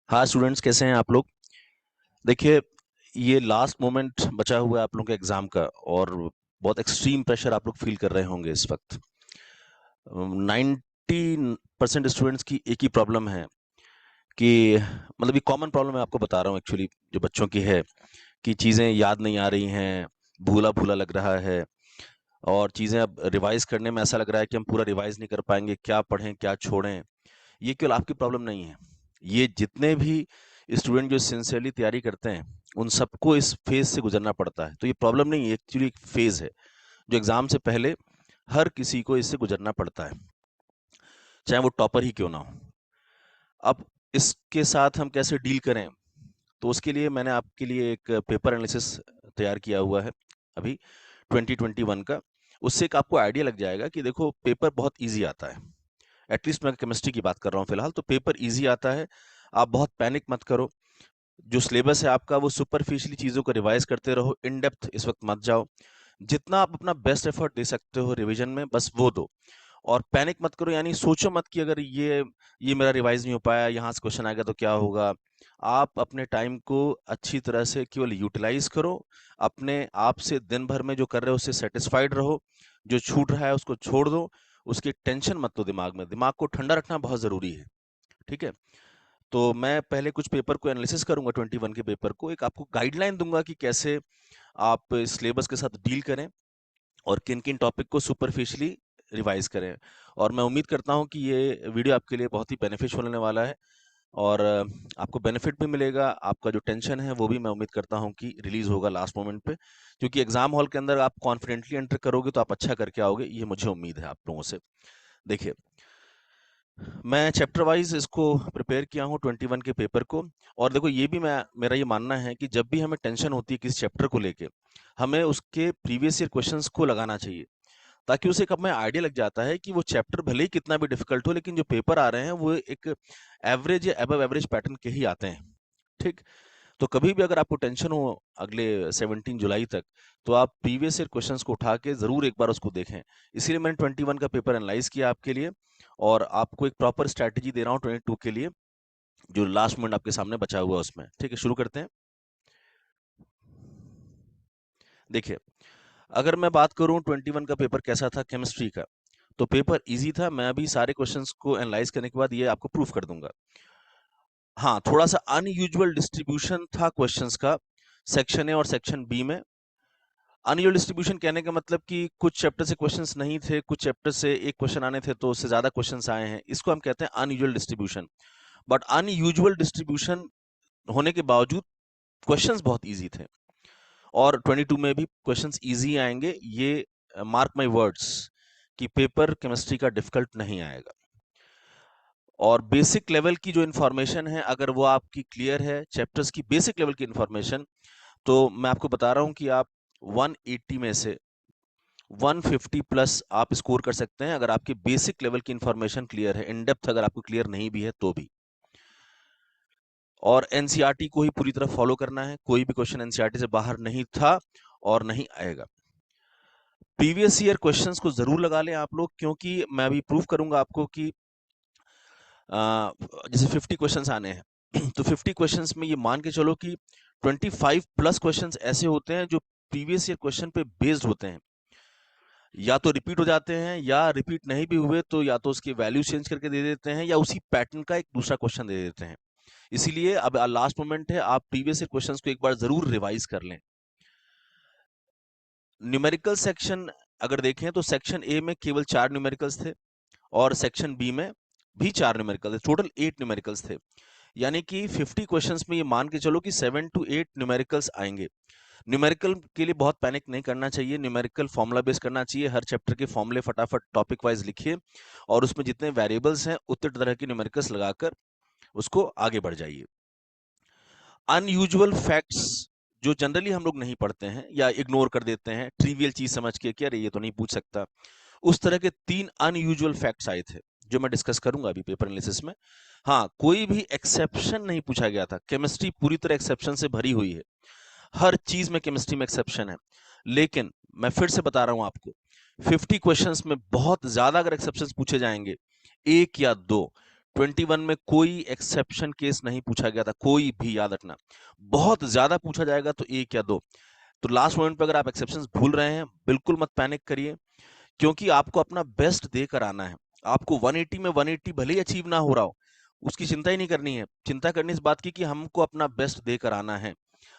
हाँ स्टूडेंट्स, कैसे हैं आप लोग। देखिए, ये लास्ट मोमेंट बचा हुआ है आप लोगों के एग्जाम का, और बहुत एक्सट्रीम प्रेशर आप लोग फील कर रहे होंगे इस वक्त। 90% स्टूडेंट्स की एक ही प्रॉब्लम है कि मतलब ये कॉमन प्रॉब्लम है, आपको बता रहा हूँ एक्चुअली, जो बच्चों की है कि चीज़ें याद नहीं आ रही हैं, भूला भूला लग रहा है, और चीज़ें अब रिवाइज करने में ऐसा लग रहा है कि हम पूरा रिवाइज नहीं कर पाएंगे, क्या पढ़ें क्या छोड़ें। ये केवल आपकी प्रॉब्लम नहीं है, ये जितने भी स्टूडेंट जो सिंसियरली तैयारी करते हैं उन सबको इस फेज से गुजरना पड़ता है। तो ये प्रॉब्लम नहीं है, एक्चुअली एक फेज है जो एग्जाम से पहले हर किसी को इससे गुजरना पड़ता है, चाहे वो टॉपर ही क्यों ना हो। अब इसके साथ हम कैसे डील करें, तो उसके लिए मैंने आपके लिए एक पेपर एनालिसिस तैयार किया हुआ है अभी 2021 का। उससे एक आपको आइडिया लग जाएगा कि देखो, पेपर बहुत इजी आता है। एटलीस्ट मैं केमिस्ट्री की बात कर रहा हूँ फिलहाल, तो पेपर इजी आता है। आप बहुत पैनिक मत करो। जो सिलेबस है आपका वो सुपरफिशियली चीज़ों को रिवाइज करते रहो, इन डेप्थ इस वक्त मत जाओ। जितना आप अपना बेस्ट एफर्ट दे सकते हो रिवीजन में, बस वो दो। और पैनिक मत करो, यानी सोचो मत कि अगर ये मेरा रिवाइज नहीं हो पाया, यहाँ से क्वेश्चन आएगा तो क्या होगा। आप अपने टाइम को अच्छी तरह से केवल यूटिलाइज करो। अपने आप से दिन भर में जो कर रहे हो उससे सेटिस्फाइड रहो। जो छूट रहा है उसको छोड़ दो। उसकी टेंशन मत लो दिमाग में, दिमाग को ठंडा रखना बहुत ज़रूरी है। ठीक है। तो मैं पहले कुछ पेपर को एनालिसिस करूंगा, 21 के पेपर को, एक आपको गाइडलाइन दूंगा कि कैसे आप सिलेबस के साथ डील करें और किन किन टॉपिक को सुपरफिशियली रिवाइज करें। और मैं उम्मीद करता हूं कि ये वीडियो आपके लिए बहुत ही बेनिफिशियल होने वाला है, और आपको बेनिफिट भी मिलेगा। आपका जो टेंशन है वो भी मैं उम्मीद करता हूं कि रिलीज होगा लास्ट मोमेंट पे, क्योंकि एग्जाम हॉल के अंदर आप कॉन्फिडेंटली एंटर करोगे तो आप अच्छा करके आओगे, ये मुझे उम्मीद है आप लोगों से। देखिए, मैं चैप्टर वाइज इसको प्रिपेयर किया हूँ 21 के पेपर को। और देखो, ये भी मेरा ये मानना है कि जब भी हमें टेंशन होती है किसी चैप्टर को लेके, हमें उसके प्रीवियस ईयर क्वेश्चंस को लगाना चाहिए, ताकि उसे एक हमें आइडिया लग जाता है कि वो चैप्टर भले ही कितना भी डिफिकल्ट हो, लेकिन जो पेपर आ रहे हैं वो एक एवरेज या अबव एवरेज पैटर्न के ही आते हैं। ठीक। तो कभी भी अगर आपको टेंशन हो अगले 17 जुलाई तक, तो आप प्रीवियस ईयर क्वेश्चंस को उठा के जरूर एक बार उसको देखें। इसीलिए मैंने 21 का पेपर एनालाइज किया आपके लिए, और आपको एक प्रॉपर स्ट्रैटेजी दे रहा हूँ 22 के लिए, जो लास्ट मिनट आपके सामने बचा हुआ है उसमें। ठीक है, शुरू करते हैं। देखिए, अगर मैं बात करूं 21 का पेपर कैसा था केमिस्ट्री का, तो पेपर इजी था। मैं अभी सारे क्वेश्चंस को एनालाइज करने के बाद ये आपको प्रूफ कर दूंगा। हाँ, थोड़ा सा अनयूजुअल डिस्ट्रीब्यूशन था क्वेश्चंस का सेक्शन ए और सेक्शन बी में। अनयूजुअल डिस्ट्रीब्यूशन कहने का मतलब कि कुछ चैप्टर से क्वेश्चंस नहीं थे, कुछ चैप्टर से एक क्वेश्चन आने थे तो उससे ज्यादा क्वेश्चंस आए हैं, इसको हम कहते हैं unusual distribution. But unusual distribution होने के बावजूद क्वेश्चंस बहुत इजी थे, और 22 में भी क्वेश्चंस इजी आएंगे। ये मार्क माय वर्ड्स कि पेपर केमिस्ट्री का डिफिकल्ट नहीं आएगा। और बेसिक लेवल की जो इन्फॉर्मेशन है, अगर वो आपकी क्लियर है, चैप्टर्स की बेसिक लेवल की इन्फॉर्मेशन, तो मैं आपको बता रहा हूं कि आप 180 में से 150 प्लस आप स्कोर कर सकते हैं, अगर आपकी बेसिक लेवल की इन्फॉर्मेशन क्लियर है। इन डेप्थ अगर आपको क्लियर नहीं भी है तो भी। और एनसीईआरटी को ही पूरी तरह फॉलो करना है, कोई भी क्वेश्चन एनसीईआरटी से बाहर नहीं था और नहीं आएगा। प्रीवियस ईयर क्वेश्चंस को जरूर लगा लें आप लोग, क्योंकि मैं अभी प्रूव करूंगा आपको कि जैसे 50 क्वेश्चंस आने हैं तो 50 क्वेश्चंस में ये मान के चलो कि 25 प्लस क्वेश्चंस ऐसे होते हैं जो प्रीवियस ईयर क्वेश्चन पे बेस्ड होते हैं। या तो रिपीट हो जाते हैं, या रिपीट नहीं भी हुए तो या तो उसकी वैल्यू चेंज करके दे देते हैं, या उसी पैटर्न का एक दूसरा क्वेश्चन दे देते हैं। इसीलिए अब लास्ट मोमेंट है, आप प्रीवियस ईयर क्वेश्चंस को एक बार जरूर रिवाइज कर लें। न्यूमेरिकल सेक्शन अगर देखें तो सेक्शन ए में केवल 4 न्यूमेरिकल्स थे, और सेक्शन बी में भी 4 न्यूमेरिकल थे, टोटल 8 न्यूमेरिकल्स थे। यानी कि 50 क्वेश्चंस में ये मान के चलो कि 7 to 8 न्यूमेरिकल्स आएंगे। न्यूमेरिकल के लिए बहुत पैनिक नहीं करना चाहिए, न्यूमेरिकल फॉर्मूला बेस करना चाहिए। हर चैप्टर के फॉर्मूले फटाफट टॉपिक वाइज लिखिए, और उसमें जितने वेरिएबल्स हैं उतने तरह के न्यूमेरिकल्स लगाकर उसको आगे बढ़ जाइए। अनयूजुअल फैक्ट्स जो जनरली हम लोग नहीं पढ़ते हैं या इग्नोर कर देते हैं ट्रिवियल चीज समझ के कि अरे ये तो नहीं पूछ सकता, उस तरह के 3 अनयूजुअल फैक्ट्स आए थे जो मैं डिस्कस करूंगा अभी पेपर एनालिसिस में। हाँ, कोई भी एक्सेप्शन नहीं पूछा गया था। केमिस्ट्री पूरी तरह एक्सेप्शन से भरी हुई है, हर चीज में केमिस्ट्री में एक्सेप्शन है। लेकिन मैं फिर से बता रहा हूं आपको, 50 क्वेश्चंस में बहुत ज्यादा अगर एक्सेप्शंस पूछे जाएंगे, एक या दो, 21 में कोई एक्सेप्शन केस नहीं पूछा गया था, कोई भी, याद रखना। बहुत ज्यादा पूछा जाएगा तो 1 या 2। तो लास्ट मोमेंट पे अगर आप एक्सेप्शंस भूल रहे हैं, बिल्कुल मत पैनिक करिए, क्योंकि आपको अपना बेस्ट देकर आना है। आपको 180 में 180 भले ही अचीव ना हो रहा हो, उसकी चिंता ही नहीं करनी है। चिंता करनी इस बात की कि हमको अपना बेस्ट देकर आना है।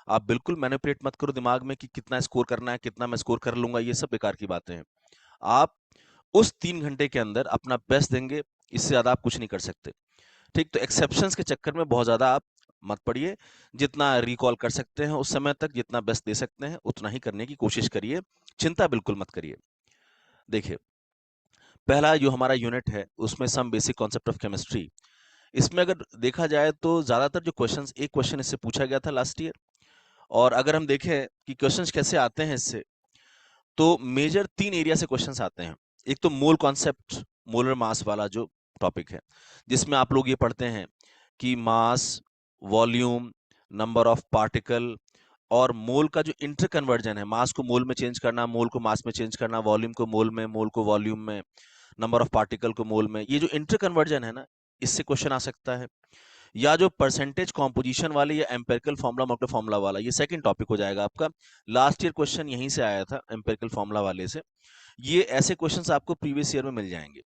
आप बिल्कुल मैनिपुलेट मत करो दिमाग में कि कितना स्कोर करना है, कितना मैं स्कोर कर लूंगा, ये सब बेकार की बातें हैं। आप उस 3 घंटे के अंदर अपना बेस्ट देंगे, इससे ज्यादा आप कुछ नहीं कर सकते। ठीक, तो एक्सेप्शंस के चक्कर में बहुत ज्यादा आप मत पड़िए। जितना रिकॉल कर सकते हैं उस समय तक, जितना बेस्ट दे सकते हैं उतना ही करने की कोशिश करिए, चिंता बिल्कुल मत करिए। देखिए, पहला जो हमारा यूनिट है उसमें some basic concept of chemistry. इसमें अगर देखा जाए तो ज्यादातर जो क्वेश्चंस, एक क्वेश्चन इससे पूछा गया था लास्ट ईयर, और अगर हम देखें कि क्वेश्चंस कैसे आते हैं इससे, तो मेजर 3 एरिया से क्वेश्चंस आते हैं। एक तो मोल कॉन्सेप्ट, मोलर मास वाला जो टॉपिक है, जिसमें आप लोग ये पढ़ते हैं कि मास, वॉल्यूम, नंबर ऑफ पार्टिकल और मोल का जो इंटर कन्वर्जन है, मास को मोल में चेंज करना, मोल को मास में चेंज करना, वॉल्यूम को मोल में, मोल को वॉल्यूम में, नंबर ऑफ पार्टिकल को मोल में, ये जो इंटर कन्वर्जन है ना, इससे क्वेश्चन आ सकता है। या जो परसेंटेज कॉम्पोजिशन वाले या एम्पेरिकल फॉर्मूला, मॉडल फॉर्मूला वाला, ये सेकंड टॉपिक हो जाएगा आपका। लास्ट ईयर क्वेश्चन यहीं से आया था, एम्पेरिकल फॉर्मूला वाले से। ये ऐसे क्वेश्चंस आपको प्रीवियस ईयर में मिल जाएंगे।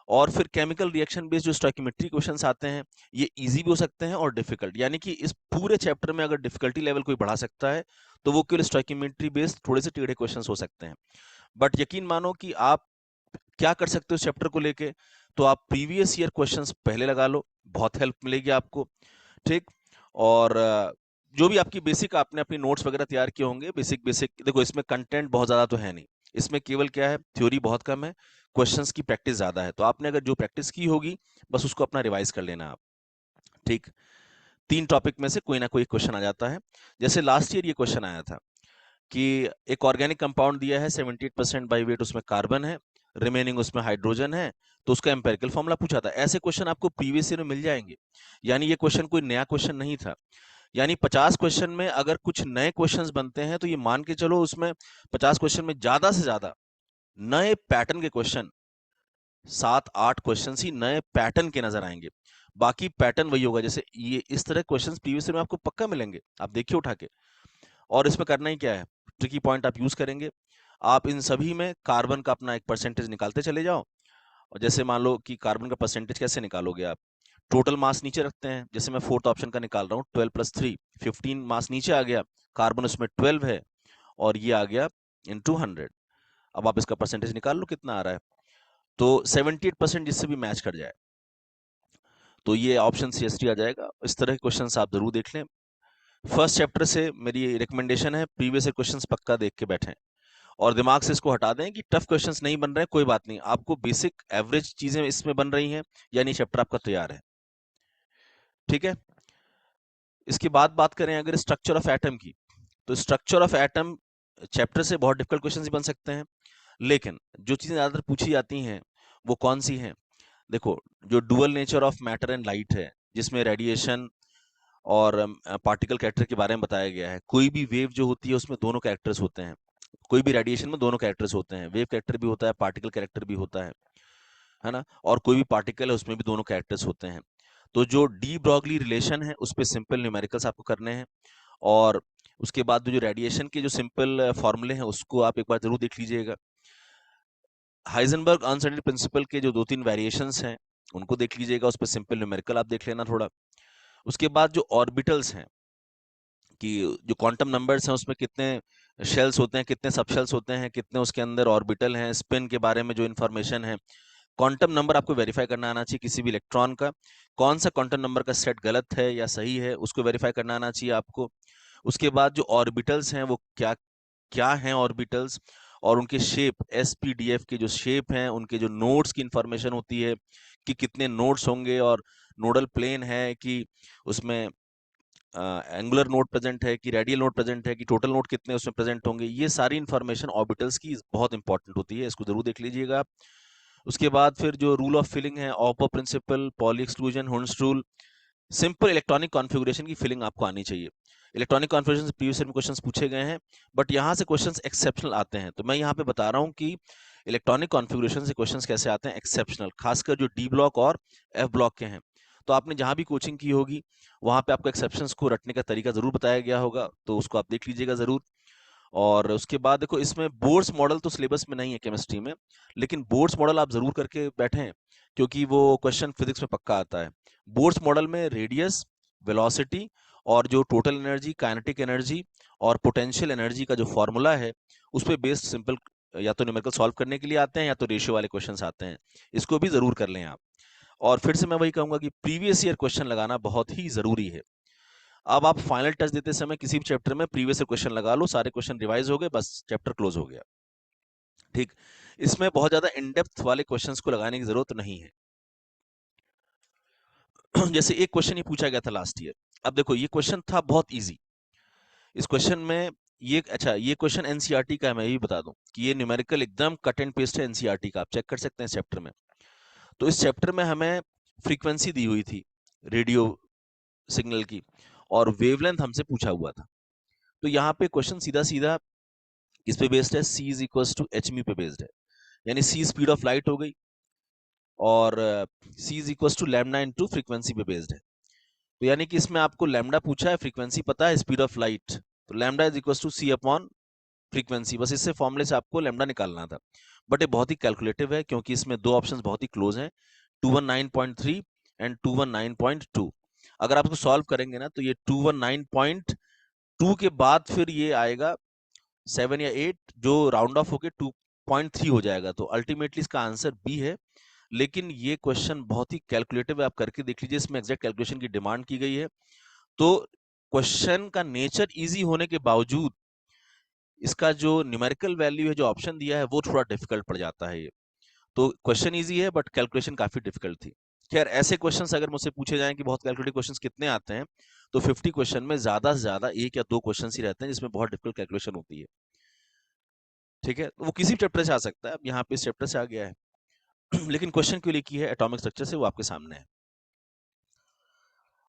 और फिर केमिकल रिएक्शन बेस्ड जो स्टोइकियोमेट्री क्वेश्चंस आते हैं, ये इजी भी हो सकते हैं और डिफिकल्ट, यानी कि इस पूरे चैप्टर में अगर डिफिकल्टी लेवल कोई बढ़ा सकता है तो वो केवल स्टोइकियोमेट्री बेस्ड थोड़े से टेढ़े क्वेश्चंस हो सकते हैं। बट यकीन मानो कि आप क्या कर सकते हो इस चैप्टर को लेके, तो आप प्रीवियस ईयर क्वेश्चंस पहले लगा लो, बहुत हेल्प मिलेगी आपको। ठीक, और जो भी आपकी बेसिक, आपने अपनी नोट्स वगैरह तैयार किए होंगे, बेसिक बेसिक, देखो इसमें कंटेंट बहुत ज्यादा तो है नहीं, इसमें केवल क्या है, थ्योरी बहुत कम है, क्वेश्चंस की प्रैक्टिस ज्यादा है। तो आपने अगर जो प्रैक्टिस की होगी बस उसको अपना रिवाइज कर लेना आप। ठीक, 3 टॉपिक में से कोई ना कोई क्वेश्चन आ जाता है। जैसे लास्ट ईयर ये क्वेश्चन आया था कि एक ऑर्गेनिक कंपाउंड दिया है, 78% बाई वेट उसमें कार्बन है, रिमेनिंग उसमें हाइड्रोजन है, तो उसका एम्पेरिकल फॉर्मूला पूछा था। ऐसे क्वेश्चन आपको प्रीवियस ईयर में मिल जाएंगे, यानी ये क्वेश्चन कोई नया क्वेश्चन नहीं था। यानी 50 क्वेश्चन में अगर कुछ नए क्वेश्चंस बनते हैं तो ये मान के चलो उसमें 50 क्वेश्चन में ज्यादा से ज्यादा नए पैटर्न के क्वेश्चन, 7-8 क्वेश्चन ही नए पैटर्न के नजर आएंगे। बाकी पैटर्न वही होगा, जैसे ये इस तरह क्वेश्चंस प्रीवियस ईयर में आपको पक्का मिलेंगे, आप देखिए उठा के। और इसमें करना ही क्या है, ट्रिकी पॉइंट आप यूज करेंगे। आप इन सभी में कार्बन का अपना एक परसेंटेज निकालते चले जाओ। और जैसे मान लो कि कार्बन का परसेंटेज कैसे निकालोगे आप, टोटल मास नीचे रखते हैं, जैसे मैं फोर्थ ऑप्शन का निकाल रहा हूँ, 12 + 3, 15 मास नीचे आ गया, कार्बन उसमें 12 है, और ये आ गया इंटू 100। अब आप इसका परसेंटेज निकाल लो कितना आ रहा है, तो 78% जिससे भी मैच कर जाए, तो ये ऑप्शन CST आ जाएगा। इस तरह के क्वेश्चन आप जरूर देख लें। फर्स्ट चैप्टर से मेरी रिकमेंडेशन है, प्रीवियस क्वेश्चंस पक्का देख के बैठें, और दिमाग से इसको हटा दें कि टफ क्वेश्चंस नहीं बन रहे हैं, कोई बात नहीं, आपको बेसिक एवरेज चीजें इसमें बन रही हैं, यानी चैप्टर आपका तैयार है। ठीक है, इसके बाद बात करें अगर स्ट्रक्चर ऑफ एटम की, तो स्ट्रक्चर ऑफ एटम चैप्टर से बहुत डिफिकल्ट क्वेश्चन भी बन सकते हैं, लेकिन जो चीजें ज्यादातर पूछी जाती हैं वो कौन सी हैं। देखो, जो dual nature of matter and light है, जिसमें रेडिएशन और पार्टिकल कैरेक्टर के बारे में बताया गया है। कोई भी वेव जो होती है उसमें दोनों कैरेक्टर्स होते हैं, कोई भी रेडिएशन में दोनों कैरेक्टर्स होते हैं, वेव कैरेक्टर भी होता है, पार्टिकल कैरेक्टर भी होता है ना, और कोई भी पार्टिकल है उसमें भी दोनों कैरेक्टर्स होते हैं। तो जो डी ब्रॉगली रिलेशन है उस पे सिंपल न्यूमेरिकल्स आपको करने हैं, और उसके बाद जो रेडिएशन के जो सिंपल फॉर्मूले हैं उसको आप एक बार जरूर देख लीजिएगा। हाइजेनबर्ग अनसर्टेनिटी प्रिंसिपल के जो 2-3 वेरिएशंस हैं उनको देख लीजिएगा, उस पर सिंपल न्यूमेरिकल आप देख लेना थोड़ा। उसके बाद जो ऑर्बिटल्स हैं, कि जो क्वांटम नंबर्स हैं उसमें कितने शेल्स होते हैं, कितने सब शेल्स होते हैं, कितने उसके अंदर ऑर्बिटल हैं, स्पिन के बारे में जो इन्फॉर्मेशन है, क्वांटम नंबर आपको वेरीफाई करना आना चाहिए किसी भी इलेक्ट्रॉन का, कौन सा क्वांटम नंबर का सेट गलत है या सही है उसको वेरीफाई करना आना चाहिए आपको। उसके बाद जो ऑर्बिटल्स हैं वो क्या क्या हैं ऑर्बिटल्स, और उनके शेप, SPDF के जो शेप हैं, उनके जो नोड्स की इंफॉर्मेशन होती है कि कितने नोड्स होंगे, और नोडल प्लेन है कि उसमें एंगुलर नोड प्रेजेंट है कि रेडियल नोड प्रेजेंट है कि टोटल नोड कितने उसमें प्रेजेंट होंगे, ये सारी इंफॉर्मेशन ऑर्बिटल्स की बहुत इंपॉर्टेंट होती है, इसको जरूर देख लीजिएगा आप। उसके बाद फिर जो रूल ऑफ फिलिंग है, Aufbau principle, Pauli exclusion, Hund's rule, simple electronic configuration की फिलिंग आपको आनी चाहिए। इलेक्ट्रॉनिक कॉन्फ़िगरेशन से प्रीवियस ईयर में क्वेश्चंस पूछे गए हैं, बट यहाँ से क्वेश्चंस एक्सेप्शनल आते हैं, तो मैं यहाँ पे बता रहा हूँ कि इलेक्ट्रॉनिक कॉन्फ़िगरेशन से क्वेश्चंस कैसे आते हैं एक्सेप्शनल, खासकर जो डी ब्लॉक और F ब्लॉक के हैं, तो आपने जहाँ भी कोचिंग की होगी वहाँ पे आपको एक्सेप्शंस को रटने का तरीका ज़रूर बताया गया होगा, तो उसको आप देख लीजिएगा ज़रूर। और उसके बाद देखो इसमें बोर्ड्स मॉडल तो सिलेबस में नहीं है केमिस्ट्री में, लेकिन बोर्ड्स मॉडल आप ज़रूर करके बैठें, क्योंकि वो क्वेश्चन फिजिक्स में पक्का आता है। बोर्ड्स मॉडल में रेडियस, वेलोसिटी और जो टोटल एनर्जी, काइनेटिक एनर्जी और पोटेंशियल एनर्जी का जो फॉर्मूला है, उस पे बेस्ड सिंपल या तो न्यूमेरिकल सॉल्व करने के लिए आते हैं या तो रेशियो वाले क्वेश्चंस आते हैं। इसको भी ज़रूर कर लें आप। और फिर से मैं वही कहूँगा कि प्रीवियस ईयर क्वेश्चन लगाना बहुत ही ज़रूरी है। अब आप फाइनल टच देते समय किसी भी चैप्टर में प्रीवियस ईयर क्वेश्चन लगा लो, सारे क्वेश्चन रिवाइज हो गए, बस चैप्टर क्लोज हो गया। ठीक, इसमें बहुत ज़्यादा इन डेप्थ वाले क्वेश्चंस को लगाने की ज़रूरत नहीं है। जैसे एक क्वेश्चन ये पूछा गया था लास्ट ईयर। अब देखो ये क्वेश्चन था बहुत ईज़ी। इस क्वेश्चन में ये क्वेश्चन एनसीईआरटी का है, मैं ये भी बता दूं कि ये न्यूमेरिकल एकदम कट एंड पेस्ट है एनसीईआरटी का, आप चेक कर सकते हैं इस चैप्टर में। तो इस चैप्टर में हमें फ्रीक्वेंसी दी हुई थी रेडियो सिग्नल की, और वेवलेंथ हमसे पूछा हुआ था। तो यहाँ पे क्वेश्चन सीधा सीधा किस पे बेस्ड है, c is equal to H mu पे बेस्ड है, यानी c स्पीड ऑफ लाइट हो गई और c is equal to lambda into frequency पे बेस्ड है। तो यानी कि इसमें आपको लैम्डा पूछा है, फ्रीक्वेंसी पता है, स्पीड ऑफ लाइट, तो lambda is equal to c upon frequency, बस इससे फॉर्मूले से आपको लैम्डा निकालना था। बट ये बहुत ही कैलकुलेटिव है, क्योंकि इसमें दो ऑप्शंस बहुत ही क्लोज हैं, 219.3 एंड 219.2। अगर आप इसको सॉल्व करेंगे ना तो ये 219.2 के बाद फिर ये आएगा 7 या 8 जो राउंड ऑफ होके 2.3 हो जाएगा। तो अल्टीमेटली इसका आंसर बी है। लेकिन ये क्वेश्चन बहुत ही कैलकुलेटिव है, आप करके देख लीजिए, इसमें एग्जैक्ट कैलकुलेशन की डिमांड की गई है। तो क्वेश्चन का नेचर इजी होने के बावजूद इसका जो न्यूमेरिकल वैल्यू है, जो ऑप्शन दिया है, वो थोड़ा डिफिकल्ट पड़ जाता है ये। तो क्वेश्चन इजी है बट कैलकुलेशन काफी डिफिकल्ट थी। खैर ऐसे क्वेश्चंस अगर मुझसे पूछे जाएं कि बहुत कैलकुलेटिव क्वेश्चंस कितने आते हैं, तो 50 क्वेश्चन में ज्यादा से ज्यादा एक या दो क्वेश्चंस ही रहते हैं जिसमें बहुत डिफिकल्ट कैलकुलेशन होती है। ठीक है, तो वो किसी भी चैप्टर से आ सकता है, अब यहाँ पे इस चैप्टर से आ गया है। लेकिन क्वेश्चन क्यों लिखी है एटॉमिक स्ट्रक्चर से, वो आपके सामने है।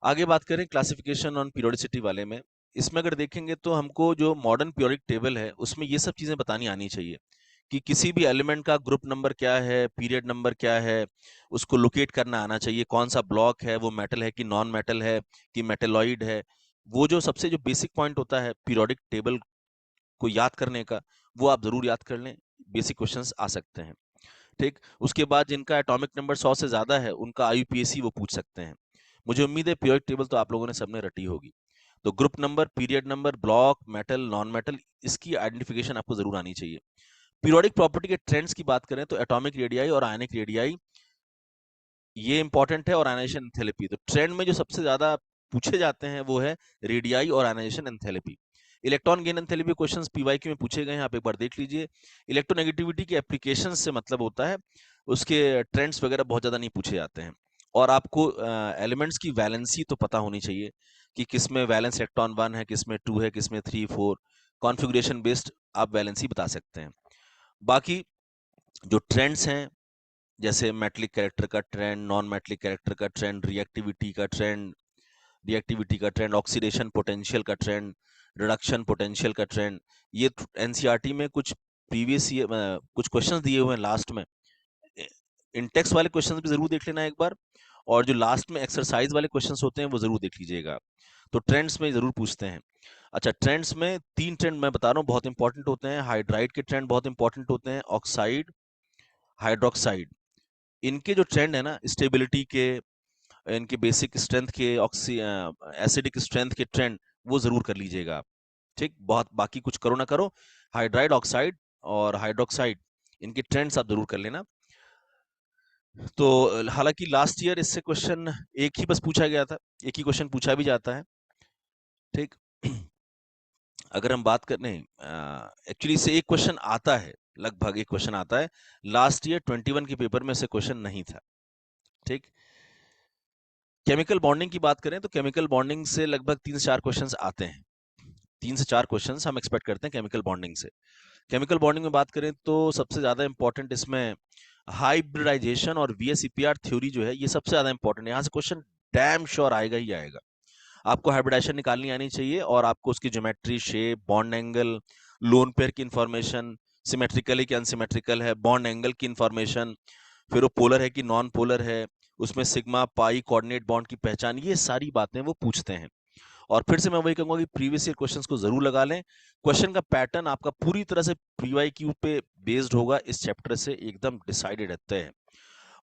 आगे बात करें क्लासिफिकेशन ऑन पीरियोडिसिटी वाले में, इसमें अगर देखेंगे तो हमको जो मॉडर्न पीरियोडिक टेबल है उसमें ये सब चीजें बतानी आनी चाहिए कि किसी भी एलिमेंट का ग्रुप नंबर क्या है, पीरियड नंबर क्या है, उसको लोकेट करना आना चाहिए, कौन सा ब्लॉक है, वो मेटल है कि नॉन मेटल है कि मेटेलॉइड है। वो जो सबसे जो बेसिक पॉइंट होता है पीरियोडिक टेबल को याद करने का, वो आप जरूर याद कर लें, बेसिक क्वेश्चंस आ सकते हैं। ठीक, उसके बाद जिनका एटॉमिक नंबर 100 से ज्यादा है उनका आईयूपीएसी वो पूछ सकते हैं। मुझे उम्मीद है पीरियोडिक टेबल तो आप लोगों ने सबने रटी होगी। तो group number, period number, block, metal, non metal, इसकी आइडेंटिफिकेशन आपको जरूर आनी चाहिए। पीरियोडिक प्रॉपर्टी के ट्रेंड्स की बात करें तो एटॉमिक रेडियाई और आयनिक रेडियाई ये इंपॉर्टेंट है, और आयनाइजेशन एंथैल्पी। तो ट्रेंड में जो सबसे ज्यादा पूछे जाते हैं वो है रेडियाई और ionisation enthalpy. Electron gain enthalpy questions PYQ में पूछे गए हैं, आप एक बार देख लीजिए। इलेक्ट्रोनेगेटिविटी के एप्लीकेशन से मतलब होता है, उसके ट्रेंड्स वगैरह बहुत ज्यादा नहीं पूछे जाते हैं। और आपको एलिमेंट्स की वैलेंसी तो पता होनी चाहिए कि किसमें वैलेंस इलेक्ट्रॉन 1 है, किसमें 2 है, किसमें 3 4, कॉन्फ़िगरेशन बेस्ड आप वैलेंसी बता सकते हैं। बाकी जो ट्रेंड्स हैं, जैसे मेटलिक कैरेक्टर का ट्रेंड, नॉन मेटलिक कैरेक्टर का ट्रेंड, रिएक्टिविटी का ट्रेंड, ऑक्सीडेशन पोटेंशियल का ट्रेंड, रिडक्शन पोटेंशियल का ट्रेंड, ये एनसीईआरटी में कुछ प्रीवियस ईयर कुछ क्वेश्चंस दिए हुए हैं लास्ट में। इंटेक्स वाले क्वेश्चंस भी जरूर देख लेना एक बार, और जो लास्ट में एक्सरसाइज वाले क्वेश्चंस होते हैं वो जरूर देख लीजिएगा। तो ट्रेंड्स में जरूर पूछते हैं। अच्छा, ट्रेंड्स में 3 ट्रेंड मैं बता रहा हूँ बहुत इंपॉर्टेंट होते हैं। हाइड्राइड के ट्रेंड बहुत इंपॉर्टेंट होते हैं, ऑक्साइड, हाइड्रोक्साइड, इनके जो ट्रेंड है ना स्टेबिलिटी के, इनके बेसिक स्ट्रेंथ के, एसिडिक स्ट्रेंथ के ट्रेंड, वो जरूर कर लीजिएगा आप। ठीक, बहुत बाकी कुछ करो ना करो, हाइड्राइड, ऑक्साइड और हाइड्रोक्साइड, इनके ट्रेंड्स आप जरूर कर लेना। तो हालांकि लास्ट ईयर इससे क्वेश्चन एक ही बस पूछा गया था, एक ही क्वेश्चन पूछा भी जाता है। ठीक, अगर हम बात करें, एक्चुअली इससे एक क्वेश्चन आता है, लगभग एक क्वेश्चन आता है। लास्ट ईयर 21 के पेपर में से क्वेश्चन नहीं था। ठीक, केमिकल बॉन्डिंग की बात करें तो केमिकल बॉन्डिंग से लगभग 3 से 4 क्वेश्चंस आते हैं। 3 से 4 क्वेश्चंस हम एक्सपेक्ट करते हैं केमिकल बॉन्डिंग से। केमिकल बॉन्डिंग में बात करें तो सबसे ज्यादा इंपॉर्टेंट इसमें हाइब्रिडाइजेशन और वीएसईपीआर थ्योरी जो है, ये सबसे ज्यादा इंपॉर्टेंट है। यहाँ से क्वेश्चन डैम श्योर आएगा ही आएगा। आपको हाइब्रिडाइजेशन निकालनी आनी चाहिए, और आपको उसकी geometry, shape, bond angle, lone pair की इंफॉर्मेशन, सिमेट्रिकल है कि अनसिमेट्रिकल है, बॉन्ड एंगल की इंफॉर्मेशन, फिर वो पोलर है कि नॉन पोलर है, उसमें सिग्मा पाई कोऑर्डिनेट बॉन्ड की पहचान, ये सारी बातें वो पूछते हैं। और फिर से मैं वही कहूंगा कि प्रीवियस ईयर क्वेश्चंस को जरूर लगा लें। क्वेश्चन का पैटर्न आपका पूरी तरह से पीवाईक्यू पे बेस्ड होगा, इस चैप्टर से एकदम डिसाइडेड रहते हैं।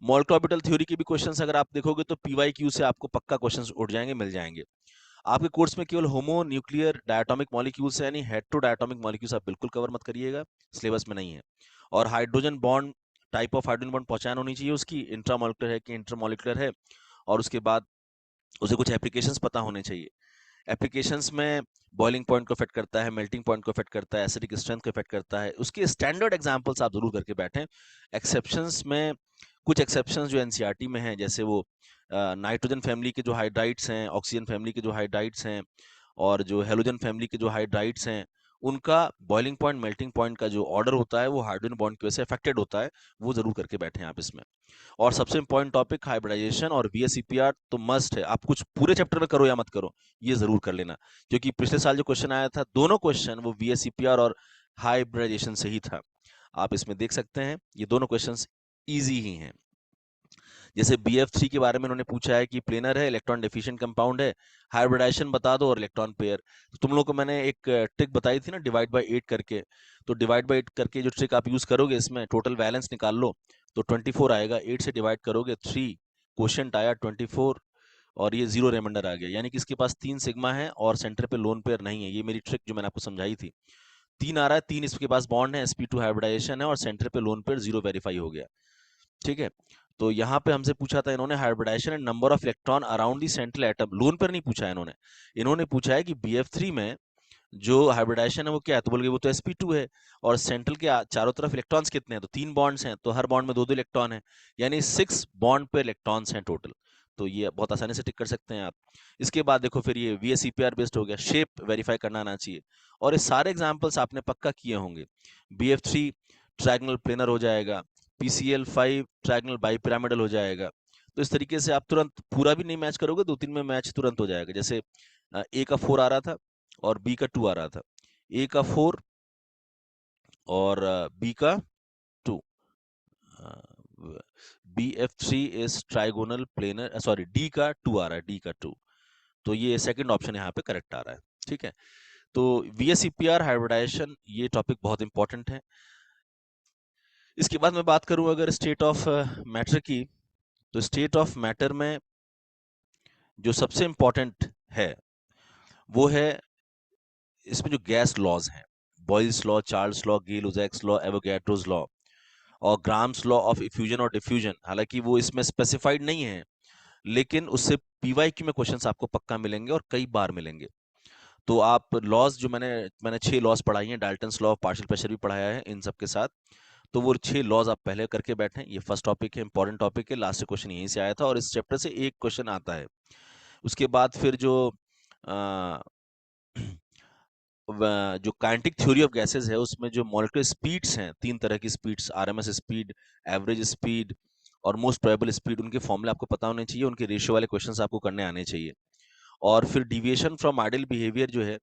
मॉलिक्यूलर ऑर्बिटल थ्योरी के भी क्वेश्चंस अगर आप देखोगे तो पीवाईक्यू से आपको पक्का क्वेश्चंस उठ जाएंगे, मिल जाएंगे। आपके कोर्स में केवल होमो न्यूक्लियर डायटोमिक मॉलिक्यूल्स यानी हेटेरो डायटोमिक मॉलिक्यूल्स आप बिल्कुल कवर मत करिएगा, सिलेबस में नहीं है। और hydrogen bond, type of hydrogen bond पहचान होनी चाहिए उसकी, इंट्रामॉलिक्यूलर है कि इंटरमॉलिक्यूलर है, और उसके बाद उसे कुछ एप्लीकेशंस पता होने चाहिए। एप्लीकेशंस में बॉइलिंग पॉइंट को इफेक्ट करता है, मेल्टिंग पॉइंट को इफेक्ट करता है, एसिडिक स्ट्रेंथ को इफेक्ट करता है, उसके स्टैंडर्ड एग्जांपल्स आप जरूर करके बैठें। एक्सेप्शंस में कुछ एक्सेप्शंस जो एनसीईआरटी में हैं, जैसे वो नाइट्रोजन फैमिली के जो हाइड्राइड्स हैं, ऑक्सीजन फैमिली के जो हाइड्राइड्स हैं, और जो हेलोजन फैमिली के जो हाइड्राइड्स हैं, उनका बॉइलिंग पॉइंट मेल्टिंग पॉइंट का जो ऑर्डर होता है वो हाइड्रोजन बॉन्ड की वजह से अफेक्टेड होता है, वो जरूर करके बैठे आप इसमें। और सबसे इंपॉर्टेंट टॉपिक हाइब्रिडाइजेशन और वीएसईपीआर तो मस्ट है, आप कुछ पूरे चैप्टर में करो या मत करो, ये जरूर कर लेना, क्योंकि पिछले साल जो क्वेश्चन आया था दोनों क्वेश्चन वो वीएसईपीआर और हाइब्रिडाइजेशन से ही था। आप इसमें देख सकते हैं ये दोनों क्वेश्चन ईजी ही हैं। जैसे BF3 के बारे में उन्होंने पूछा है कि प्लेनर है, इलेक्ट्रॉन डेफिशिएंट कंपाउंड है, हाइब्रिडाइजेशन बता दो और इलेक्ट्रॉन पेयर। तो तुम लोगों को मैंने एक ट्रिक बताई थी ना, डिवाइड बाय 8 करके, तो डिवाइड बाय 8 करके जो ट्रिक आप यूज करोगे, इसमें टोटल वैलेंस निकाल लो तो 24 आएगा, 8 से डिवाइड करोगे 3, क्वोशिएंट आया 24, और ये जीरो रिमाइंडर आ गया, यानी कि इसके पास 3 सिग्मा है और सेंटर पे लोन पेयर नहीं है। ये मेरी ट्रिक जो मैंने आपको समझाई थी, 3 आ रहा है, 3 इसके पास बॉन्ड है, sp2 हाइब्रिडाइजेशन है, और सेंटर पे लोन पेयर जीरो वेरीफाई हो गया। ठीक है, तो यहाँ पे हमसे पूछा था इन्होंने hybridization and number of electron around the central atom, loan पर नहीं पूछा है इन्होंने। इन्होंने पूछा है कि BF3 में जो हाइब्रिडाइजेशन है वो क्या है, तो बोल गए वो तो sp2 है, और सेंट्रल के चारों तरफ इलेक्ट्रॉन्स कितने हैं, तो 3 बॉन्ड्स हैं, तो हर बॉन्ड में 2-2 इलेक्ट्रॉन है, यानी 6 बॉन्ड पे इलेक्ट्रॉन्स हैं टोटल। तो ये बहुत आसानी से टिक कर सकते हैं आप। इसके बाद देखो फिर ये VSEPR बेस्ड हो गया, शेप वेरीफाई करना आना चाहिए, और ये सारे एग्जाम्पल्स आपने पक्का किए होंगे। BF3 ट्रायंगुलर प्लेनर हो जाएगा, PCl5 ट्रायंगुलर बाइपिरामिडल हो जाएगा। तो इस तरीके से आप तुरंत पूरा भी नहीं मैच करोगे, 2-3 में मैच तुरंत हो जाएगा। जैसे A का 4 आ रहा था और B का 2 आ रहा था, A का 4 और B का 2। BF3 is trigonal planar, sorry D का 2 आ रहा है, D का 2, तो ये सेकंड ऑप्शन यहाँ पे करेक्ट आ रहा है। ठीक है, तो VSEPR हाइब्रिडाइजेशन ये टॉपिक बहुत इंपॉर्टेंट है। इसके बाद मैं बात करूं अगर स्टेट ऑफ मैटर की, तो स्टेट ऑफ मैटर में जो सबसे इंपॉर्टेंट है वो है इसमें जो गैस लॉज हैं, Boyle's law, Charles law, Gay Lussac's law, Avogadro's law, और ग्राम्स लॉ ऑफ इफ्यूजन और डिफ्यूजन। हालांकि वो इसमें स्पेसिफाइड नहीं है, लेकिन उससे पीवाईक्यू में क्वेश्चंस आपको पक्का मिलेंगे और कई बार मिलेंगे। तो आप लॉज जो मैंने 6 लॉज पढ़ाई हैं, Dalton's law of partial pressure भी पढ़ाया है इन सब के साथ, तो वो 6 लॉज आप पहले करके बैठें। ये फर्स्ट टॉपिक है, इंपॉर्टेंट टॉपिक है, लास्ट क्वेश्चन यहीं से आया था और इस चैप्टर से एक क्वेश्चन आता है। उसके बाद फिर जो अ, जो काइनेटिक थ्योरी ऑफ गैसेस है उसमें जो मॉलिक्यूलर स्पीड्स हैं, 3 तरह की speeds, RMS speed, average speed और मोस्ट प्रोबेबल स्पीड, उनके फॉर्मूले आपको पता होने चाहिए, उनके रेशियो वाले क्वेश्चंस आपको करने आने चाहिए। और फिर डिविएशन फ्रॉम आइडियल बिहेवियर जो है,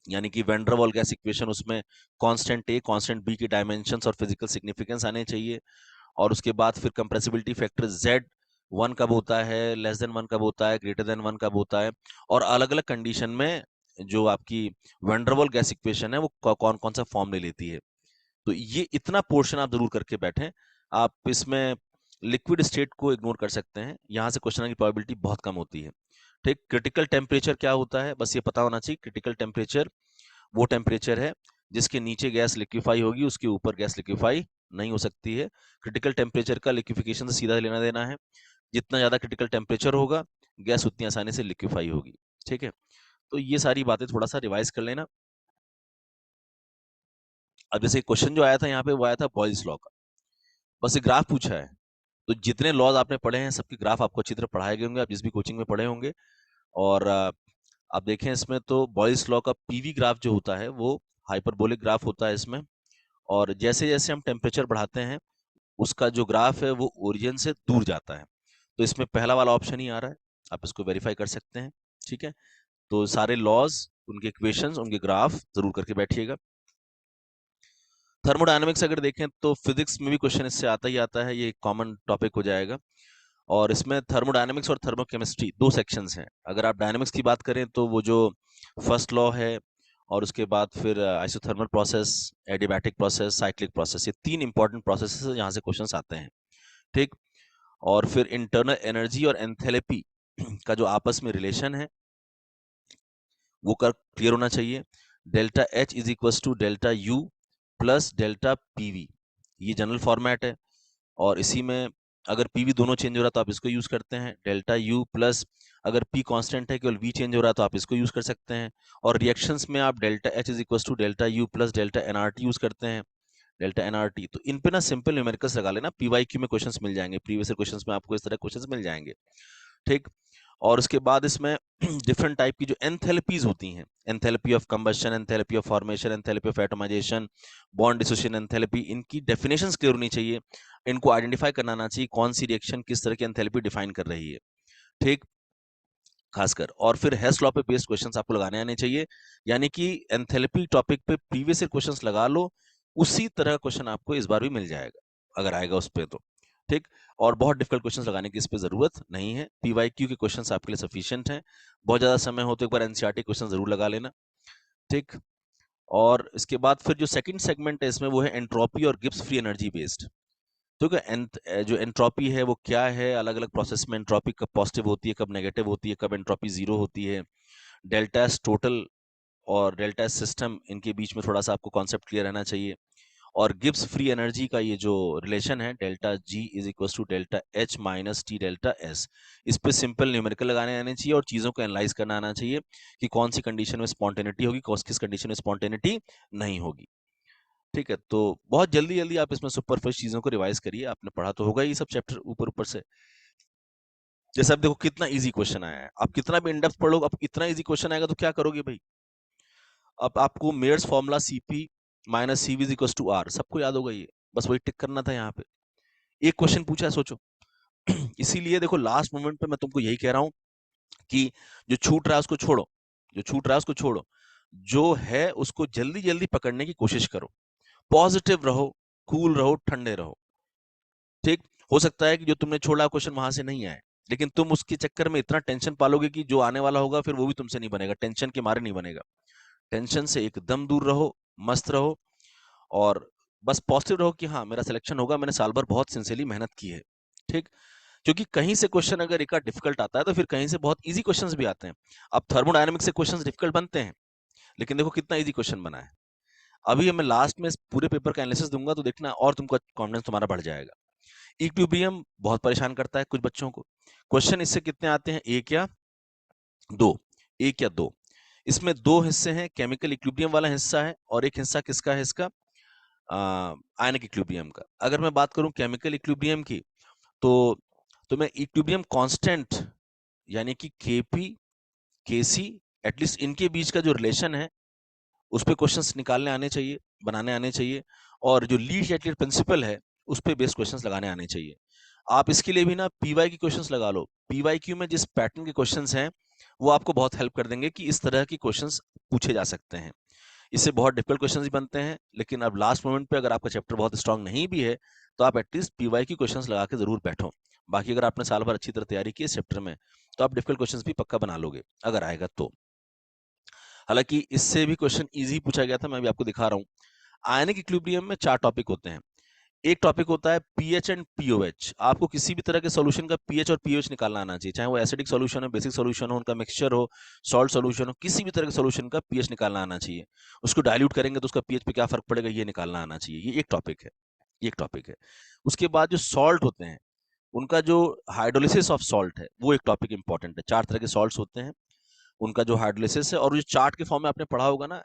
यानी कि वैन डर वाल गैस इक्वेशन, उसमें कांस्टेंट A कांस्टेंट B की डायमेंशंस और फिजिकल सिग्निफिकेंस आने चाहिए। और उसके बाद फिर कंप्रेसिबिलिटी फैक्टर Z 1 कब होता है, लेस देन 1 कब होता है, ग्रेटर देन 1 कब होता है, और अलग अलग कंडीशन में जो आपकी वैन डर वाल गैस इक्वेशन है वो कौन कौन सा फॉर्म ले लेती है। तो ये इतना पोर्शन आप जरूर करके बैठें। आप इसमें लिक्विड स्टेट को इग्नोर कर सकते हैं, यहाँ से क्वेश्चन की प्रोबेबिलिटी बहुत कम होती है। ठीक, क्रिटिकल टेम्परेचर क्या होता है, बस ये पता होना चाहिए। क्रिटिकल टेम्परेचर वो टेम्परेचर है जिसके नीचे गैस लिक्विफाई होगी, उसके ऊपर गैस लिक्विफाई नहीं हो सकती है। क्रिटिकल टेम्परेचर का लिक्विफिकेशन से सीधा लेना देना है, जितना ज्यादा क्रिटिकल टेम्परेचर होगा गैस उतनी आसानी से लिक्विफाई होगी। ठीक है, तो ये सारी बातें थोड़ा सा रिवाइज कर लेना। अब जैसे क्वेश्चन जो आया था यहाँ पे वो आया था बॉयल्स लॉ का, बस एक ग्राफ पूछा है, तो जितने लॉज आपने पढ़े हैं सबके ग्राफ आपको अच्छी तरह पढ़ाए गए होंगे, आप जिस भी कोचिंग में पढ़े होंगे। और आप देखें इसमें तो बॉयल्स लॉ का पीवी ग्राफ जो होता है वो हाइपरबोलिक ग्राफ होता है इसमें, और जैसे जैसे हम टेम्परेचर बढ़ाते हैं उसका जो ग्राफ है वो ओरिजिन से दूर जाता है। तो इसमें पहला वाला ऑप्शन ही आ रहा है, आप इसको वेरीफाई कर सकते हैं। ठीक है, तो सारे लॉज, उनके इक्वेशंस, उनके ग्राफ जरूर करके बैठिएगा। थर्मोडायनामिक्स अगर देखें तो फिजिक्स में भी क्वेश्चन इससे आता ही आता है, ये एक कॉमन टॉपिक हो जाएगा। और इसमें थर्मोडायनेमिक्स और थर्मोकेमिस्ट्री 2 सेक्शंस हैं। अगर आप डायनेमिक्स की बात करें तो वो जो फर्स्ट लॉ है, और उसके बाद फिर isothermal process, adiabatic process, cyclic process, ये 3 इंपॉर्टेंट प्रोसेसेस हैं जहाँ से क्वेश्चंस आते हैं, ठीक? और फिर इंटरनल एनर्जी और एंथैल्पी का जो आपस में रिलेशन है वो कर क्लियर होना चाहिए। Delta H is equal to delta U plus delta PV, ये जनरल फॉर्मेट है। और इसी में अगर पीवी दोनों चेंज हो रहा है तो आप इसको यूज करते हैं। डेल्टा यू प्लस, अगर पी कांस्टेंट है केवल वी चेंज हो रहा है तो आप इसको यूज कर सकते हैं। और रिएक्शंस में आप delta H is equal to delta U plus delta nRT use करते हैं, डेल्टा एनआरटी। तो इन पे ना सिंपल न्यूमेरिकल्स लगा लेना, पीवाईक्यू में क्वेश्चंस मिल जाएंगे, प्रीवियस क्वेश्चंस में आपको इस तरह क्वेश्चंस मिल जाएंगे, ठीक? और उसके बाद इसमें डिफरेंट टाइप की जो एंथैल्पीज होती हैं, enthalpy of combustion, enthalpy of formation, enthalpy of atomisation, bond dissociation enthalpy, इनकी डेफिनेशंस क्लियर होनी चाहिए। इनको आइडेंटिफाई करना आना चाहिए कौन सी रिएक्शन किस तरह की एंथैल्पी डिफाइन कर रही है, ठीक? खासकर, और फिर हेस लॉ पे बेस्ड क्वेश्चंस आपको लगाने आने चाहिए, यानी कि एंथैल्पी टॉपिक पे प्रीवियस ईयर क्वेश्चंस लगा लो, उसी तरह का क्वेश्चन आपको इस बार भी मिल जाएगा अगर आएगा उस पे तो, ठीक? और बहुत डिफिकल्ट क्वेश्चंस लगाने की इस पे जरूरत नहीं है, पीवाईक्यू के क्वेश्चंस आपके लिए सफिशिएंट हैं। बहुत ज्यादा समय हो तो एक बार एनसीईआरटी क्वेश्चन जरूर लगा लेना, ठीक? और इसके बाद फिर जो सेकंड सेगमेंट है इसमें वो है एंट्रोपी और गिब्स फ्री एनर्जी बेस्ड। तो जो एंट्रोपी है वो क्या है, अलग अलग प्रोसेस में एंट्रोपी कब पॉजिटिव होती है, कब नेगेटिव होती है, कब एंट्रोपी जीरो होती है, डेल्टा एस टोटल और डेल्टा एस सिस्टम, इनके बीच में थोड़ा सा आपको कॉन्सेप्ट क्लियर रहना चाहिए। और गिब्स फ्री एनर्जी का ये जो रिलेशन है, delta G is equal to delta H minus T delta S, इस पे सिंपल न्यूमेरिकल लगाने आने चाहिए और चीजों को एनालाइज करना आना चाहिए कि कौन सी कंडीशन में स्पॉन्टेनिटी होगी, कौन किस कंडीशन में स्पॉन्टेनिटी नहीं होगी, ठीक है? तो बहुत जल्दी जल्दी आप इसमें सुपरफिशियल चीजों को रिवाइज करिए, आपने पढ़ा तो होगा ये सब चैप्टर ऊपर ऊपर से। जैसे अब देखो कितना इजी क्वेश्चन आया है, आप कितना भी इनडेप्थ पढ़ लो, अब इतना इजी क्वेश्चन आएगा तो क्या करोगे भाई? अब आपको Mayer's formula Cp minus Cv equal to R सबको याद होगा, ये बस वही टिक करना था यहाँ पे। एक क्वेश्चन पूछा है, सोचो। इसीलिए देखो लास्ट मोमेंट पे मैं तुमको यही कह रहा हूँ कि जो छूट रहा है उसको छोड़ो, जो छूट रहा है उसको छोड़ो, जो है उसको जल्दी जल्दी पकड़ने की कोशिश करो, पॉजिटिव रहो, कूल रहो, ठंडे रहो, ठीक? हो सकता है कि जो तुमने छोड़ा क्वेश्चन वहां से नहीं आए, लेकिन तुम उसके चक्कर में इतना टेंशन पालोगे कि जो आने वाला होगा फिर वो भी तुमसे नहीं बनेगा, टेंशन के मारे नहीं बनेगा। टेंशन से एकदम दूर रहो, मस्त रहो, और बस पॉजिटिव रहो कि हाँ मेरा सिलेक्शन होगा, मैंने साल भर बहुत सिंसियरली मेहनत की है, ठीक? क्योंकि कहीं से क्वेश्चन अगर एक डिफिकल्ट आता है तो फिर कहीं से बहुत इजी क्वेश्चंस भी आते हैं। अब थर्मोडायनेमिक्स से क्वेश्चंस डिफिकल्ट बनते हैं, लेकिन देखो कितना इजी क्वेश्चन बना है। अभी मैं लास्ट में इस पूरे पेपर का एनालिसिस दूंगा तो देखना और तुमको कॉन्फिडेंस तुम्हारा बढ़ जाएगा। इक्विलिब्रियम बहुत परेशान करता है कुछ बच्चों को। क्वेश्चन इससे कितने आते हैं, एक या दो, एक या दो। इसमें दो हिस्से हैं, केमिकल इक्विलिब्रियम वाला हिस्सा है और एक हिस्सा किसका है, इसका आयनिक इक्विलिब्रियम का। अगर मैं बात करूं केमिकल इक्विलिब्रियम की, तो मैं इक्विलिब्रियम कांस्टेंट यानी कि केपी केसी, एटलीस्ट इनके बीच का जो रिलेशन है उस पे क्वेश्चंस निकालने आने चाहिए, बनाने आने चाहिए। और जो लीड एटलीस्ट प्रिंसिपल है उस पे बेस्ड क्वेश्चंस लगाने आने चाहिए। आप इसके लिए भी ना पीवाई की क्वेश्चंस लगा लो, पीवाईक्यू में जिस पैटर्न के क्वेश्चंस हैं वो आपको बहुत हेल्प कर देंगे कि इस तरह की क्वेश्चंस पूछे जा सकते हैं। इससे बहुत डिफिकल्ट क्वेश्चंस भी बनते हैं, लेकिन अब लास्ट मोमेंट पे अगर आपका चैप्टर बहुत स्ट्रांग नहीं भी है तो आप एटलीस्ट पीवाईक्यू क्वेश्चंस लगा के जरूर बैठो। बाकी अगर आपने साल भर अच्छी तरह तैयारी की इस चैप्टर में तो आप डिफिकल्ट क्वेश्चंस भी पक्का बना लोगे अगर आएगा तो। हालांकि इससे भी क्वेश्चन इजी पूछा गया था, मैं भी आपको दिखा रहा हूँ। आयनिक इक्विलिब्रियम में 4 टॉपिक होते हैं। एक टॉपिक होता है पीएच एंड पीओएच। आपको किसी भी तरह के सॉल्यूशन का पीएच और पीओएच निकालना आना चाहिए, चाहे वो एसिडिक सॉल्यूशन हो, बेसिक सॉल्यूशन हो, उनका मिक्सचर हो, सॉल्ट सॉल्यूशन हो, किसी भी तरह के सॉल्यूशन का पीएच निकालना आना चाहिए। उसको डाइल्यूट करेंगे तो उसका पीएच पे क्या फर्क पड़ेगा ये निकालना आना चाहिए। ये एक टॉपिक है, ये एक टॉपिक है। उसके बाद जो सॉल्ट होते हैं उनका जो हाइड्रोलिसिस ऑफ सॉल्ट है वो एक टॉपिक इंपॉर्टेंट है। 4 तरह के सॉल्ट्स होते हैं, उनका जो हाइड्रोलिसिस है, और जो चार्ट के फॉर्म में आपने पढ़ा होगा ना,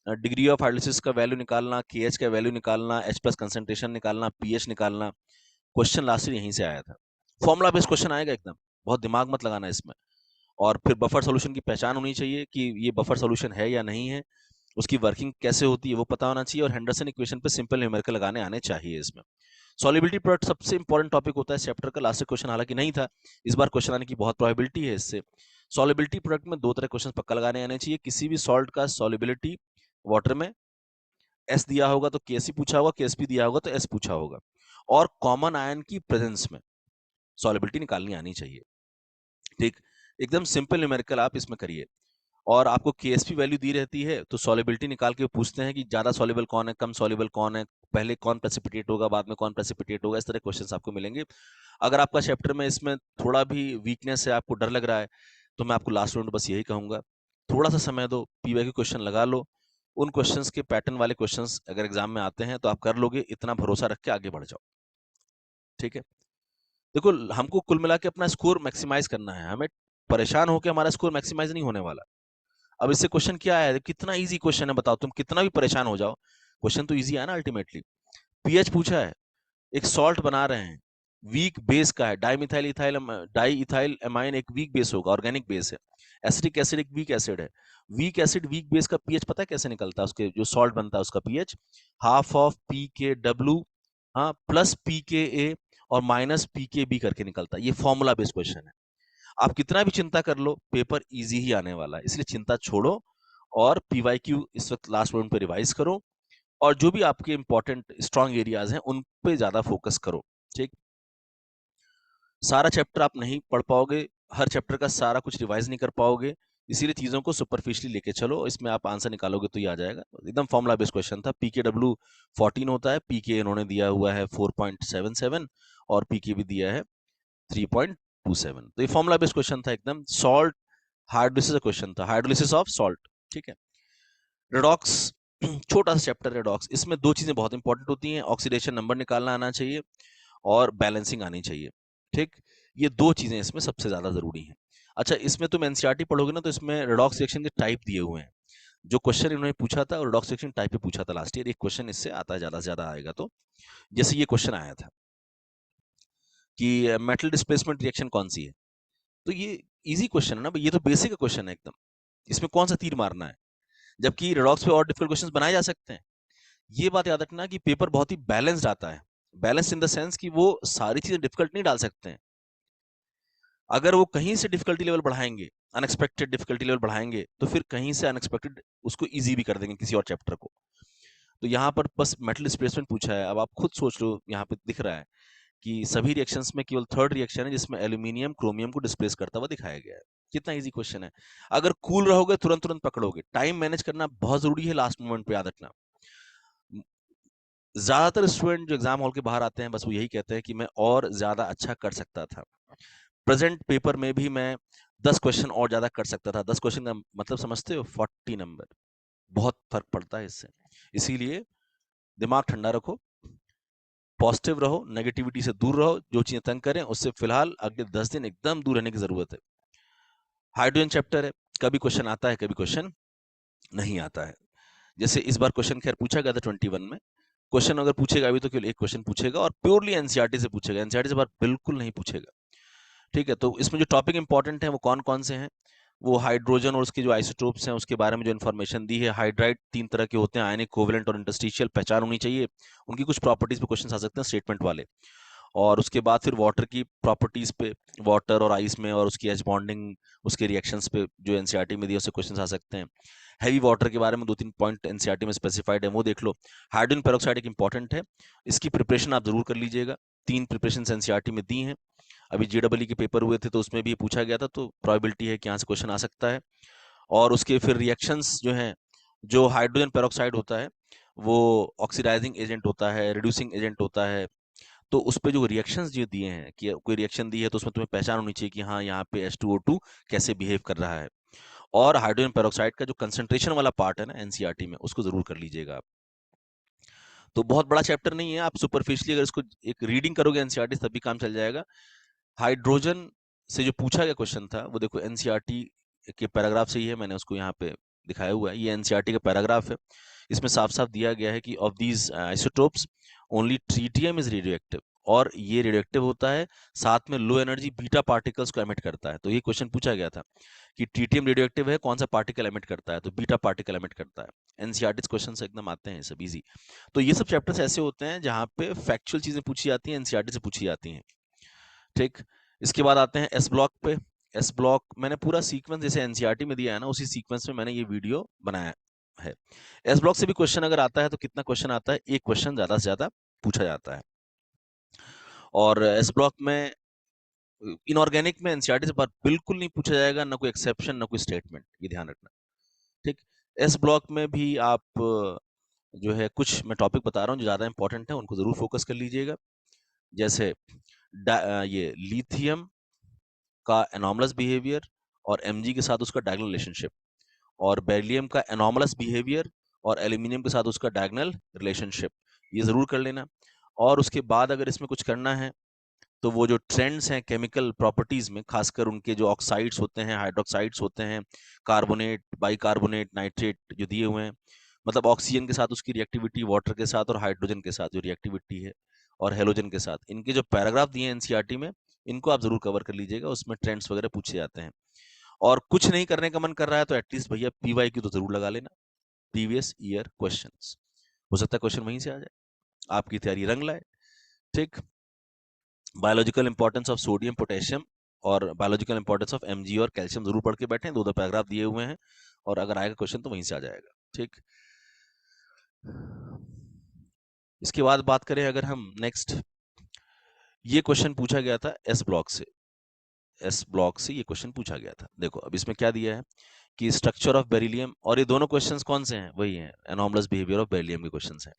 डिग्री ऑफ हाइड्रोलिसिस का वैल्यू निकालना, केएच का वैल्यू निकालना, एच प्लस कंसेंट्रेशन निकालना, पीएच निकालना। क्वेश्चन लास्ट ईयर यहीं से आया था। फॉर्मुला बेस्ड क्वेश्चन आएगा एकदम, बहुत दिमाग मत लगाना इसमें। और फिर बफर सॉल्यूशन की पहचान होनी चाहिए कि ये बफर सॉल्यूशन है या नहीं है, उसकी वर्किंग कैसे होती है वो पता होना चाहिए, और हेंडरसन इक्वेशन पे सिंपल न्यूमेरिकल लगाने आने चाहिए इसमें। सॉल्युबिलिटी प्रोडक्ट सबसे इंपॉर्टेंट टॉपिक होता है चैप्टर का। लास्ट क्वेश्चन हालांकि नहीं था, इस बार क्वेश्चन आने की बहुत प्रोबेबिलिटी है इससे। सॉल्युबिलिटी प्रोडक्ट में 2 तरह क्वेश्चन पक्का लगाने आने चाहिए। किसी भी सॉल्ट का सॉल्युबिलिटी वाटर में एस दिया होगा तो केसी पूछा होगा, केएसपी दिया होगा तो एस पूछा होगा, और कॉमन आयन की प्रेजेंस में। सॉलिबिलिटी निकालनी आनी चाहिए। ठीक, एकदम सिंपल न्यूमेरिकल आप इसमें करिए। और आपको केएसपी वैल्यू दी रहती है तो सॉलिबिलिटी निकाल के पूछते हैं कि ज्यादा सॉल्युबल कौन है, कम सॉल्युबल कौन है, पहले कौन प्रेसिपिटेट होगा, बाद में कौन प्रेसिपिटेट होगा। इस तरह क्वेश्चंस आपको मिलेंगे। अगर आपका चैप्टर में इसमें थोड़ा भी वीकनेस है, आपको डर लग रहा है, तो मैं आपको लास्ट में बस यही कहूंगा, थोड़ा सा समय दो, पीवाईक्यू क्वेश्चन लगा लो। उन क्वेश्चंस के पैटर्न वाले क्वेश्चंस अगर एग्जाम में आते हैं तो आप कर लोगे, इतना भरोसा रख के आगे बढ़ जाओ। ठीक है, देखो हमको कुल मिला के अपना स्कोर मैक्सिमाइज करना है, हमें परेशान होकर हमारा स्कोर मैक्सिमाइज नहीं होने वाला। अब इससे क्वेश्चन क्या है, कितना इजी क्वेश्चन है, बताओ तुम कितना भी परेशान हो जाओ, क्वेश्चन तो इजी है ना अल्टीमेटली। पीएच पूछा है, एक सॉल्ट बना रहे हैं, वीक बेस का है, dimethyl ethyl di ethyl amine एक वीक बेस होगा, ऑर्गेनिक बेस है। एसिडिक एसिड एक वीक एसिड है। वीक एसिड वीक बेस का पीएच पता है कैसे निकलता है, उसके जो सॉल्ट बनता है उसका पीएच हाफ ऑफ पी के डब्ल्यू, हाँ, प्लस पी के ए और माइनस पी के बी करके निकलता है। ये फॉर्मूला बेस्ड क्वेश्चन है। आप कितना भी चिंता कर लो, पेपर इजी ही आने वाला है, इसलिए चिंता छोड़ो और पीवाईक्यू इस वक्त लास्ट मोमेंट पे रिवाइज करो, और जो भी आपके इंपॉर्टेंट स्ट्रांग एरियाज हैं उन पे ज्यादा फोकस करो। ठीक, सारा चैप्टर आप नहीं पढ़ पाओगे, हर चैप्टर का सारा कुछ रिवाइज नहीं कर पाओगे, इसीलिए चीजों को सुपरफिशियली लेके चलो। इसमें आप आंसर निकालोगे तो ये आ जाएगा। एकदम फॉर्मुला बेस्ड क्वेश्चन था। पीकेडब्ल्यू 14 होता है, पीके इन्होंने दिया हुआ है 4.77 और पीके भी दिया है 3.27। तो ये फॉर्मुला बेस्ड क्वेश्चन था एकदम। सॉल्ट हाइड्रोलिसिस का क्वेश्चन था, हाइड्रोलिसिस ऑफ सॉल्ट। ठीक है, रेडॉक्स छोटा सा चैप्टर रेडॉक्स, इसमें दो चीजें बहुत इंपॉर्टेंट होती हैं, ऑक्सीडेशन नंबर निकालना आना चाहिए और बैलेंसिंग आनी चाहिए। ठीक, ये दो चीजें इसमें सबसे ज्यादा जरूरी हैं। अच्छा, इसमें तुम एनसीईआरटी पढ़ोगे ना तो इसमें रेडॉक्स रिएक्शन के टाइप दिए हुए हैं। जो क्वेश्चन इन्होंने पूछा था रेडॉक्स रिएक्शन टाइप पे पूछा था लास्ट ईयर, एक क्वेश्चन इससे आता है, ज्यादा से ज्यादा आएगा। तो जैसे ये क्वेश्चन आया था कि मेटल डिस्प्लेसमेंट रिएक्शन कौन सी है, तो ये इजी क्वेश्चन है ना, ये तो बेसिक क्वेश्चन है एकदम, इसमें कौन सा तीर मारना है, जबकि रेडॉक्स पे और डिफिकल्ट क्वेश्चंस बनाए जा सकते हैं। ये बात याद रखना कि पेपर बहुत ही बैलेंस्ड आता है, बैलेंस्ड इन द सेंस कि वो सारी चीजें डिफिकल्ट नहीं डाल सकते हैं। अगर वो कहीं से डिफिकल्टी लेवल बढ़ाएंगे, अनएक्सपेक्टेड डिफिकल्टी लेवल बढ़ाएंगे, तो फिर कहीं से अनएक्सपेक्टेड उसको इजी भी कर देंगे किसी और चैप्टर को। तो यहाँ पर बस मेटल डिस्प्लेसमेंट पूछा है। अब आप खुद सोच लो, यहाँ पे दिख रहा है कि सभी रिएक्शंस में केवल थर्ड रिएक्शन है जिसमें एल्यूमिनियम क्रोमियम को डिस्प्लेस करता हुआ दिखाया गया है। कितना इजी क्वेश्चन है। अगर कूल रहोगे तुरंत तुरंत पकड़ोगे। टाइम मैनेज करना बहुत जरूरी है, लास्ट मोमेंट पे याद रखना। ज्यादातर स्टूडेंट जो एग्जाम हॉल के बाहर आते हैं बस वो यही कहते हैं कि मैं और ज्यादा अच्छा कर सकता था, प्रेजेंट पेपर में भी मैं 10 क्वेश्चन और ज्यादा कर सकता था। 10 क्वेश्चन का मतलब समझते हो, 40 नंबर, बहुत फर्क पड़ता है इससे। इसीलिए दिमाग ठंडा रखो, पॉजिटिव रहो, नेगेटिविटी से दूर रहो, जो चीजें तंग करें उससे फिलहाल अगले 10 दिन एकदम दूर रहने की जरूरत है। हाइड्रोजन चैप्टर है, कभी क्वेश्चन आता है कभी क्वेश्चन नहीं आता है। जैसे इस बार क्वेश्चन खैर पूछा गया था 21 में, क्वेश्चन अगर पूछेगा अभी तो केवल एक क्वेश्चन पूछेगा और प्योरली एनसीईआरटी से पूछेगा, एनसीईआरटी से बार बिल्कुल नहीं पूछेगा। ठीक है, तो इसमें जो टॉपिक इंपॉर्टेंट है वो कौन कौन से हैं, वो हाइड्रोजन और उसके जो आइसोटोप्स हैं उसके बारे में जो इन्फॉर्मेशन दी है। हाइड्राइड 3 तरह के होते हैं, आयनिक, कोवेलेंट और इंटरस्टिशियल, पहचान होनी चाहिए। उनकी कुछ प्रॉपर्टीज पे क्वेश्चन आ सकते हैं, स्टेटमेंट वाले। और उसके बाद फिर वाटर की प्रॉपर्टीज पे, वाटर और आइस में और उसकी एच बॉन्डिंग, उसके रिएक्शंस पे जो एनसीईआरटी में दिए उससे क्वेश्चन आ सकते हैं। हैवी वाटर के बारे में 2-3 पॉइंट एनसीईआरटी में स्पेसिफाइड है, वो देख लो। हाइड्रोजन पेरोक्साइड एक इंपॉर्टेंट है, इसकी प्रिपरेशन आप जरूर कर लीजिएगा। 3 प्रिपरेशन एनसीईआरटी में दी हैं। अभी जेडब्ल्यू के पेपर हुए थे तो उसमें भी पूछा गया था, तो प्रोबेबिलिटी है कि यहाँ से क्वेश्चन आ सकता है। और उसके फिर रिएक्शंस जो हैं, जो हाइड्रोजन पेरोक्साइड होता है वो ऑक्सीडाइजिंग एजेंट होता है, रिड्यूसिंग एजेंट होता है। तो उस पे जो रिएक्शंस जो दिए हैं कि कोई रिएक्शन दी है तो उसमें तुम्हें पहचान होनी चाहिए कि हाँ यहाँ पे H2O2 कैसे बिहेव कर रहा है। और हाइड्रोजन पेरोक्साइड का जो कंसंट्रेशन वाला पार्ट है ना एनसीईआरटी में, उसको जरूर कर लीजिएगा आप। तो बहुत बड़ा चैप्टर नहीं है, आप सुपरफिशियली अगर इसको एक रीडिंग करोगे एनसीईआरटी तभी काम चल जाएगा। हाइड्रोजन से जो पूछा गया क्वेश्चन था वो देखो एनसीईआरटी के पैराग्राफ से ही है, मैंने उसको यहाँ पे दिखाया हुआ है, ये एनसीईआरटी का पैराग्राफ है। इसमें साफ साफ दिया गया है कि of these isotopes only tritium is radioactive, और ये रेडियोएक्टिव होता है, साथ में लो एनर्जी बीटा पार्टिकल्स को एमिट करता है। तो ये क्वेश्चन पूछा गया था कि ट्रीटियम रेडियोएक्टिव है, कौन सा पार्टिकल एमिट करता है, तो बीटा पार्टिकल एमिट करता है। एनसीईआरटी क्वेश्चन एकदम आते हैं सब इजी। तो ये सब चैप्टर्स ऐसे होते हैं जहाँ पे फैक्चुअल चीजें पूछी जाती हैं, एनसीईआरटी से पूछी जाती हैं। ठीक, इसके बाद आते हैं एस ब्लॉक पे। एस ब्लॉक मैंने पूरा सीक्वेंस जैसे एनसीईआरटी में दिया है ना, उसी सीक्वेंस में मैंने ये वीडियो बनाया है। एस ब्लॉक से भी क्वेश्चन अगर आता है तो कितना क्वेश्चन आता है, एक क्वेश्चन ज्यादा से ज्यादा पूछा जाता है। और एस ब्लॉक में इनऑर्गेनिक में एनसीईआरटी से बात बिल्कुल नहीं पूछा जाएगा, ना कोई एक्सेप्शन ना कोई स्टेटमेंट, ये ध्यान रखना। ठीक, एस ब्लॉक में भी आप जो है कुछ मैं टॉपिक बता रहा हूँ जो ज़्यादा इंपॉर्टेंट है, उनको ज़रूर फोकस कर लीजिएगा। जैसे ये लिथियम का एनॉमलस बिहेवियर और एमजी के साथ उसका डायगोनल रिलेशनशिप, और बेरिलियम का एनॉमलस बिहेवियर और एल्यूमिनियम के साथ उसका डायगोनल रिलेशनशिप, ये ज़रूर कर लेना। और उसके बाद अगर इसमें कुछ करना है तो वो जो ट्रेंड्स हैं केमिकल प्रॉपर्टीज में, खासकर उनके जो ऑक्साइड्स होते हैं, हाइड्रोक्साइड्स होते हैं, कार्बोनेट, बाइकार्बोनेट, नाइट्रेट जो दिए हुए हैं, मतलब ऑक्सीजन के साथ उसकी रिएक्टिविटी, वाटर के साथ और हाइड्रोजन के साथ जो रिएक्टिविटी है, और हेलोजन के साथ, इनके जो पैराग्राफ दिए हैं एनसीईआरटी में, इनको आप जरूर कवर कर लीजिएगा, उसमें ट्रेंड्स वगैरह पूछे जाते हैं। और कुछ नहीं करने का मन कर रहा है तो एटलीस्ट भैया पीवाईक्यू तो जरूर लगा लेना, प्रीवियस ईयर क्वेश्चंस, हो सकता है क्वेश्चन वहीं से आ जाए, आपकी तैयारी रंग लाए। ठीक, biological importance of sodium potassium और बायोलॉजिकल इंपॉर्टेंस ऑफ एमजी और कैल्शियम जरूर पढ़ के बैठे, दो दो पैराग्राफ दिए हुए हैं, और अगर आएगा क्वेश्चन तो वहीं से आ जाएगा। ठीक, इसके बाद बात करें अगर हम नेक्स्ट, ये क्वेश्चन पूछा गया था एस ब्लॉक से, एस ब्लॉक से ये क्वेश्चन पूछा गया था। देखो अब इसमें क्या दिया है कि स्ट्रक्चर ऑफ बेरिलियम, और ये दोनों क्वेश्चंस कौन से हैं, वही हैं, एनॉमलस बिहेवियर ऑफ बेरिलियम के क्वेश्चंस हैं।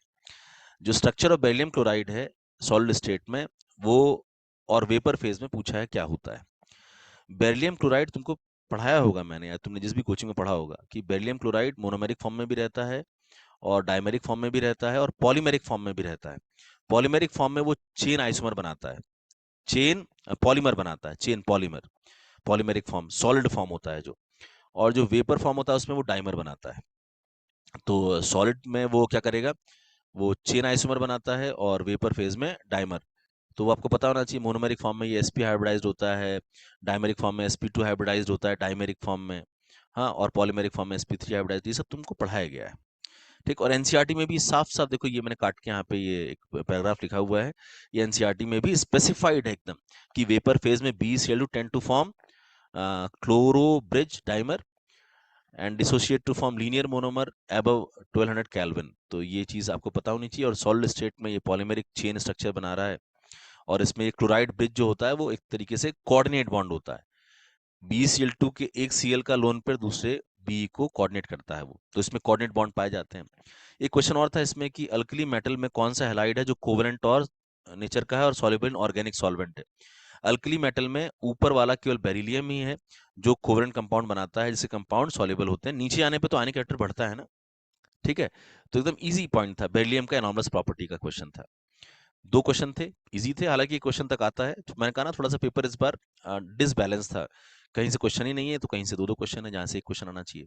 जो स्ट्रक्चर ऑफ बेरिलियम क्लोराइड है सॉलिड स्टेट में, वो और वेपर फेज में पूछा है क्या होता है। बेरिलियम क्लोराइड तुमको पढ़ाया होगा मैंने, या तुमने जिस भी कोचिंग में पढ़ा होगा, कि बेरिलियम क्लोराइड मोनोमेरिक फॉर्म में भी रहता है और डायमेरिक फॉर्म में भी रहता है और पॉलीमेरिक फॉर्म में भी रहता है। पॉलीमेरिक फॉर्म में वो चेन आइसोमर बनाता है, चेन पॉलीमर बनाता है, chain polymer, polymeric form solid form होता है जो, और जो वेपर फॉर्म होता है उसमें वो डाइमर बनाता है। तो सॉलिड में वो क्या करेगा, वो चेन आइसोमर बनाता है, और वेपर फेज में डाइमर। तो वो आपको पता होना चाहिए, मोनोमेरिक फॉर्म में ये sp हाइब्रिडाइज्ड होता है, डायमेरिक फॉर्म में sp2 हाइब्रिडाइज्ड होता है डायमेरिक फॉर्म में, हाँ, और पॉलीमेरिक फॉर्म में sp3 हाइब्रिडाइज्ड, ये सब तुमको पढ़ाया गया है। ठीक, और एनसीईआरटी में भी साफ साफ देखो, ये मैंने काट के यहाँ पे ये एक पैराग्राफ लिखा हुआ है, ये एनसीईआरटी में भी स्पेसिफाइड है एकदम, कि वेपर फेज में BeCl2 tend to form chloro bridge dimer and dissociate to form linear monomer above 1200 kelvin. तो ये चीज आपको पता होनी चाहिए। और सॉलिड स्टेट में ये पॉलीमेरिक चेन स्ट्रक्चर बना रहा है, और इसमें ये क्लोराइड ब्रिज जो होता है वो एक तरीके से कोऑर्डिनेट बॉन्ड होता है, BeCl2 के एक Cl का लोन पर दूसरे बी को कोऑर्डिनेट करता है वो, तो इसमें कोऑर्डिनेट बॉन्ड पाए जाते हैं। एक क्वेश्चन और था इसमें कि अल्कली मेटल में कौन सा हैलाइड है जो कोवेलेंट और नेचर का है और सॉल्युबल इन ऑर्गेनिक सॉल्वेंट है। अल्कली मेटल में ऊपर वाला केवल बेरिलियम ही है जो कोवेलेंट कंपाउंड बनाता है, जिससे कंपाउंड सॉल्युबल होते हैं, नीचे आने पे तो आयनिक कैरेक्टर बढ़ता है ना। ठीक है, तो एकदम इजी पॉइंट था, बेरिलियम का एनॉर्मस प्रॉपर्टी का क्वेश्चन था। दो क्वेश्चन थे, इजी थे, हालांकि क्वेश्चन तक आता है, तो मैंने कहा ना थोड़ा सा पेपर इस बार डिसबैलेंस था, कहीं से क्वेश्चन ही नहीं है तो कहीं से दो दो क्वेश्चन है जहां से एक क्वेश्चन आना चाहिए।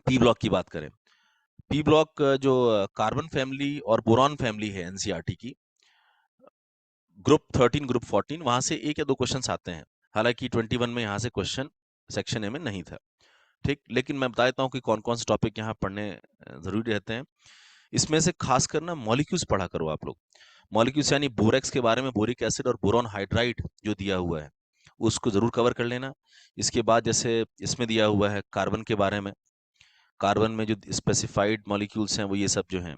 पी ब्लॉक की बात करें, पी ब्लॉक जो कार्बन फैमिली और बोरॉन फैमिली है एनसीईआरटी की, ग्रुप 13 ग्रुप 14, वहां से एक या दो क्वेश्चन आते हैं, हालांकि 21 में यहाँ से क्वेश्चन सेक्शन ए में नहीं था। ठीक, लेकिन मैं बता देता हूँ कि कौन कौन से टॉपिक यहाँ पढ़ने जरूरी रहते हैं। इसमें से खासकर ना मॉलिक्यूल्स पढ़ा करो आप लोग, मॉलिक्यूल्स यानी बोरेक्स के बारे में, बोरिक एसिड और बोरॉन हाइड्राइड जो दिया हुआ है उसको जरूर कवर कर लेना। इसके बाद जैसे इसमें दिया हुआ है कार्बन के बारे में, कार्बन में जो स्पेसिफाइड मॉलिक्यूल्स हैं वो ये सब जो हैं,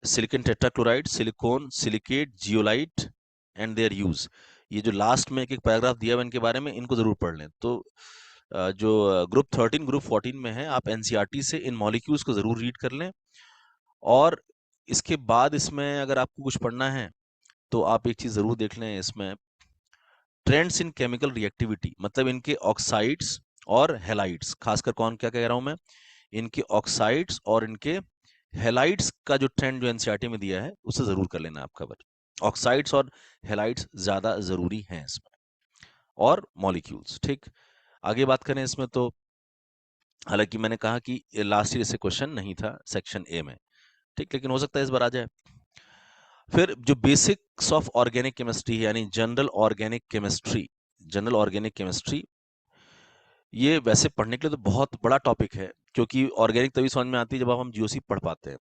silicon tetrachloride, silicon, silicate, zeolite and their use, ये जो लास्ट में एक एक पैराग्राफ दिया हुआ इनके बारे में, इनको जरूर पढ़ लें। तो जो ग्रुप 13 ग्रुप 14 में है, आप एनसीईआरटी से इन मॉलिक्यूल्स को जरूर रीड कर लें। और इसके बाद इसमें अगर आपको कुछ पढ़ना है तो आप एक चीज जरूर देख लें इसमें, ट्रेंड्स इन केमिकल रिएक्टिविटी, मतलब इनके ऑक्साइड्स और हेलाइड्स, खासकर कौन क्या कह रहा हूं मैं, इनके ऑक्साइड्स और इनके हेलाइड्स का जो ट्रेंड जो एनसीईआरटी में दिया है उसे जरूर कर लेना आप कवर। ऑक्साइड्स और हेलाइड्स ज्यादा जरूरी हैं इसमें, और मॉलिक्यूल्स। ठीक, आगे बात करें इसमें तो, हालांकि मैंने कहा कि लास्ट ईयर से क्वेश्चन नहीं था सेक्शन ए में, ठीक, लेकिन हो सकता है इस बार आ जाए। फिर जो बेसिक्स ऑफ ऑर्गेनिक केमिस्ट्री है, यानी general organic chemistry, general organic chemistry, ये वैसे पढ़ने के लिए तो बहुत बड़ा टॉपिक है, क्योंकि ऑर्गेनिक तभी समझ में आती है जब आप हम जीओसी पढ़ पाते हैं।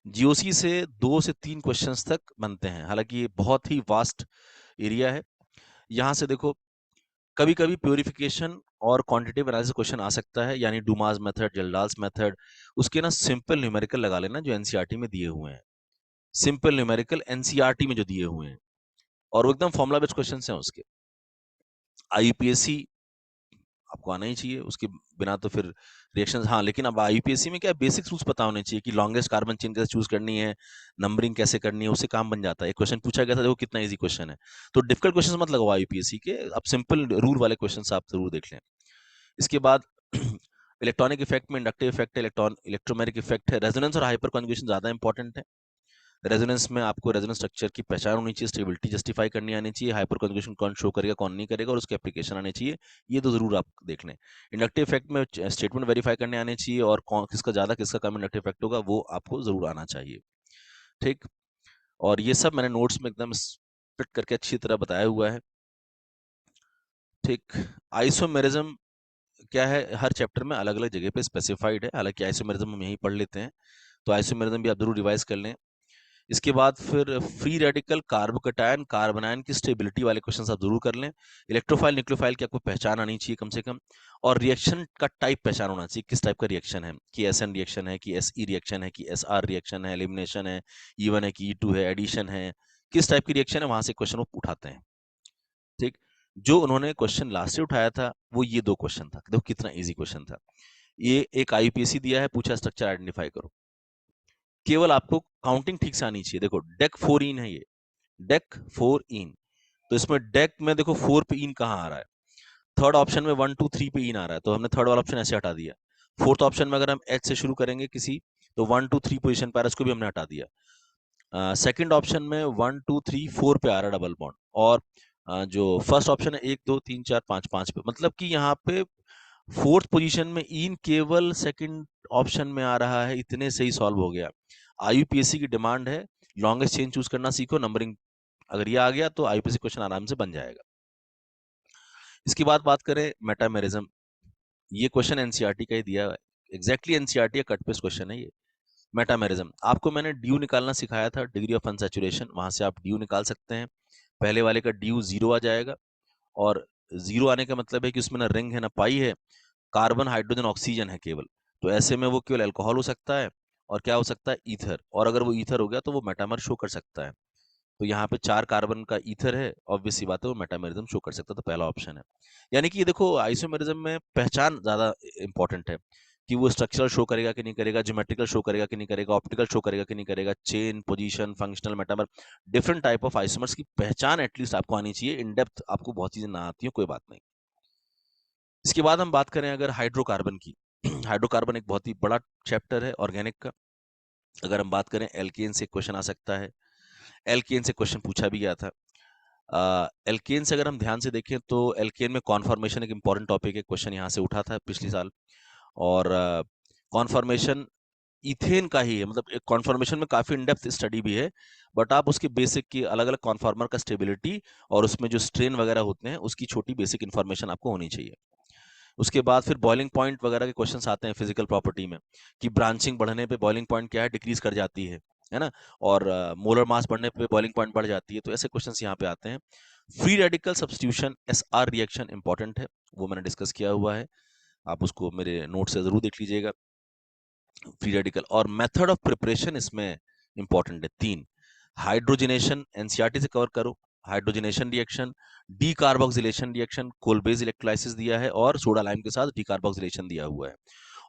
जीओसी से 2 से 3 क्वेश्चंस तक बनते हैं, हालांकि ये बहुत ही वास्ट एरिया है। यहाँ से देखो, कभी कभी प्योरिफिकेशन और क्वांटिटेटिव एनालिसिस क्वेश्चन आ सकता है, यानी डुमास मेथड, जल्डाल्स मेथड, उसके ना सिंपल न्यूमेरिकल लगा लेना जो एनसीईआरटी में दिए हुए हैं। सिंपल न्यूमेरिकल एनसीईआरटी में जो दिए हुए हैं, और वो एकदम फॉर्मुला बेस्ड क्वेश्चन हैं उसके। आईयूपीएससी आपको आना ही चाहिए, उसके बिना तो फिर रिएक्शंस, हाँ लेकिन अब आईयूपीएससी में क्या बेसिक रूल्स पता होने चाहिए कि लॉन्गेस्ट कार्बन चेन कैसे चूज करनी है, नंबरिंग कैसे करनी है, उससे काम बन जाता है। एक क्वेश्चन पूछा गया था, देखो कितना इजी क्वेश्चन है। तो डिफिकल्ट क्वेश्चन मत लगाओ आईयूपीएससी के, अब सिंपल रूल वाले क्वेश्चन आप जरूर देख लें। इसके बाद इलेक्ट्रॉनिक इफेक्ट में इंडक्टिव इफेक्ट है, इलेक्ट्रोमैग्नेटिक इफेक्ट है, रेजोनेंस और हाइपर कॉन्जुगेशन ज्यादा इंपॉर्टेंट है। रेजोनेंस में आपको रेजोनेंस स्ट्रक्चर की पहचान होनी चाहिए, स्टेबिलिटी जस्टिफाई करनी आनी चाहिए, हाइपर कॉन्जुगेशन कौन शो करेगा कौन नहीं करेगा, और उसके एप्लीकेशन आने चाहिए, ये तो जरूर आप देख लें। इंडक्टिव इफेक्ट में स्टेटमेंट वेरीफाई करने आने चाहिए, और कौन किसका ज्यादा किसका कम इंडक्टिव इफेक्ट होगा वो आपको जरूर आना चाहिए। ठीक, और ये सब मैंने नोट्स में एकदम स्प्लिट करके अच्छी तरह बताया हुआ है। ठीक, आइसोमेरिज्म क्या है, हर चैप्टर में अलग अलग जगह पे स्पेसिफाइड है, हालांकि आइसोमेरिज्म हम यहीं पढ़ लेते हैं, तो आइसोमेरिज्म भी आप जरूर रिवाइज कर लें। इसके बाद फिर फ्री रेडिकल कार्बोकैटायन कार्बनायन की स्टेबिलिटी वाले क्वेश्चंस आप जरूर कर लें। इलेक्ट्रोफाइल न्यूक्लियोफाइल की आपको पहचान आनी चाहिए कम से कम, और रिएक्शन का टाइप पहचान होना चाहिए, किस टाइप का रिएक्शन है, कि एसएन रिएक्शन है, कि एसई रिएक्शन है, कि एसआर रिएक्शन है, एलिमिनेशन है, ई1 है कि ई2 है, एडिशन है, किस टाइप की रिएक्शन है, वहां से क्वेश्चन वो उठाते हैं। ठीक, जो उन्होंने क्वेश्चन लास्ट से उठाया था वो ये दो क्वेश्चन था, देखो कितना इजी क्वेश्चन था। ये एक आईयूपीएससी दिया है, पूछा स्ट्रक्चर आइडेंटिफाई करो, केवल आपको काउंटिंग ठीक से आनी चाहिए। देखो डेक 4 इन है, ये डेक 4 इन, तो इसमें डेक में देखो 4 पे इन कहाँ आ रहा है, थर्ड ऑप्शन में 1 2 3 पे इन आ रहा है, तो हमने थर्ड वाला ऑप्शन ऐसे हटा दिया। फोर्थ ऑप्शन में अगर हम एच से शुरू करेंगे किसी, तो 1 2 3 पोजीशन पर इसको भी हमने हटा दिया। सेकंड ऑप्शन में 1 2 3 4 पे आ रहा है डबल बॉन्ड, और जो फर्स्ट ऑप्शन है 1 2 3 4 5 5 पे, मतलब कि यहाँ पे फोर्थ पोजीशन में इन केवल सेकंड ऑप्शन में आ रहा है, इतने से ही सॉल्व हो गया। आईयूपीएससी की डिमांड है लॉन्गेस्ट चेन चूज करना सीखो, नंबरिंग अगर ये आ गया तो आईयूपीएससी क्वेश्चन आराम से बन जाएगा। इसके बाद बात करें मेटामेरिज्म, ये क्वेश्चन एनसीईआरटी का ही दिया है, एग्जैक्टली एनसीईआरटी का कट पेस्ट क्वेश्चन है ये। मेटामेरिज्म आपको मैंने ड्यू निकालना सिखाया था, डिग्री ऑफ अनसैचुरेशन, वहां से आप ड्यू निकाल सकते हैं। पहले वाले का ड्यू 0 आ जाएगा, और 0 आने का मतलब है कि उसमें ना रिंग है ना पाई है, कार्बन हाइड्रोजन ऑक्सीजन है केवल, तो ऐसे में वो केवल अल्कोहल हो सकता है, और क्या हो सकता है, ईथर, और अगर वो ईथर हो गया तो वो मेटामर शो कर सकता है। तो यहाँ पे 4 कार्बन का ईथर है, ऑब्वियस सी बात है वो मेटामेरिज्म शो कर सकता है, तो पहला ऑप्शन है। यानी कि ये देखो आइसोमेरिज्म में पहचान ज्यादा इंपॉर्टेंट है, कि वो स्ट्रक्चरल शो करेगा कि नहीं करेगा, ज्योमेट्रिकल शो करेगा कि नहीं करेगा, ऑप्टिकल शो करेगा कि नहीं करेगा, chain position functional metamer, different type of isomers की पहचान एटलीस्ट आपको आनी चाहिए। इन डेप्थ आपको बहुत चीजें ना आती हो, कोई बात नहीं। इसके बाद हम बात करें अगर हाइड्रोकार्बन की, हाइड्रोकार्बन एक बहुत ही बड़ा चैप्टर है ऑर्गेनिक का। अगर हम बात करें एल्केन से क्वेश्चन आ सकता है, एल्केन से क्वेश्चन पूछा भी गया था। एल्केन से अगर हम ध्यान से देखें तो एल्केन में कॉन्फॉर्मेशन एक इंपॉर्टेंट टॉपिक है, क्वेश्चन यहाँ से उठा था पिछले साल, और कॉन्फॉर्मेशन इथेन का ही है, मतलब एक कॉन्फॉर्मेशन में काफी इनडेप्थ स्टडी भी है, बट आप उसके बेसिक की अलग अलग कॉन्फॉर्मर का स्टेबिलिटी और उसमें जो स्ट्रेन वगैरह होते हैं उसकी छोटी बेसिक इन्फॉर्मेशन आपको होनी चाहिए। उसके बाद फिर बॉइलिंग पॉइंट वगैरह के क्वेश्चंस आते हैं फिजिकल प्रॉपर्टी में, कि ब्रांचिंग बढ़ने पे बॉइलिंग पॉइंट क्या है, डिक्रीज कर जाती है ना, और मोलर मास बढ़ने पे बॉइलिंग पॉइंट बढ़ जाती है, तो ऐसे क्वेश्चंस यहाँ पे आते हैं। Free radical substitution SR reaction important है, वो मैंने डिस्कस किया हुआ है, आप उसको मेरे नोट से जरूर देख लीजिएगा। फ्री रेडिकल और मेथड ऑफ प्रिपरेशन इसमें इंपॉर्टेंट है, 3 हाइड्रोजनेशन एनसीईआरटी से कवर करो, hydrogenation reaction, decarboxylation reaction, Kolbe's electrolysis दिया है, और सोडा लाइम के साथ डीकार्बोक्सिलेशन दिया हुआ है,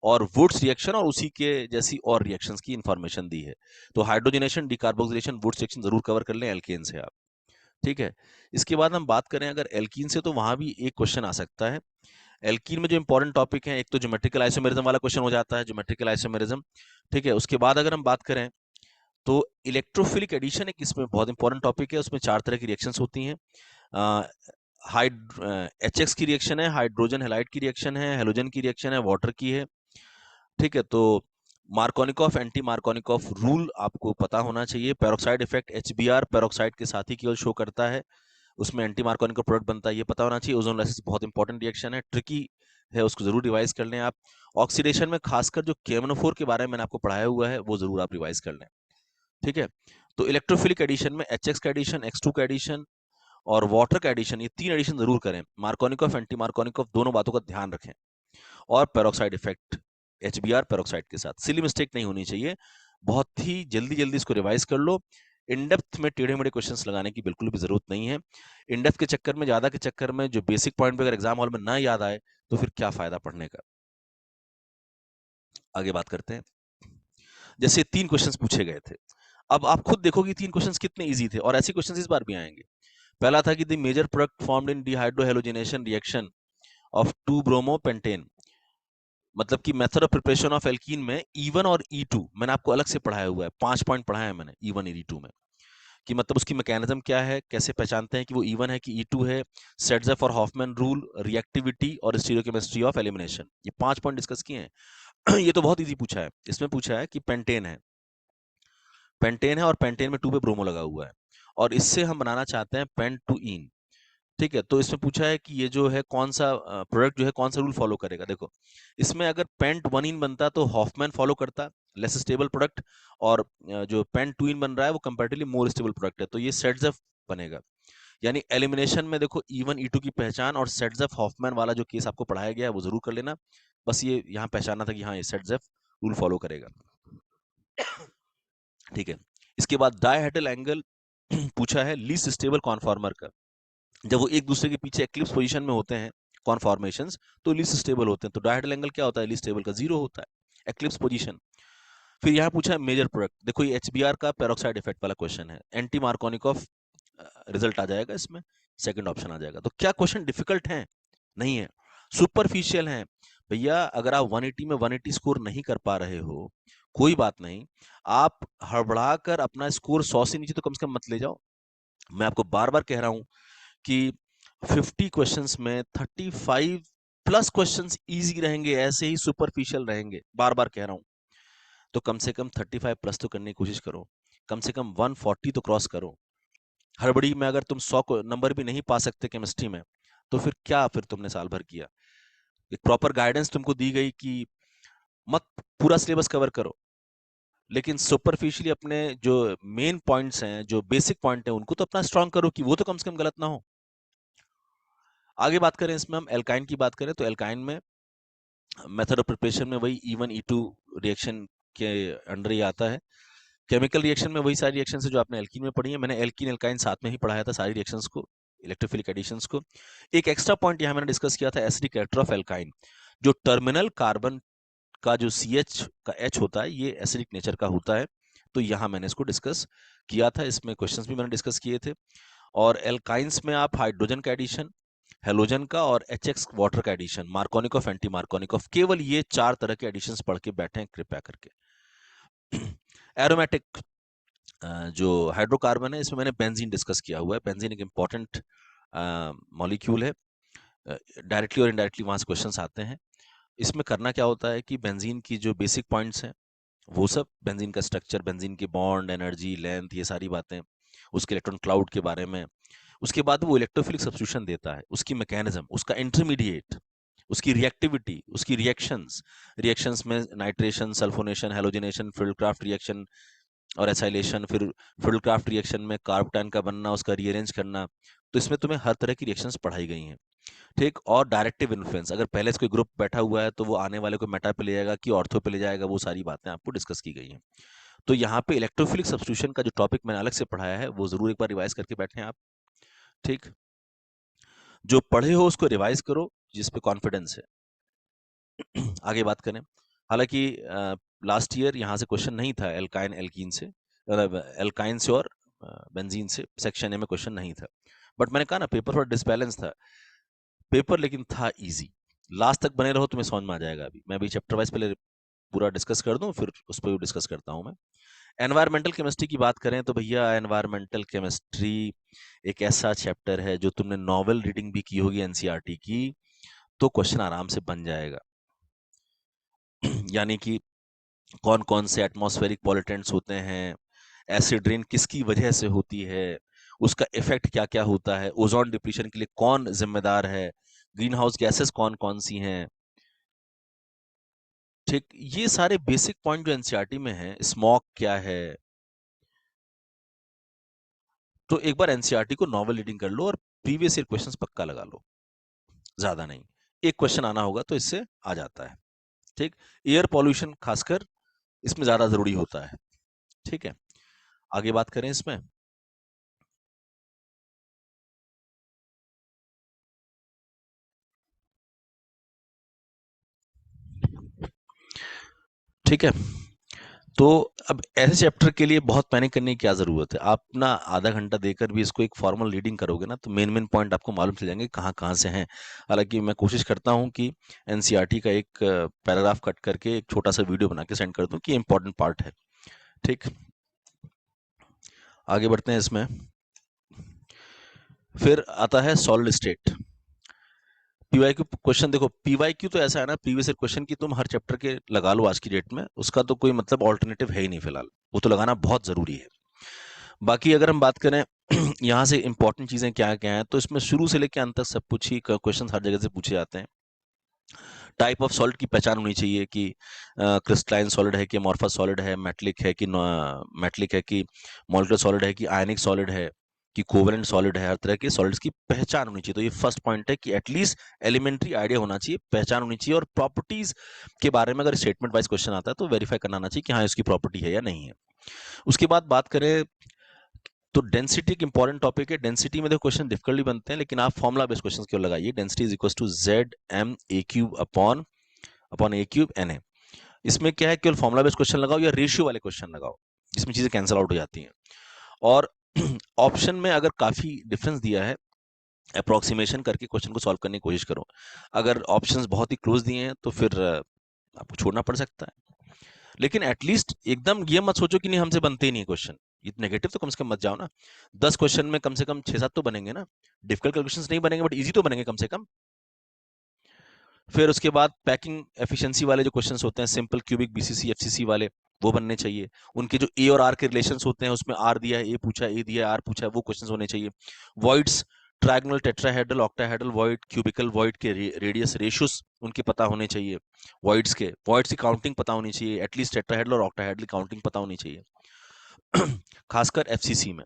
और वुड्स रिएक्शन और उसी के जैसी और रिएक्शंस की इंफॉर्मेशन दी है। तो हाइड्रोजनेशन डीकार्बोक्सिलेशन वुड्स रिएक्शन जरूर कवर कर लें एल्केन से आप। ठीक है, इसके बाद हम बात करें अगर एल्कीन से, तो वहां भी एक क्वेश्चन आ सकता है। एल्कीन में जो इंपॉर्टेंट टॉपिक है, एक तो ज्योमेट्रिकल आइसोमेरिज्म वाला क्वेश्चन हो जाता है, ज्योमेट्रिकल आइसोमेरिज्म। ठीक है, उसके बाद अगर हम बात करें तो इलेक्ट्रोफिलिक एडिशन एक इसमें बहुत इंपॉर्टेंट टॉपिक है, उसमें 4 तरह की रिएक्शंस होती हैं। एचएक्स की रिएक्शन है, हाइड्रोजन हैलाइड की रिएक्शन है, हेलोजन की रिएक्शन है, वाटर की है। ठीक है, तो मार्कोनिकॉफ एंटी मार्कोनिकॉफ रूल आपको पता होना चाहिए। पेरोक्साइड इफेक्ट एचबीआर पेरोक्साइड के साथ ही केवल शो करता है, उसमें एंटी मार्कोनिक प्रोडक्ट बनता है, ये पता होना चाहिए। ओजोन लाइसिस बहुत इंपॉर्टेंट रिएक्शन है, ट्रिकी है, उसको जरूर रिवाइज कर लें आप। ऑक्सीडेशन में खासकर जो केमनोफोर के बारे में मैंने आपको पढ़ाया हुआ है वो जरूर आप रिवाइज कर लें। ठीक है, तो इलेक्ट्रोफिलिक एडिशन में एचएक्स का एडिशन, एक्स2 का एडिशन और वाटर का एडिशन, ये 3 एडिशन जरूर करें। मार्कोनिकॉफ एंटी मार्कोनिकॉफ दोनों बातों का ध्यान रखें, और पेरोक्साइड इफेक्ट एचबीआर पेरोक्साइड के साथ, सिली मिस्टेक नहीं होनी चाहिए। बहुत ही जल्दी इसको रिवाइज कर लो। इन डेप्थ में टेढ़े मेढ़े क्वेश्चंस लगाने की बिल्कुल भी जरूरत नहीं है। इन डेप्थ के चक्कर में, ज्यादा के चक्कर में जो बेसिक पॉइंट पे अगर एग्जाम हॉल में ना याद आए तो फिर क्या फायदा पढ़ने का। आगे बात करते हैं। जैसे 3 क्वेश्चंस पूछे गए थे, अब आप खुद देखो कि 3 क्वेश्चंस कितने इजी थे, और ऐसे क्वेश्चंस इस बार भी आएंगे। पहला था कि the major product formed in dehydrohalogenation reaction of 2 bromo pentane, मतलब कि method of preparation of alkene में E1 और E2 मैंने आपको अलग से पढ़ाया हुआ है, 5 पॉइंट पढ़ाया है मैंने E1 और E2 में, कि मतलब उसकी मैकेनिज्म क्या है, कैसे पहचानते हैं कि वो E1 है कि E2 है, sets for Hofmann rule, reactivity और स्टीरियोकेमिस्ट्री ऑफ एलिमिनेशन, ये 5 पॉइंट डिस्कस किए हैं। ये तो बहुत इजी पूछा है। इसमें पूछा है कि पेंटेन है और पेंटेन में 2 पे ब्रोमो लगा हुआ है, और इससे हम बनाना चाहते हैं पेंट टू इन। ठीक है, तो इसमें पूछा है कि ये जो है कौन सा प्रोडक्ट जो है कौन सा रूल फॉलो करेगा। देखो, इसमें अगर पेंट 1 इन बनता तो हॉफमैन फॉलो करता, लेस स्टेबल प्रोडक्ट, और जो पेंट 2 इन बन रहा है वो कंपैरेटिवली मोर स्टेबल प्रोडक्ट है, तो ये सेट्सफ बनेगा। यानी एलिमिनेशन में देखो E1 E2 की पहचान और सेट्सफ हॉफमैन वाला जो केस आपको पढ़ाया गया है वो जरूर कर लेना। बस ये यहाँ पहचानना था कि हाँ ये सेट्सफ रूल फॉलो करेगा। ठीक है, इसके बाद डायहेड्रल एंगल पूछा है लीस्ट स्टेबल कॉन्फॉर्मर का। जब वो एक दूसरे के पीछे एक्लिप्स पोजीशन में होते हैं कॉन्फॉर्मेशंस, तो लीस्ट स्टेबल होते हैं। तो डायहेड्रल एंगल क्या होता है लीस्ट स्टेबल का? 0 होता है, एक्लिप्स पोजीशन। फिर यहाँ पूछा है मेजर प्रोडक्ट, देखो ये HBr का पेरोक्साइड इफेक्ट वाला क्वेश्चन है, एंटी मार्कोनिकॉफ रिजल्ट आ जाएगा इसमें, सेकंड ऑप्शन आ जाएगा। तो क्या क्वेश्चन डिफिकल्ट है? नहीं है, सुपरफिशियल है। भैया अगर आप 180 में 180 स्कोर नहीं कर पा रहे हो, कोई बात नहीं, आप हड़बड़ा कर अपना स्कोर 100 से नीचे तो कम से कम मत ले जाओ। मैं आपको बार बार कह रहा हूं कि 50 क्वेश्चंस में 35 प्लस क्वेश्चंस इजी रहेंगे, ऐसे ही सुपरफिशियल रहेंगे, बार बार कह रहा हूं। तो कम से कम 35 प्लस तो करने की कोशिश करो, कम से कम 140 तो क्रॉस करो। हड़बड़ी में अगर तुम 100 नंबर भी नहीं पा सकते केमिस्ट्री में, तो फिर क्या, फिर तुमने साल भर किया? एक प्रॉपर गाइडेंस तुमको दी गई कि मत पूरा सिलेबस कवर करो, लेकिन सुपरफिशियली अपने जो मेन पॉइंट्स हैं, जो बेसिक पॉइंट है, उनको तो अपना स्ट्रांग करो कि वो तो कम से कम गलत ना हो। आगे बात करें, इसमें हम एल्काइन की बात करें तो एल्काइन में मेथड ऑफ प्रिपरेशन में वही E1 E2 रिएक्शन के अंडर ही आता है। केमिकल रिएक्शन में वही सारी रिएक्शन है जो आपने एल्कीन में पढ़ी है। मैंने एल्कीन एल्काइन साथ में ही पढ़ाया था, सारी रिएक्शंस को, इलेक्ट्रोफिलिक एडिशंस को। एक एक्स्ट्रा पॉइंट यहाँ मैंने डिस्कस किया था, एसिडिक कैरेक्टर ऑफ एल्काइन। जो टर्मिनल कार्बन का जो CH का H होता है, ये एसिडिक नेचर का होता है। तो यहाँ मैंने इसको डिस्कस किया था, इसमें क्वेश्चंस भी मैंने डिस्कस किए थे। और एल्काइंस में आप हाइड्रोजन का एडिशन, हेलोजन का और HX वाटर का एडिशन, मार्कोनिकॉफ, एंटी मार्कोनिकॉफ, केवल ये 4 तरह के एडिशंस पढ़ के बैठे हैं कृपया करके। एरोमेटिक जो हाइड्रोकार्बन है, इसमें मैंने बेंजीन डिस्कस किया हुआ है। बेंजीन एक इंपॉर्टेंट मॉलिक्यूल है, डायरेक्टली और इनडायरेक्टली वहां से क्वेश्चंस आते हैं। इसमें करना क्या होता है कि बेंजीन की जो बेसिक पॉइंट्स हैं वो सब, बेंजीन का स्ट्रक्चर, बेंजीन के बॉन्ड, एनर्जी, लेंथ, ये सारी बातें, उसके इलेक्ट्रॉन क्लाउड के बारे में। उसके बाद वो इलेक्ट्रोफिलिक सब्स्टिट्यूशन देता है, उसकी मैकेनिज्म, उसका इंटरमीडिएट, उसकी रिएक्टिविटी, उसकी रिएक्शंस, रिएक्शंस में नाइट्रेशन, सल्फोनेशन, हैलोजिनेशन, फिल्डक्राफ्ट रिएक्शन और एसाइलेशन, फिर फिल्डक्राफ्ट रिएक्शन में कार्बोटाइन का बनना, उसका रीअरेंज करना। तो इसमें तुम्हें हर तरह की रिएक्शंस पढ़ाई गई हैं। ठीक, और डायरेक्टिव इन्फ्लुएंस, अगर पहले से कोई ग्रुप बैठा हुआ है तो वो आने वाले को मेटा पे ले जाएगा कि ऑर्थो पे ले जाएगा, वो सारी बातें आपको डिस्कस की गई हैं। तो यहाँ पे इलेक्ट्रोफिलिक सब्स्टिट्यूशन का जो टॉपिक मैंने अलग से पढ़ाया है वो जरूर एक बार रिवाइज करके बैठे आप। ठीक, जो पढ़े हो उसको रिवाइज करो जिस पे कॉन्फिडेंस है। आगे बात करें, हालांकि लास्ट ईयर यहाँ से क्वेश्चन नहीं था एल्काइन एल्कीन से, एल्काइन से और बेंजीन से, सेक्शन ए में क्वेश्चन नहीं था। बट मैंने कहा ना पेपर थोड़ा डिसबैलेंस था पेपर, लेकिन था इजी। लास्ट तक बने रहो, तुम्हें समझ में आ जाएगा। अभी मैं अभी चैप्टर वाइज पहले पूरा डिस्कस कर दूं, फिर उस पर डिस्कस करता हूं मैं। एनवायरमेंटल केमिस्ट्री की बात करें तो भैया एनवायरमेंटल केमिस्ट्री एक ऐसा चैप्टर है जो तुमने नॉवल रीडिंग भी की होगी NCERT की, तो क्वेश्चन आराम से बन जाएगा। यानी कि कौन कौन से एटमॉस्फेरिक पॉल्यूटेंट्स होते हैं, एसिड रेन किसकी वजह से होती है, उसका इफेक्ट क्या क्या होता है, ओजोन डिप्लीशन के लिए कौन जिम्मेदार है, ग्रीन हाउस गैसेस कौन कौन सी हैं। ठीक, ये सारे बेसिक पॉइंट जो NCERT में है, स्मॉग क्या है। तो एक बार NCERT को नॉवल रीडिंग कर लो और प्रीवियस ईयर क्वेश्चंस पक्का लगा लो, ज्यादा नहीं, एक क्वेश्चन आना होगा तो इससे आ जाता है। ठीक, एयर पॉल्यूशन खासकर इसमें ज्यादा जरूरी होता है। ठीक है, आगे बात करें इसमें। ठीक है, तो अब ऐसे चैप्टर के लिए बहुत पैनिक करने की क्या ज़रूरत है। आप ना आधा घंटा देकर भी इसको एक फॉर्मल रीडिंग करोगे ना, तो मेन मेन पॉइंट आपको मालूम चल जाएंगे कहाँ कहाँ से हैं। हालांकि मैं कोशिश करता हूँ कि एनसीईआरटी का एक पैराग्राफ कट करके एक छोटा सा वीडियो बना के सेंड कर दूँ कि इंपॉर्टेंट पार्ट है। ठीक, आगे बढ़ते हैं इसमें। फिर आता है सॉलिड स्टेट। पीवाईक्यू क्वेश्चन देखो, पीवाईक्यू तो ऐसा है ना, प्रीवियस ईयर क्वेश्चन की तुम हर चैप्टर के लगा लो आज की डेट में, उसका तो कोई मतलब ऑल्टरनेटिव है ही नहीं फिलहाल, वो तो लगाना बहुत जरूरी है। बाकी अगर हम बात करें यहाँ से इंपॉर्टेंट चीजें क्या क्या हैं, तो इसमें शुरू से लेकर अंत तक सब कुछ ही क्वेश्चन हर जगह से पूछे जाते हैं। टाइप ऑफ सॉलिड की पहचान होनी चाहिए कि क्रिस्टलाइन सॉलिड है कि अमॉर्फस सॉलिड है, मेटलिक है कि मेटलिक है कि मॉलिक्यूलर सॉलिड है कि आयनिक सॉलिड है कि कोवेलेंट सॉलिड है। हर तरह के सॉलिड्स की पहचान होनी चाहिए। तो ये फर्स्ट पॉइंट है कि एटलीस्ट एलिमेंट्री आइडिया होना चाहिए, पहचान होनी चाहिए। और प्रॉपर्टीज के बारे में अगर स्टेटमेंट वाइज क्वेश्चन आता है तो वेरीफाई करना आना चाहिए कि हाँ इसकी प्रॉपर्टी है या नहीं है। उसके बाद बात करें तो डेंसिटी एक इंपॉर्टेंट टॉपिक है। डेंसिटी में देखो क्वेश्चन डिफिकल्टली बनते हैं, लेकिन आप फॉर्मुला बेस्ड क्वेश्चन क्यों लगाइए। Density is equal to Z M a cube upon a cube N A. इसमें क्या है, केवल फॉर्मुला बेस्ड क्वेश्चन लगाओ या रेशियो वाले क्वेश्चन लगाओ जिसमें चीजें कैंसिल आउट हो जाती हैं। और ऑप्शन में अगर काफी डिफरेंस दिया है, अप्रोक्सीमेशन करके क्वेश्चन को सॉल्व करने की कोशिश करो। अगर ऑप्शंस बहुत ही क्लोज दिए हैं तो फिर आपको छोड़ना पड़ सकता है। लेकिन एटलीस्ट एकदम ये मत सोचो कि नहीं हमसे बनते ही नहीं क्वेश्चन, ये नेगेटिव तो कम से कम मत जाओ ना। 10 क्वेश्चन में कम से कम 6-7 तो बनेंगे ना। डिफिकल्ट क्वेश्चंस नहीं बनेंगे बट इजी तो बनेंगे कम से कम। फिर उसके बाद पैकिंग एफिशिएंसी वाले जो क्वेश्चंस होते हैं, सिंपल क्यूबिक बीसीसी एफसीसी वाले, वो बनने चाहिए। उनके जो ए और आर के रिलेशंस होते हैं, उसमें आर दिया है, ए पूछा है, ए दिया है, आर पूछा है, वो क्वेश्चंस होने चाहिए। Voids, trigonal, tetrahedral, octahedral void, cubical void के रेडियस रेशियोस उनके पता होने चाहिए। वॉइड्स की काउंटिंग पता होनी चाहिए, एटलीस्ट टेट्राहेड्रल और ऑक्टाहेड्रल की काउंटिंग पता होनी चाहिए। खासकर एफसीसी में।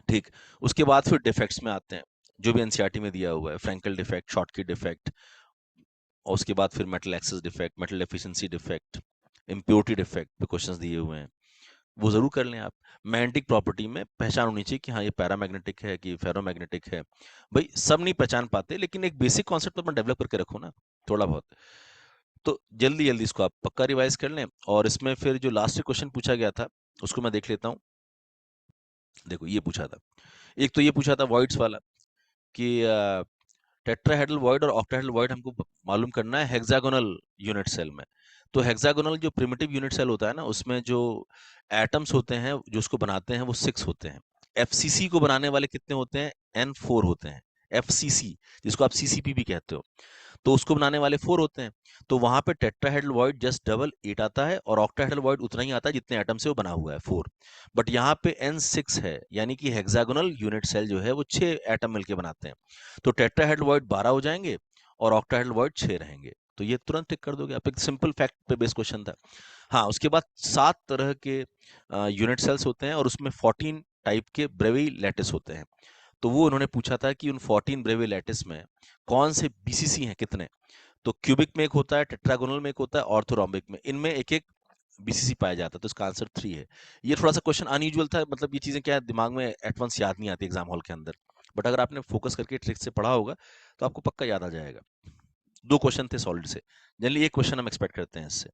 ठीक, उसके बाद फिर डिफेक्ट्स में आते हैं जो भी एनसीईआरटी में दिया हुआ है, फ्रैंकल डिफेक्ट, शॉर्टकी डिफेक्ट, और उसके बाद फिर metal access defect, metal efficiency defect, impurity defect पे क्वेश्चंस दिए हुए हैं, वो जरूर कर लें आप। मैग्नेटिक प्रॉपर्टी में पहचान होनी चाहिए कि हाँ ये पैरामैग्नेटिक है कि फेरोमैग्नेटिक है। भाई सब नहीं पहचान पाते, लेकिन एक बेसिक कॉन्सेप्ट तो अपना डेवलप करके रखो ना, थोड़ा बहुत। तो जल्दी जल्दी इसको आप पक्का रिवाइज कर लें। और इसमें फिर जो लास्ट क्वेश्चन पूछा गया था उसको मैं देख लेता हूँ। देखो ये पूछा था, एक तो ये पूछा था वॉइड्स वाला कि टेट्राहेड्रल वॉइड और ऑक्टाहेड्रल वॉइड हमको मालूम करना है हेक्सागोनल यूनिट सेल में। तो हेक्सागोनल जो प्रिमिटिव यूनिट सेल होता है ना, उसमें जो एटम्स होते हैं जो उसको बनाते हैं वो 6 होते हैं। एफसीसी को बनाने वाले कितने होते हैं, N4 होते हैं। एफसीसी जिसको आप सीसीपी भी कहते हो, तो उसको बनाने वाले 4 होते हैं। तो वहां पे टेट्राहेड्रल वॉइड जस्ट डबल 8 आता है और ऑक्टाहेड्रल वॉइड उतना ही आता है जितने एटम से वो बना हुआ है, 4। बट यहाँ पे N6 है, यानी कि हेक्सागोनल यूनिट सेल जो है वो 6 एटम मिलके बनाते हैं। तो टेट्राहेड्रल वॉइड 12 हो जाएंगे और ऑक्टाहेड्रल वॉइड 6 रहेंगे। तो ये तुरंत टिक कर दोगे आप, एक सिंपल फैक्ट पे बेस्ड क्वेश्चन था। हाँ, उसके बाद 7 तरह के यूनिट सेल्स होते हैं और उसमें 14 टाइप के ब्रेवी लैटिस होते हैं। तो वो उन्होंने पूछा था कि उन 14 ब्रेवी लैटिस में कौन से बीसीसी हैं कितने। तो क्यूबिक में एक होता है, टेट्रागोनल में एक होता है, ऑर्थोरोम्बिक में, इनमें एक एक बीसीसी पाया जाता है। तो इसका आंसर 3 है। ये थोड़ा सा क्वेश्चन अनयूजुअल था, मतलब ये चीजें क्या है, दिमाग में एट वंस याद नहीं आती एग्जाम हॉल के अंदर। बट अगर आपने फोकस करके ट्रिक से पढ़ा होगा तो आपको पक्का याद आ जाएगा। 2 क्वेश्चन थे सॉलिड से, जनरली एक क्वेश्चन हम एक्सपेक्ट करते हैं इससे।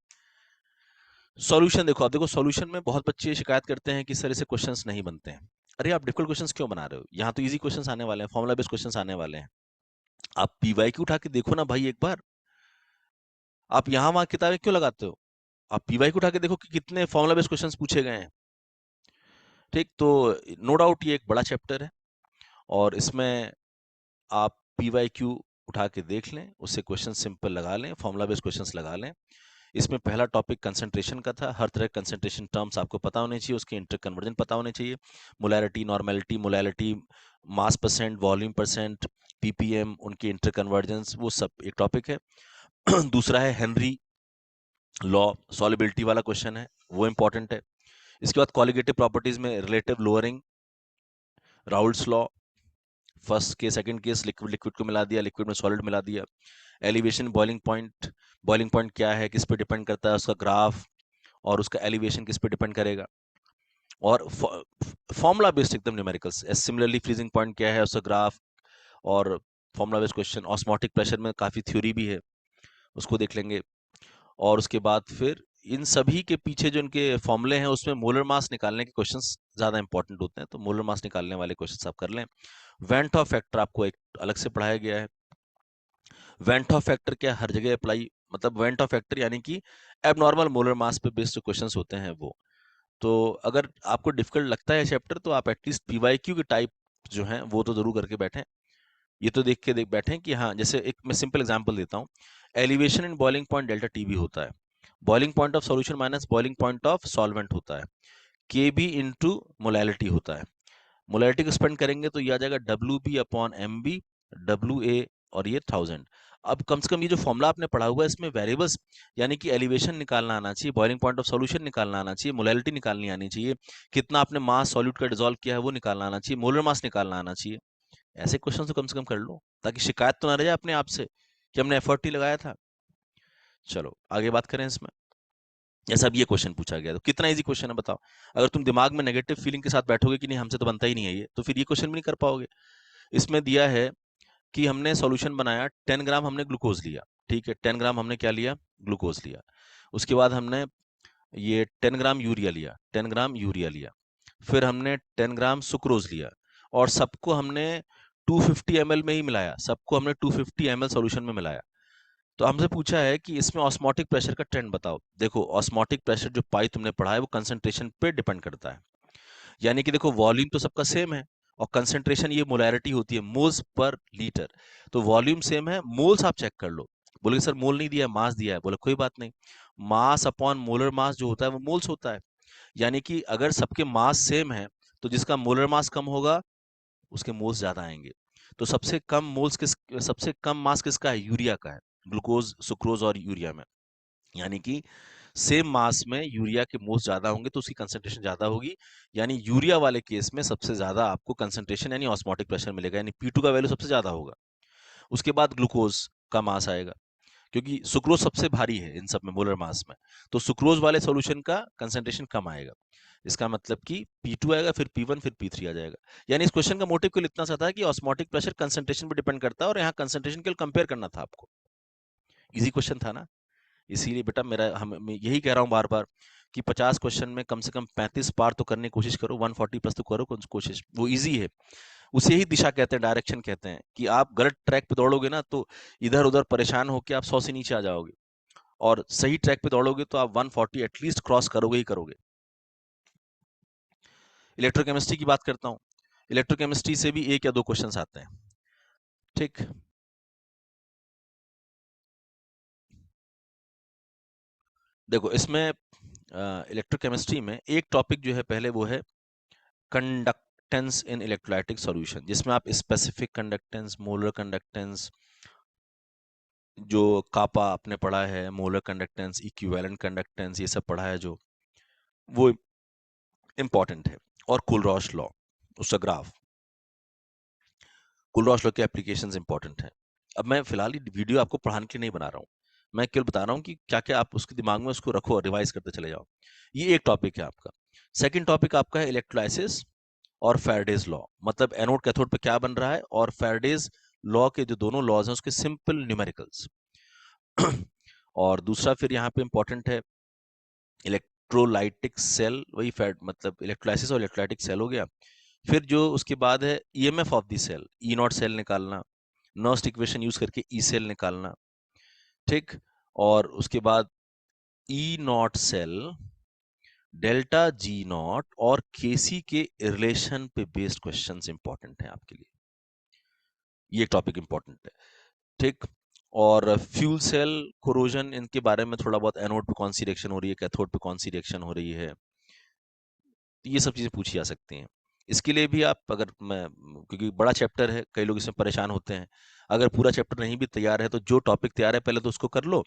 सॉल्यूशन देखो, आप देखो सॉल्यूशन में बहुत बच्चे शिकायत करते हैं कि सर इससे क्वेश्चंस नहीं बनते हैं। अरे आप डिफिकल्ट क्वेश्चंस क्यों बना रहे हो, यहाँ तो इजी क्वेश्चंस आने वाले हैं, फॉर्मुला बेस्ड क्वेश्चंस आने वाले हैं। आप पीवाईक्यू उठा के देखो ना भाई एक बार। आप यहाँ वहां किताबें क्यों लगाते हो, आप पीवाईक्यू उठा के देखो कि कितने फॉर्मुला बेस्ड क्वेश्चंस पूछे गए हैं। ठीक, तो नो डाउट ये एक बड़ा चैप्टर है और इसमें आप पीवाईक्यू उठा के देख लें, उससे क्वेश्चन सिंपल लगा लें, फॉर्मुला बेस्ड क्वेश्चंस लगा लें। इसमें पहला टॉपिक कंसंट्रेशन का था, हर तरह कंसंट्रेशन टर्म्स आपको पता होने चाहिए, उसके इंटर कन्वर्जन पता होने चाहिए। मोलैरिटी, नॉर्मेलिटी, मोलैलिटी, मास परसेंट, वॉल्यूम परसेंट, पीपीएम, उनके इंटर कन्वर्जेंस, वो सब एक टॉपिक है। दूसरा है हेनरी लॉ, सॉलिबिलिटी वाला क्वेश्चन है, वो इंपॉर्टेंट है। इसके बाद कॉलिगेटिव प्रॉपर्टीज में relative lowering, Raoult's law, first के सेकंड केस, लिक्विड लिक्विड को मिला दिया, लिक्विड में सॉलिड मिला दिया। एलिवेशन, बॉइलिंग पॉइंट क्या है, किस पे डिपेंड करता है, उसका ग्राफ और उसका एलिवेशन किस पे डिपेंड करेगा। और फॉर्मूला बेस्ड एकदम न्यूमेरिकल्स, सिमिलरली फ्रीजिंग पॉइंट क्या है उसका ग्राफ, और formula based question. Osmotic pressure में काफ़ी थ्योरी भी है, उसको देख लेंगे। और उसके बाद फिर इन सभी के पीछे जो इनके फॉर्मूले हैं उसमें मोलर मास निकालने के क्वेश्चंस ज़्यादा इंपॉर्टेंट होते हैं, तो मोलर मास निकालने वाले क्वेश्चंस आप कर लें। वेंट ऑफ फैक्टर आपको एक अलग से पढ़ाया गया है। वेंट ऑफ फैक्टर क्या हर जगह अप्लाई, मतलब वेंट ऑफ फैक्टर यानी कि एबनॉर्मल मोलर मास पे बेस्ड क्वेश्चंस होते हैं वो। तो अगर आपको डिफिकल्ट लगता है चैप्टर तो आप एटलीस्ट पीवाईक्यू के टाइप जो हैं वो तो जरूर करके बैठें। ये तो देख के देख बैठें कि हाँ, जैसे एक मैं सिंपल एग्जांपल देता हूँ। Elevation in boiling point delta T भी होता है। Boiling point of solution minus boiling point of solvent होता है। के बी इंटू मोलैलिटी होता है। मोलैलिटी को स्पेंड करेंगे तो ये आ जाएगा W B upon M B, W A, और ये 1000। अब कम से कम ये जो फॉर्मूला आपने पढ़ा हुआ है इसमें वेरिएबल्स यानी कि एलिवेशन निकालना आना चाहिए, बॉइलिंग पॉइंट ऑफ सॉल्यूशन निकालना आना चाहिए, मोलैलिटी निकालनी आनी चाहिए, कितना आपने मास सॉल्यूट का डिसॉल्व किया है वो निकालना आना चाहिए, मोलर मास निकालना आना चाहिए। ऐसे क्वेश्चन तो कम से कम कर लो ताकि शिकायत तो ना रह जाए अपने आप से कि हमने एफर्ट ही लगाया था। चलो आगे बात करें इसमें। जैसा अब ये क्वेश्चन पूछा गया तो कितना इजी क्वेश्चन है बताओ। अगर तुम दिमाग में नेगेटिव फीलिंग के साथ बैठोगे कि नहीं हमसे तो बनता ही नहीं है ये, तो फिर ये क्वेश्चन भी नहीं कर पाओगे। इसमें दिया है कि हमने सॉल्यूशन बनाया, 10 ग्राम हमने ग्लूकोज लिया। ठीक है, 10 ग्राम हमने क्या लिया, ग्लूकोज लिया। उसके बाद हमने ये 10 ग्राम यूरिया लिया, 10 ग्राम यूरिया लिया। फिर हमने 10 ग्राम सुक्रोज लिया, और सबको हमने 250 ml में ही मिलाया, सबको हमने 250 ml सॉल्यूशन में मिलाया। तो हमसे पूछा है कि इसमें ऑस्मोटिक प्रेशर का ट्रेंड बताओ। देखो ऑस्मोटिक प्रेशर जो पाई तुमने पढ़ा है वो कंसंट्रेशन पे डिपेंड करता है। यानी कि देखो वॉल्यूम तो सबका सेम है, और कंसंट्रेशन ये मोलैरिटी होती है मोल्स पर लीटर। तो वॉल्यूम सेम है, मोल्स आप चेक कर लो। बोले सर मोल नहीं दिया है, मास दिया है। बोले कोई बात नहीं, मास अपॉन मोलर मास जो होता है वो मोल्स होता है। यानी कि अगर सबके मास सेम है तो जिसका मोलर मास कम होगा उसके मोल्स ज्यादा आएंगे। तो सबसे कम मोल्स सबसे कम मास किसका है, यूरिया का है, ग्लूकोज सुक्रोज और यूरिया में। यानी कि सेम मास में यूरिया के मोल्स ज्यादा होंगे तो उसकी कंसंट्रेशन ज्यादा होगी। यानी यूरिया वाले केस में सबसे ज्यादा आपको कंसंट्रेशन यानी ऑस्मोटिक प्रेशर मिलेगा, यानी P2 का वैल्यू सबसे ज्यादा होगा। उसके बाद ग्लूकोज का मास आएगा, क्योंकि सुक्रोज सबसे भारी है इन सब में मोलर मास में। तो सुक्रोज वाले सॉल्यूशन का कंसंट्रेशन कम आएगा। इसका मतलब कि P2 आएगा, फिर P1, फिर P3 आ जाएगा। यानी इस क्वेश्चन का मोटिव केवल इतना सा था कि ऑस्मोटिक प्रेशर कंसंट्रेशन पर डिपेंड करता है, और यहाँ कंसंट्रेशन केवल कंपेयर करना था आपको। इजी क्वेश्चन था ना। इसीलिए बेटा मेरा मैं यही कह रहा हूँ बार बार कि 50 क्वेश्चन में कम से कम 35 पार तो करने की कोशिश करो, 140 प्लस तो करो कोशिश, वो इजी है। उसे ही दिशा कहते हैं, डायरेक्शन कहते हैं। कि आप गलत ट्रैक पे दौड़ोगे ना तो इधर उधर परेशान होकर आप 100 से नीचे आ जाओगे, और सही ट्रैक पे दौड़ोगे तो आप 140 एटलीस्ट क्रॉस करोगे ही करोगे। इलेक्ट्रोकेमिस्ट्री की बात करता हूँ। इलेक्ट्रोकेमिस्ट्री से भी एक या दो क्वेश्चन आते हैं। ठीक, देखो इसमें इलेक्ट्रोकेमिस्ट्री में एक टॉपिक जो है पहले वो है कंडक्टेंस इन इलेक्ट्रोलाइटिक सॉल्यूशन, जिसमें आप स्पेसिफिक कंडक्टेंस, मोलर कंडक्टेंस, जो कापा आपने पढ़ा है, मोलर कंडक्टेंस, इक्विवेलेंट कंडक्टेंस, ये सब पढ़ा है जो, वो इंपॉर्टेंट है। और कुलरॉश लॉ, उसका ग्राफ, कुलरॉश लॉ के एप्लीकेशंस इंपॉर्टेंट हैं। अब मैं फिलहाल ये वीडियो आपको पढ़ाने के लिए नहीं बना रहा हूँ, मैं केवल बता रहा हूँ कि क्या क्या आप उसके दिमाग में उसको रखो और रिवाइज करते चले जाओ। ये एक टॉपिक है आपका। सेकंड टॉपिक आपका है इलेक्ट्रोलाइसिस और फैराडेज लॉ, मतलब एनोड कैथोड पे क्या बन रहा है, और फैराडेज लॉ के जो दोनों लॉज हैं उसके सिंपल न्यूमेरिकल्स। और दूसरा फिर यहाँ पे इंपॉर्टेंट है इलेक्ट्रोलाइटिक सेल, वही फैट मतलब इलेक्ट्रोलाइसिस और इलेक्ट्रोलाइटिक सेल हो गया। फिर जो उसके बाद है EMF of the cell, E naught cell निकालना, नर्स्ट इक्वेशन यूज करके ई सेल निकालना। ठीक, और उसके बाद E naught cell, delta G naught और केसी के रिलेशन पे बेस्ड क्वेश्चंस इंपॉर्टेंट हैं आपके लिए। ये टॉपिक इंपॉर्टेंट है। ठीक, और फ्यूल सेल कोरोजन, इनके बारे में थोड़ा बहुत, एनोड पे कौन सी रिएक्शन हो रही है, कैथोड पे कौन सी रिएक्शन हो रही है, ये सब चीजें पूछी जा सकती हैं। इसके लिए भी आप अगर मैं, क्योंकि बड़ा चैप्टर है कई लोग इसमें परेशान होते हैं, अगर पूरा चैप्टर नहीं भी तैयार है तो जो टॉपिक तैयार है पहले तो उसको कर लो,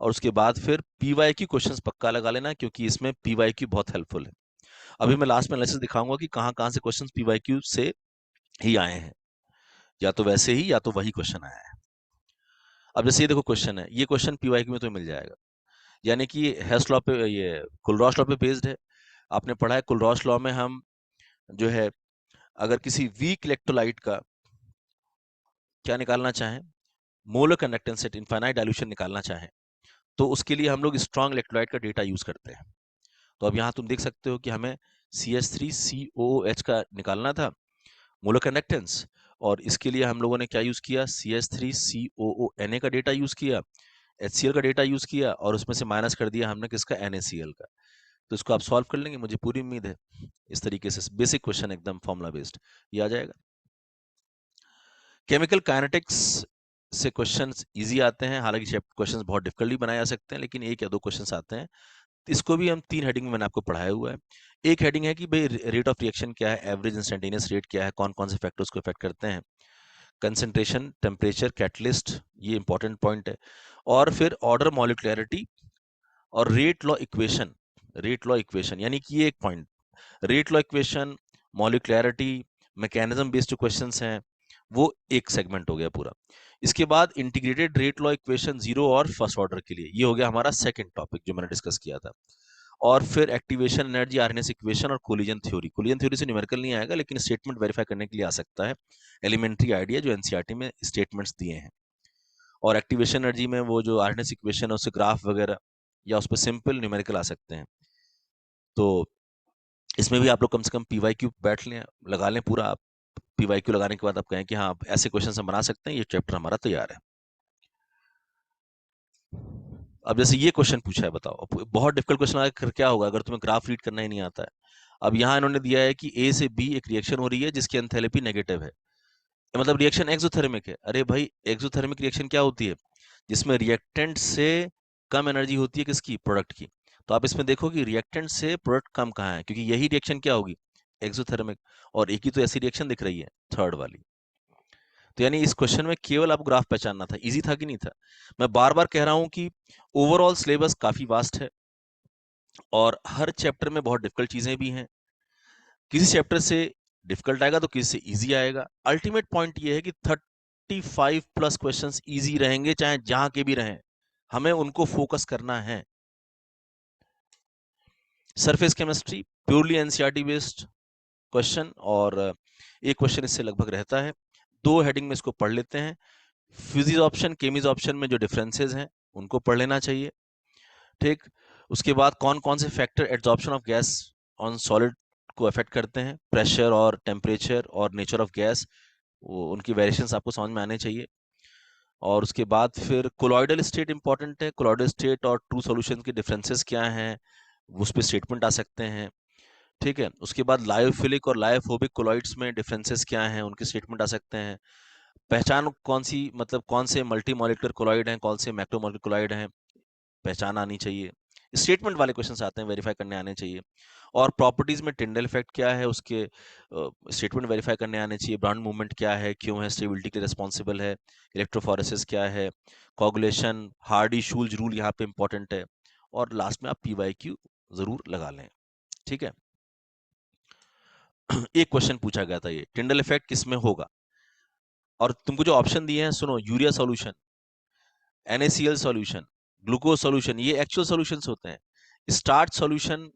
और उसके बाद फिर पीवाईक्यू क्वेश्चंस पक्का लगा लेना, क्योंकि इसमें पीवाईक्यू बहुत हेल्पफुल है। अभी मैं लास्ट में एनालिसिस दिखाऊंगा कि कहाँ कहाँ से क्वेश्चंस पीवाईक्यू से ही आए हैं, या तो वैसे ही या तो वही क्वेश्चन आया है। अब जैसे ये देखो क्वेश्चन है, ये क्वेश्चन पीवाईक्यू में तो मिल जाएगा। यानी कि हेस लॉ पे, ये कुलरॉश लॉ पे बेस्ड है। आपने पढ़ा है कुलरॉस लॉ में हम जो है अगर किसी वीक इलेक्ट्रोलाइट का क्या निकालना चाहें, molar conductance at infinite dilution निकालना चाहें, तो उसके लिए हम लोग स्ट्रॉन्ग इलेक्ट्रोलाइट का डेटा यूज करते हैं। तो अब यहाँ तुम देख सकते हो कि हमें CH3COOH का निकालना था मोलर कंडक्टेंस, और इसके लिए हम लोगों ने क्या यूज किया, CH3COONA का डेटा यूज किया, HCl का डेटा यूज किया, और उसमें से माइनस कर दिया हमने किसका, NaCl का। तो इसको आप सॉल्व कर लेंगे, मुझे पूरी उम्मीद है। इस तरीके से बेसिक क्वेश्चन एकदम फॉर्मूला बेस्ड ये आ जाएगा। केमिकल काइनेटिक्स से क्वेश्चंस इजी आते हैं, हालांकि क्वेश्चंस बहुत डिफिकल्ट भी बनाए जा सकते हैं, लेकिन एक या दो क्वेश्चंस आते हैं। इसको भी हम 3 हेडिंग में मैंने आपको पढ़ाया हुआ है। एक हेडिंग है कि भाई रेट ऑफ रिएक्शन क्या है, एवरेज इंस्टेंटेनियस रेट क्या है, कौन कौन से फैक्टर्स को इफेक्ट करते हैं, कंसंट्रेशन, टेम्परेचर, कैटलिस्ट, ये इंपॉर्टेंट पॉइंट है। और फिर ऑर्डर मॉलिक्युलरिटी और rate law equation. Rate law equation यानी कि ये एक point, rate law equation, molecularity, mechanism based जो क्वेश्चंस हैं वो एक सेगमेंट हो गया पूरा। इसके बाद integrated rate law equation zero और फर्स्ट ऑर्डर के लिए, ये हो गया हमारा सेकंड टॉपिक जो मैंने डिस्कस किया था। और फिर एक्टिवेशन एनर्जी, आरएनएस इक्वेशन और कोलिजन थ्योरी। कोलिजन थ्योरी से न्यूमेरिकल नहीं आएगा, लेकिन स्टेटमेंट वेरीफाई करने के लिए आ सकता है, एलिमेंट्री आइडिया जो एनसीईआरटी में स्टेटमेंट्स दिए हैं। और एक्टिवेशन एनर्जी में वो जो आरएनएस इक्वेशन है उससे ग्राफ वगैरह या उस पर सिंपल न्यूमेरिकल आ सकते हैं। तो इसमें भी आप लोग कम से कम पीवाईक्यू बैठ लें, लगा लें पूरा। आप पीवाईक्यू लगाने के बाद आप कहें कि हाँ आप ऐसे क्वेश्चन हम बना सकते हैं, ये चैप्टर हमारा तैयार है। अब जैसे ये क्वेश्चन पूछा है, बताओ बहुत डिफिकल्ट क्वेश्चन आया, क्या होगा अगर तुम्हें ग्राफ रीड करना ही नहीं आता है। अब यहाँ इन्होंने दिया है कि ए से बी एक रिएक्शन हो रही है जिसकी एंथैल्पी नेगेटिव है, मतलब रिएक्शन एक्सोथर्मिक है। अरे भाई एक्सोथर्मिक रिएक्शन क्या होती है, जिसमें रिएक्टेंट से कम एनर्जी होती है किसकी, प्रोडक्ट की। तो आप इसमें देखो कि रिएक्टेंट से प्रोडक्ट कम कहाँ है, क्योंकि यही रिएक्शन क्या होगी, एक्सोथर्मिक। और एक ही तो ऐसी रिएक्शन दिख रही है, थर्ड वाली। तो यानी इस क्वेश्चन में केवल आपको ग्राफ पहचानना था। इजी था कि नहीं था। मैं बार बार कह रहा हूं कि ओवरऑल सिलेबस काफी वास्ट है और हर चैप्टर में बहुत डिफिकल्ट चीजें भी हैं। किसी चैप्टर से डिफिकल्ट आएगा तो किसी से इजी आएगा। अल्टीमेट पॉइंट ये है कि 35+ क्वेश्चंस इजी रहेंगे, चाहे जहां के भी रहें, हमें उनको फोकस करना है। Surface chemistry purely NCERT based question, और एक क्वेश्चन इससे लगभग रहता है। 2 हेडिंग में इसको पढ़ लेते हैं। फिजिक्स ऑप्शन, केमिस ऑप्शन में जो डिफरेंसेस हैं उनको पढ़ लेना चाहिए, ठीक। उसके बाद कौन कौन से factor adsorption of gas on solid को अफेक्ट करते हैं, प्रेशर और टेम्परेचर और नेचर ऑफ गैस, वो उनकी वेरिएशंस आपको समझ में आने चाहिए। और उसके बाद फिर कोलॉइडल स्टेट इंपॉर्टेंट है, कोलॉइडल स्टेट और ट्रू सॉल्यूशन के डिफरेंसेस क्या हैं, उस पर स्टेटमेंट आ सकते हैं, ठीक है। उसके बाद लायोफिलिक और लायोफोबिक कोलॉइड्स में डिफरेंसेस क्या हैं, उनके स्टेटमेंट आ सकते हैं। पहचान कौन सी, मतलब कौन से मल्टी मॉलिक्यूलर कोलॉइड हैं, कौन से मैक्रोमॉलिक्यूलर कोलॉइड हैं, पहचान आनी चाहिए। स्टेटमेंट वाले क्वेश्चंस आते हैं, वेरीफाई करने आने चाहिए। और प्रॉपर्टीज में टिंडल इफेक्ट क्या है, उसके स्टेटमेंट वेरीफाई करने आने चाहिए। ब्राउन मूवमेंट क्या है, क्यों है, स्टेबिलिटी के रिस्पॉन्सिबल है, इलेक्ट्रोफोरेसिस क्या है, कोगुलेशन, हार्डी शूल्ज रूल यहाँ पे इंपॉर्टेंट है। और लास्ट में आप पीवाईक्यू जरूर लगा लें, ठीक है। एक क्वेश्चन पूछा गया था, ये टिंडल इफेक्ट किस में होगा, और तुमको जो ऑप्शन दिए हैं सुनो, urea solution, NaCl solution, glucose solution, ये एक्चुअल सॉल्यूशंस होते हैं। स्टार्च सॉल्यूशन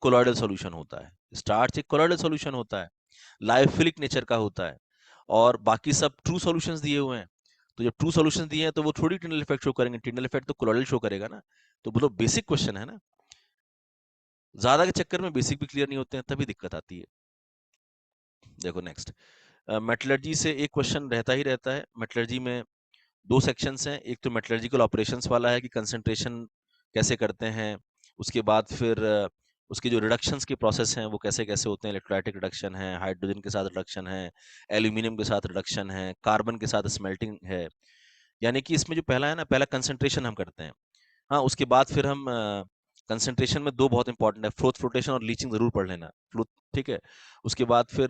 कोलॉइडल सॉल्यूशन होता है, स्टार्च एक कोलॉइडल सॉल्यूशन होता है, लायोफिलिक नेचर का होता है। और बाकी सब ट्रू सॉल्यूशंस दिए हुए हैं। तो जब ट्रू सॉल्यूशंस दिए हैं तो वो थोड़ी टिंडल इफेक्ट शो करेंगे, टिंडल इफेक्ट तो कोलॉइडल शो करेगा ना। तो बोलो बेसिक क्वेश्चन है ना, ज्यादा के चक्कर में बेसिक भी क्लियर नहीं होते हैं, तभी दिक्कत आती है। देखो नेक्स्ट, मेटलर्जी से एक क्वेश्चन रहता ही रहता है। मेटलर्जी में 2 सेक्शंस हैं, एक तो मेटलर्जिकल ऑपरेशंस वाला है कि कंसंट्रेशन कैसे करते हैं, उसके बाद फिर उसके जो रिडक्शंस के प्रोसेस हैं वो कैसे कैसे होते हैं, इलेक्ट्रोलाइटिक रिडक्शन है, हाइड्रोजन के साथ रिडक्शन है, एल्यूमिनियम के साथ रिडक्शन है, कार्बन के साथ स्मेल्टिंग है। यानी कि इसमें जो पहला है ना, पहला कंसंट्रेशन हम करते हैं। हाँ, उसके बाद फिर हम कंसंट्रेशन में 2 बहुत इंपॉर्टेंट है, फ्रोथ फ्लोटेशन और लीचिंग जरूर पढ़ लेना, फ्लोथ, ठीक है। उसके बाद फिर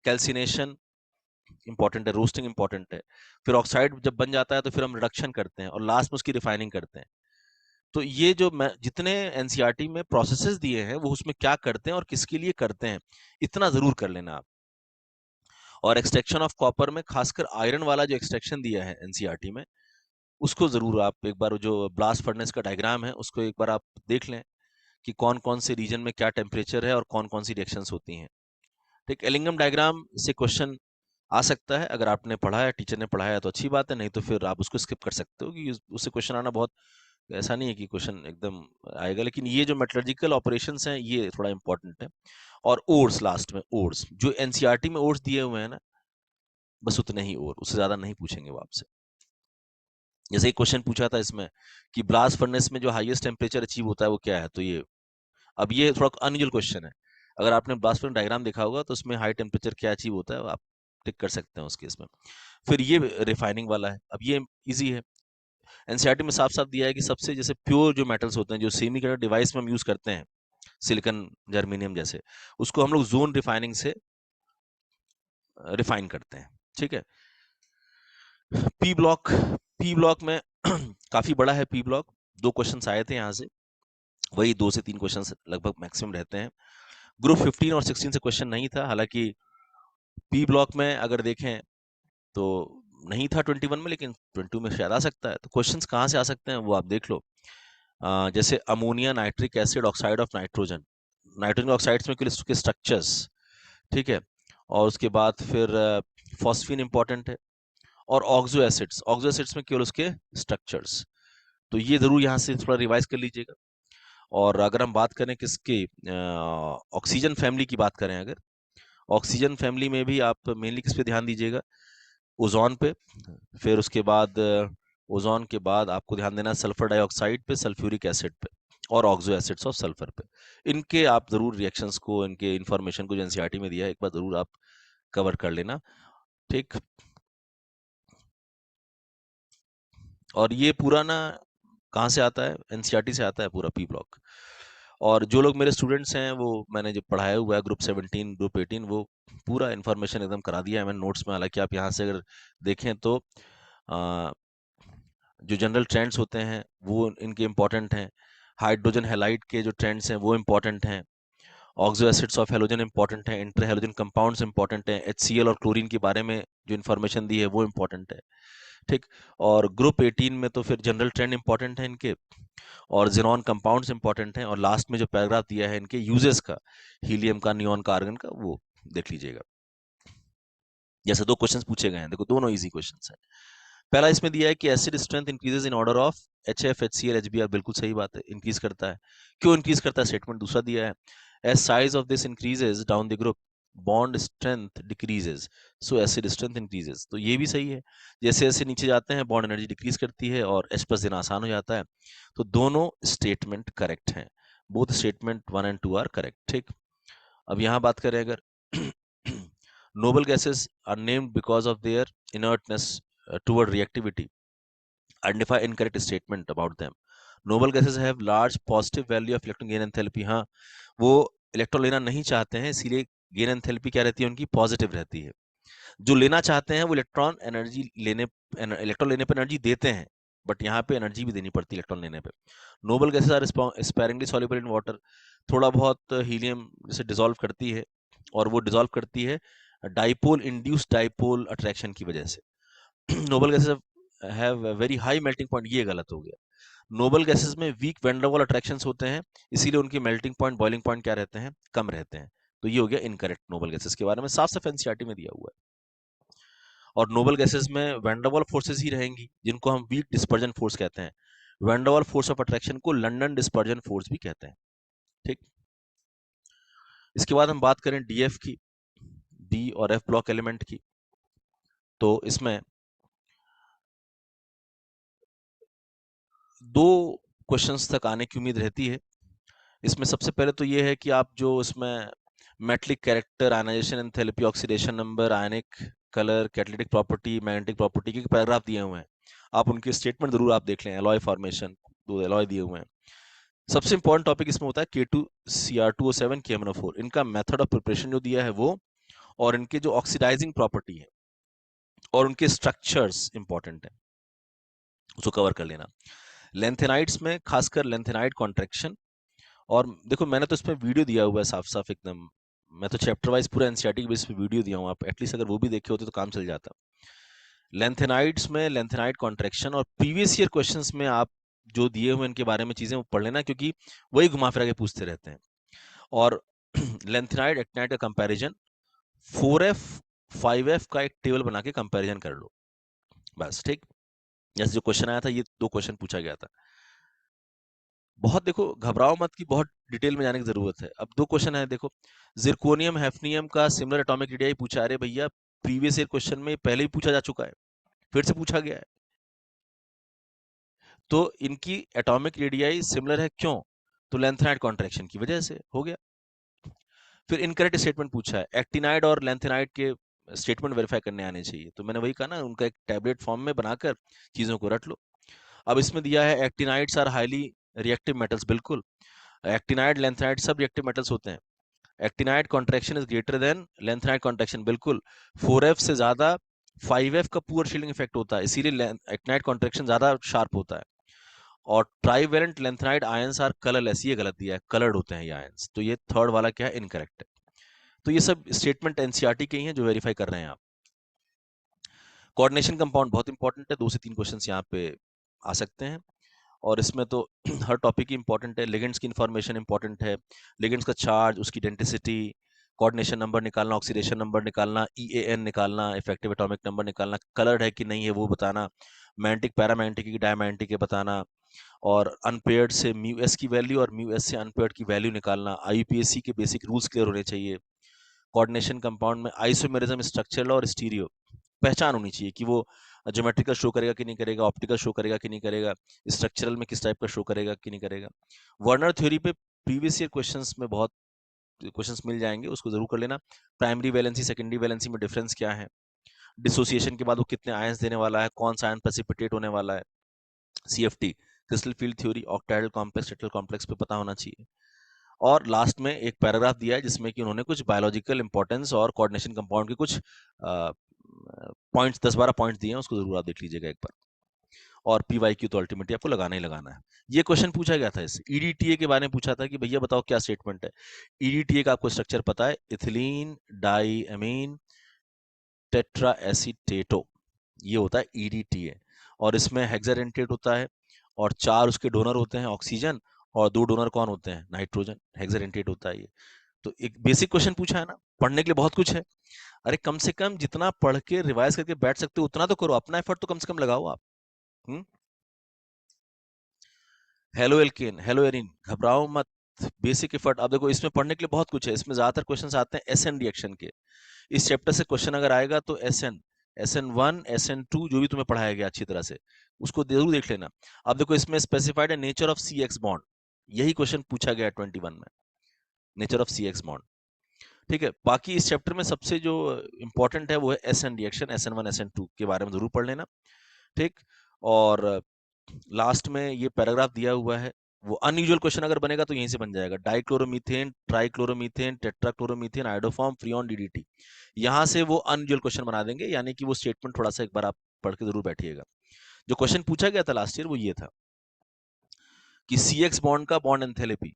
कैल्सिनेशन इंपॉर्टेंट है, रोस्टिंग इंपॉर्टेंट है। फिर ऑक्साइड जब बन जाता है तो फिर हम रिडक्शन करते हैं और लास्ट में उसकी रिफाइनिंग करते हैं। तो ये जो जितने एनसीईआरटी में प्रोसेसेस दिए हैं वो उसमें क्या करते हैं और किसके लिए करते हैं, इतना जरूर कर लेना आप। और एक्सट्रैक्शन ऑफ कॉपर में खासकर आयरन वाला जो एक्सट्रैक्शन दिया है एनसीईआरटी में, उसको जरूर आप एक बार, जो ब्लास्ट फर्नेस का डायग्राम है उसको एक बार आप देख लें कि कौन कौन से रीजन में क्या टेम्परेचर है और कौन कौन सी रिएक्शंस होती हैं। ठीक, एलिंगम डायग्राम से क्वेश्चन आ सकता है, अगर आपने पढ़ा है, टीचर ने पढ़ाया तो अच्छी बात है, नहीं तो फिर आप उसको स्किप कर सकते हो, कि उससे क्वेश्चन आना बहुत, ऐसा नहीं है कि क्वेश्चन एकदम आएगा, लेकिन ये जो मेटलर्जिकल ऑपरेशंस हैं ये थोड़ा इंपॉर्टेंट है। और ओर्स, लास्ट में ओर्स, जो एनसीईआरटी में ओर्स दिए हुए हैं ना, बस उतने ही, और उससे ज्यादा नहीं पूछेंगे वो आपसे। जैसे एक क्वेश्चन पूछा था इसमें कि ब्लास्ट फर्नेस में जो हाईएस्ट टेम्परेचर अचीव होता है वो क्या है, तो ये, अब ये थोड़ा अनयूजुअल क्वेश्चन है। अगर आपने ब्लास्ट फर्नेस डायग्राम देखा होगा तो उसमें हाई टेम्परेचर क्या अचीव होता है, आप टिक कर सकते हैं उस केस में। फिर ये रिफाइनिंग वाला है, अब ये इजी है, एनसीईआरटी में साफ साफ दिया है कि सबसे जैसे प्योर जो मेटल्स होते हैं, जो सेमी कंडक्टर डिवाइस में हम यूज करते हैं, सिलिकॉन, जर्मेनियम जैसे, उसको हम लोग जोन रिफाइनिंग से रिफाइन करते हैं। ठीक है, पी ब्लॉक में काफी बड़ा है पी ब्लॉक, 2 क्वेश्चन आए थे यहाँ से, वही 2 से 3 क्वेश्चन लगभग मैक्सिमम रहते हैं। ग्रुप 15 और 16 से क्वेश्चन नहीं था, हालांकि पी ब्लॉक में अगर देखें तो नहीं था 21 में, लेकिन 22 में शायद आ सकता है। तो क्वेश्चंस कहाँ से आ सकते हैं वो आप देख लो। जैसे ammonia nitric acid oxide of nitrogen, nitrogen oxides में के स्ट्रक्चर्स, ठीक है, और उसके बाद फिर फॉस्फीन इंपॉर्टेंट है, और ऑक्सो एसिड्स में केवल उसके स्ट्रक्चर्स। तो ये जरूर यहाँ से थोड़ा रिवाइज कर लीजिएगा। और अगर हम बात करें किसकी, ऑक्सीजन फैमिली की बात करें, अगर ऑक्सीजन फैमिली में भी आप मेनली किस पे ध्यान दीजिएगा, ओजोन पे, फिर उसके बाद ओजोन के बाद आपको ध्यान देना है सल्फर डाइऑक्साइड पे, सल्फ्यूरिक एसिड पे, और ऑक्सो एसिड्स ऑफ सल्फर पे। इनके आप जरूर रिएक्शंस को, इनके इंफॉर्मेशन को जो एनसीईआरटी में दिया है, एक बार जरूर आप कवर कर लेना। ठीक, और ये पूरा ना कहाँ से आता है, एनसीईआरटी से आता है पूरा पी ब्लॉक। और जो लोग मेरे स्टूडेंट्स हैं, वो मैंने जो पढ़ाया हुआ है ग्रुप 17, ग्रुप 18, वो पूरा इन्फॉर्मेशन एकदम करा दिया है मैंने नोट्स में। हालांकि आप यहाँ से अगर देखें तो जो जनरल ट्रेंड्स होते हैं वो इनके इम्पोर्टेंट हैं, हाइड्रोजन हैलाइड के जो ट्रेंड्स हैं वो इम्पोर्टेंट हैं, oxo acids of halogen important है, इंटर हेलोजन कंपाउंड्स इंपॉर्टेंट है, HCl और क्लोरीन के बारे में जो इन्फॉर्मेशन दी है वो इंपॉर्टेंट है। ठीक, और ग्रुप 18 में तो फिर जनरल ट्रेंड इंपॉर्टेंट है इनके, और जेनॉन कंपाउंड्स इंपॉर्टेंट हैं, और लास्ट में जो पैराग्राफ दिया है इनके यूजेस का, हीलियम का, नियॉन का, आर्गन का, वो देख लीजिएगा। जैसे 2 क्वेश्चंस पूछे गए हैं, देखो दोनों इजी क्वेश्चंस हैं। पहला इसमें दिया है कि acid strength increases in order of HF, HCl, HBr, बिल्कुल सही बात है, इंक्रीज करता है। क्यों इंक्रीज करता है, स्टेटमेंट दूसरा दिया है, as size of this increases down the group bond strength decreases, so acid strength increases, तो ये भी सही है। जैसे जैसे नीचे जाते हैं बॉन्ड एनर्जी डिक्रीज करती है और H+ देना आसान हो जाता है। तो दोनों स्टेटमेंट करेक्ट हैं, both statement 1 and 2 are correct. ठीक, अब यहाँ बात करें अगर noble gases are named because of their inertness toward reactivity. Identify incorrect statement about them. Noble gases have large positive value of electron gain enthalpy. हाँ, वो electron लेना नहीं चाहते हैं, इसीलिए गेन एंथैल्पी क्या रहती है उनकी, पॉजिटिव रहती है। जो लेना चाहते हैं वो इलेक्ट्रॉन लेने पर एनर्जी देते हैं, बट यहाँ पे एनर्जी भी देनी पड़ती है इलेक्ट्रॉन लेने पे। Noble gases are sparingly soluble in water, थोड़ा बहुत हीलियम जैसे डिसॉल्व करती है, और वो डिसॉल्व करती है डाइपोल इंड्यूस्ड डाइपोल अट्रैक्शन की वजह से। Noble gases have very high melting point, ये गलत हो गया। नोबल गैसेस में वीक वैन डर वाल अट्रैक्शंस होते हैं, इसीलिए उनकी मेल्टिंग पॉइंट, बॉइलिंग पॉइंट क्या रहते हैं, कम रहते हैं। तो ये हो गया इनकरेक्ट, नोबल गैसेस के बारे में साफ साफ एनसीईआरटी में दिया हुआ है। और नोबल गैसेस में वैन डर वाल फोर्सेस ही रहेंगी, जिनको हम वीक डिस्पर्जन फोर्स कहते हैं। Van der Waal force of attraction को लंदन डिस्पर्जन फोर्स भी कहते हैं। ठीक, इसके बाद हम बात करें डीएफ की, डी और एफ ब्लॉक एलिमेंट की, तो इसमें 2 क्वेश्चंस तक आने की उम्मीद रहती है। इसमें सबसे पहले तो ये है कि आप जो इसमें metallic character, ionisation enthalpy, oxidation number, ionic colour, catalytic property, magnetic property के पैराग्राफ दिए हुए हैं, आप उनके स्टेटमेंट जरूर आप देख लें। एलॉय फॉर्मेशन, 2 एलॉय दिए हुए हैं। सबसे इंपॉर्टेंट टॉपिक इसमें होता है K2Cr2O7 KMnO4, इनका मेथड ऑफ प्रिपरेशन जो दिया है वो, और इनके जो ऑक्सीडाइजिंग प्रॉपर्टी है और उनके स्ट्रक्चर्स इंपॉर्टेंट है, उसको कवर कर लेना। लेंथेनाइड्स में खासकर लेंथेनाइड कॉन्ट्रैक्शन, और देखो मैंने तो इसमें वीडियो दिया हुआ है साफ साफ एकदम, मैं तो चैप्टर वाइज पूरा एनसीईआरटी के बेस पे वीडियो दिया हूँ, आप एटलीस्ट अगर वो भी देखे होते तो काम चल जाता। लेंथेनाइड्स में लेंथेनाइड कॉन्ट्रैक्शन, और प्रीवियस ईयर क्वेश्चंस में आप जो दिए हुए इनके बारे में चीजें वो पढ़ लेना, क्योंकि वही घुमा फिरा के पूछते रहते हैं। और लेंथेनाइड एक्टिनाइड का कंपैरिजन 4F 5F का एक टेबल बना के कंपैरिजन कर लो बस, ठीक। जैसे जो क्वेश्चन आया था, ये 2 क्वेश्चन पूछा गया था। बहुत देखो, घबराओ मत कि बहुत डिटेल में जाने की जरूरत है। अब 2 क्वेश्चन है, देखो जिरकोनियम हैफनियम का सिमिलर एटॉमिक रेडियाई पूछा। अरे भैया, प्रीवियस ईयर क्वेश्चन में पहले ही पूछा जा चुका है, फिर से पूछा गया है। तो इनकी एटॉमिक रेडियाई सिमिलर है, क्यों? तो लेंथेनाइड कॉन्ट्रैक्शन की वजह से हो गया। फिर इनकरेक्ट स्टेटमेंट पूछा है, एक्टिनाइड और लेंथेनाइड के स्टेटमेंट वेरीफाई करने आने चाहिए। तो मैंने वही कहा ना, उनका एक टैबलेट फॉर्म में बनाकर चीजों को रट लो। अब इसमें दिया है actinides are highly reactive metals, बिल्कुल। एक्टिनाइड लेंथेनाइड सब रिएक्टिव मेटल्स होते हैं। Actinide contraction is greater than lanthanide contraction, बिल्कुल। 4F से ज्यादा 5F का पुअर शील्डिंग इफेक्ट होता है, इसीलिए एक्टिनाइड कॉन्ट्रैक्शन ज्यादा शार्प होता है। और trivalent lanthanide ions are colourless, ये गलत दिया है, कलर्ड होते हैं ये आयंस। तो ये थर्ड वाला क्या है, इनकरेक्ट है। तो ये सब स्टेटमेंट एनसीईआरटी के ही हैं जो वेरीफाई कर रहे हैं आप। कोऑर्डिनेशन कंपाउंड बहुत इंपॉर्टेंट है, 2 से 3 क्वेश्चंस यहाँ पे आ सकते हैं। और इसमें तो हर टॉपिक ही इंपॉर्टेंट है। लिगेंड्स की इंफॉर्मेशन इंपॉर्टेंट है, लिगेंड्स का चार्ज, उसकी डेंसिटी, कोऑर्डिनेशन नंबर निकालना, ऑक्सीडेशन नंबर निकालना, EAN निकालना, इफेक्टिव एटॉमिक नंबर निकालना, कलर्ड है कि नहीं है वो बताना, मैग्नेटिक पैरामैग्नेटिक की डायमैग्नेटिक है बताना, और अनपेयर्ड से म्यू एस की वैल्यू और म्यू एस से अनपेयर्ड की वैल्यू निकालना। IUPAC के बेसिक रूल्स क्लियर होने चाहिए। कोऑर्डिनेशन कंपाउंड में आइसोमेरिज्म, स्ट्रक्चरल और स्टीरियो पहचान होनी चाहिए कि वो ज्योमेट्रिकल शो करेगा कि नहीं करेगा, ऑप्टिकल शो करेगा कि नहीं करेगा, स्ट्रक्चरल में किस टाइप का शो करेगा कि नहीं करेगा। वर्नर थ्योरी पे प्रीवियस ईयर क्वेश्चंस में बहुत क्वेश्चंस मिल जाएंगे, उसको जरूर कर लेना। प्राइमरी वैलेंसी सेकेंडरी वैलेंसी में डिफरेंस क्या है, डिसोसिएशन के बाद वो कितने आयंस देने वाला है, कौन सा आयन प्रेसिपिटेट होने वाला है, CFT crystal field theory, ऑक्टाइडल complex टेट्राइडल complex पे पता होना चाहिए। और लास्ट में एक पैराग्राफ दिया है जिसमें कि उन्होंने कुछ बायोलॉजिकल इंपॉर्टेंस और कोऑर्डिनेशन कंपाउंड के कुछ पॉइंट्स, 10-12 पॉइंट्स दिए हैं, उसको जरूर आप देख लीजिएगा एक बार। और PYQ तो अल्टीमेटली आपको लगाना ही लगाना है। ये क्वेश्चन पूछा गया था, इस EDTA के बारे में पूछा था कि भैया बताओ क्या स्टेटमेंट है। EDTA का आपको स्ट्रक्चर पता है, इथिलीन डाई अमीन टेट्रा एसीटेटो, ये होता है EDTA। और इसमें हेक्साडेंटेट होता है, और 4 उसके डोनर होते हैं, ऑक्सीजन, और 2 डोनर कौन होते हैं, नाइट्रोजन। हेक्साडेंटेट होता है ये। तो एक बेसिक क्वेश्चन पूछा है ना, पढ़ने के लिए बहुत कुछ है। अरे कम से कम जितना पढ़ के रिवाइज करके बैठ सकते हो उतना तो करो, अपना एफर्ट तो कम से कम लगाओ आप। हेलो एल्केन, हेलो एरिन, घबराओ मत, बेसिक एफर्ट। अब देखो इसमें पढ़ने के लिए बहुत कुछ है, इसमें ज्यादातर क्वेश्चंस आते हैं SN रिएक्शन के। इस चैप्टर से क्वेश्चन अगर आएगा तो SN1 SN2 जो भी तुम्हें पढ़ाया गया अच्छी तरह से, उसको जरूर देख लेना। अब देखो इसमें स्पेसिफाइड है नेचर ऑफ CX बॉन्ड, यही क्वेश्चन पूछा गया 21 में, नेचर ऑफ CX बॉन्ड। ठीक है, बाकी इस चैप्टर में सबसे जो इंपॉर्टेंट है वो है SN रिएक्शन, SN1 SN2 के बारे में जरूर पढ़ लेना, ठीक। और लास्ट में ये पैराग्राफ दिया हुआ है, वो अनयूजुअल क्वेश्चन अगर बनेगा तो यहीं से बन जाएगा, डाइक्लोरोमीथेन, ट्राइक्लोरोमीथेन, टेट्राक्लोरोमीथेन, आइडोफॉर्म, फ्रीऑन, DDT। यहाँ से वो अनयूजुअल क्वेश्चन बना देंगे, यानी कि वो स्टेटमेंट थोड़ा सा एक बार आप पढ़ के जरूर बैठिएगा। जो क्वेश्चन पूछा गया था लास्ट ईयर वो ये था कि CX बॉन्ड का बॉन्ड एंथैल्पी,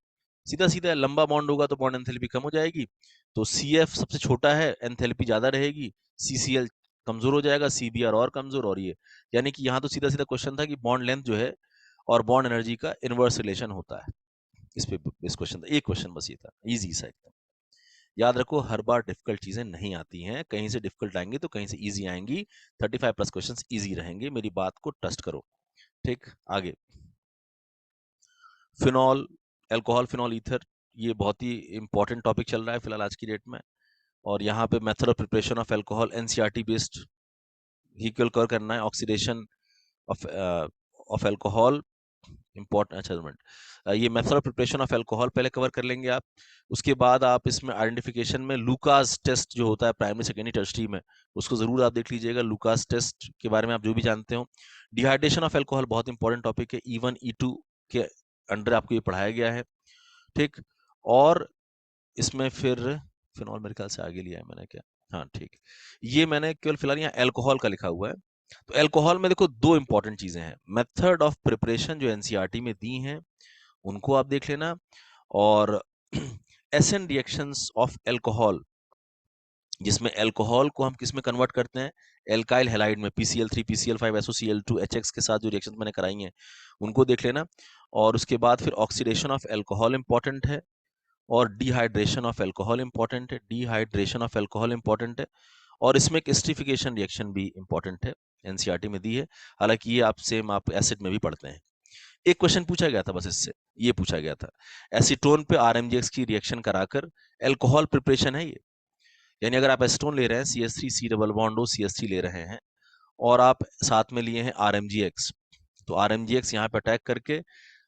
सीधा सीधा लंबा बॉन्ड होगा तो बॉन्ड एंथैल्पी कम हो जाएगी, तो CF सबसे छोटा है, एंथैल्पी ज्यादा रहेगी, CCl कमजोर हो जाएगा, CBr और कमजोर। और ये यानी कि यहाँ तो सीधा सीधा क्वेश्चन था कि बॉन्ड लेंथ जो है और बॉन्ड एनर्जी का इनवर्स रिलेशन होता है। इस पे इस क्वेश्चन एक क्वेश्चन बस ये था, इजी सा एकदम। याद रखो, हर बार डिफिकल्ट चीजें नहीं आती हैं, कहीं से डिफिकल्ट आएंगी तो कहीं से इजी आएंगी। 35+ क्वेश्चंस इजी रहेंगे, मेरी बात को ट्रस्ट करो, ठीक। आगे, फिनॉल, अल्कोहल, फिनॉल ईथर, ये बहुत ही इंपॉर्टेंट टॉपिक चल रहा है फिलहाल आज की डेट में। और यहाँ पे method of preparation of alcohol NCERT based vehicle कर करना है। Oxidation of of alcohol important, अच्छा मिनट, ये method of preparation of alcohol पहले कवर कर लेंगे आप। उसके बाद आप इसमें आइडेंटिफिकेशन में लूकास टेस्ट जो होता है प्राइमरी सेकेंडरी टर्शरी में, उसको जरूर आप देख लीजिएगा, लूकास टेस्ट के बारे में आप जो भी जानते हो। डिहाइड्रेशन ऑफ अल्कोहल बहुत इंपॉर्टेंट टॉपिक है, E1 E2 के अंडर आपको ये पढ़ाया गया है, ठीक। और इसमें फिर फिनॉल मेरे ख्याल से आगे लिया है मैंने क्या, हाँ ठीक। ये मैंने केवल फिलहाल यहाँ अल्कोहल का लिखा हुआ है। तो अल्कोहल में देखो 2 इंपॉर्टेंट चीजें हैं, मेथड ऑफ प्रिपरेशन जो NCERT में दी हैं उनको आप देख लेना, और SN रिएक्शंस ऑफ अल्कोहल जिसमें अल्कोहल को हम किस में कन्वर्ट करते हैं, एल्काइल हैलाइड में, PCl3 PCl5 SOCl2 HX के साथ जो रिएक्शन मैंने कराई हैं उनको देख लेना। और उसके बाद फिर ऑक्सीडेशन ऑफ अल्कोहल इंपॉर्टेंट है और डिहाइड्रेशन ऑफ अल्कोहल इंपॉर्टेंट है, डिहाइड्रेशन ऑफ अल्कोहल इंपॉर्टेंट है। और इसमें एक एस्टरिफिकेशन रिएक्शन भी इंपॉर्टेंट है, एनसीईआरटी में दी है, हालांकि ये आप एसिड में भी पढ़ते हैं। एक क्वेश्चन पूछा गया था बस इससे, ये पूछा गया था, एसीटोन पे RMGX की रिएक्शन कराकर अल्कोहल प्रिपरेशन है ये, यानी अगर आप एसीटोन ले रहे हैं CH3 C double bond O CH3 ले रहे हैं और आप साथ में लिए हैं RMGX, तो RMGX यहाँ पे अटैक करके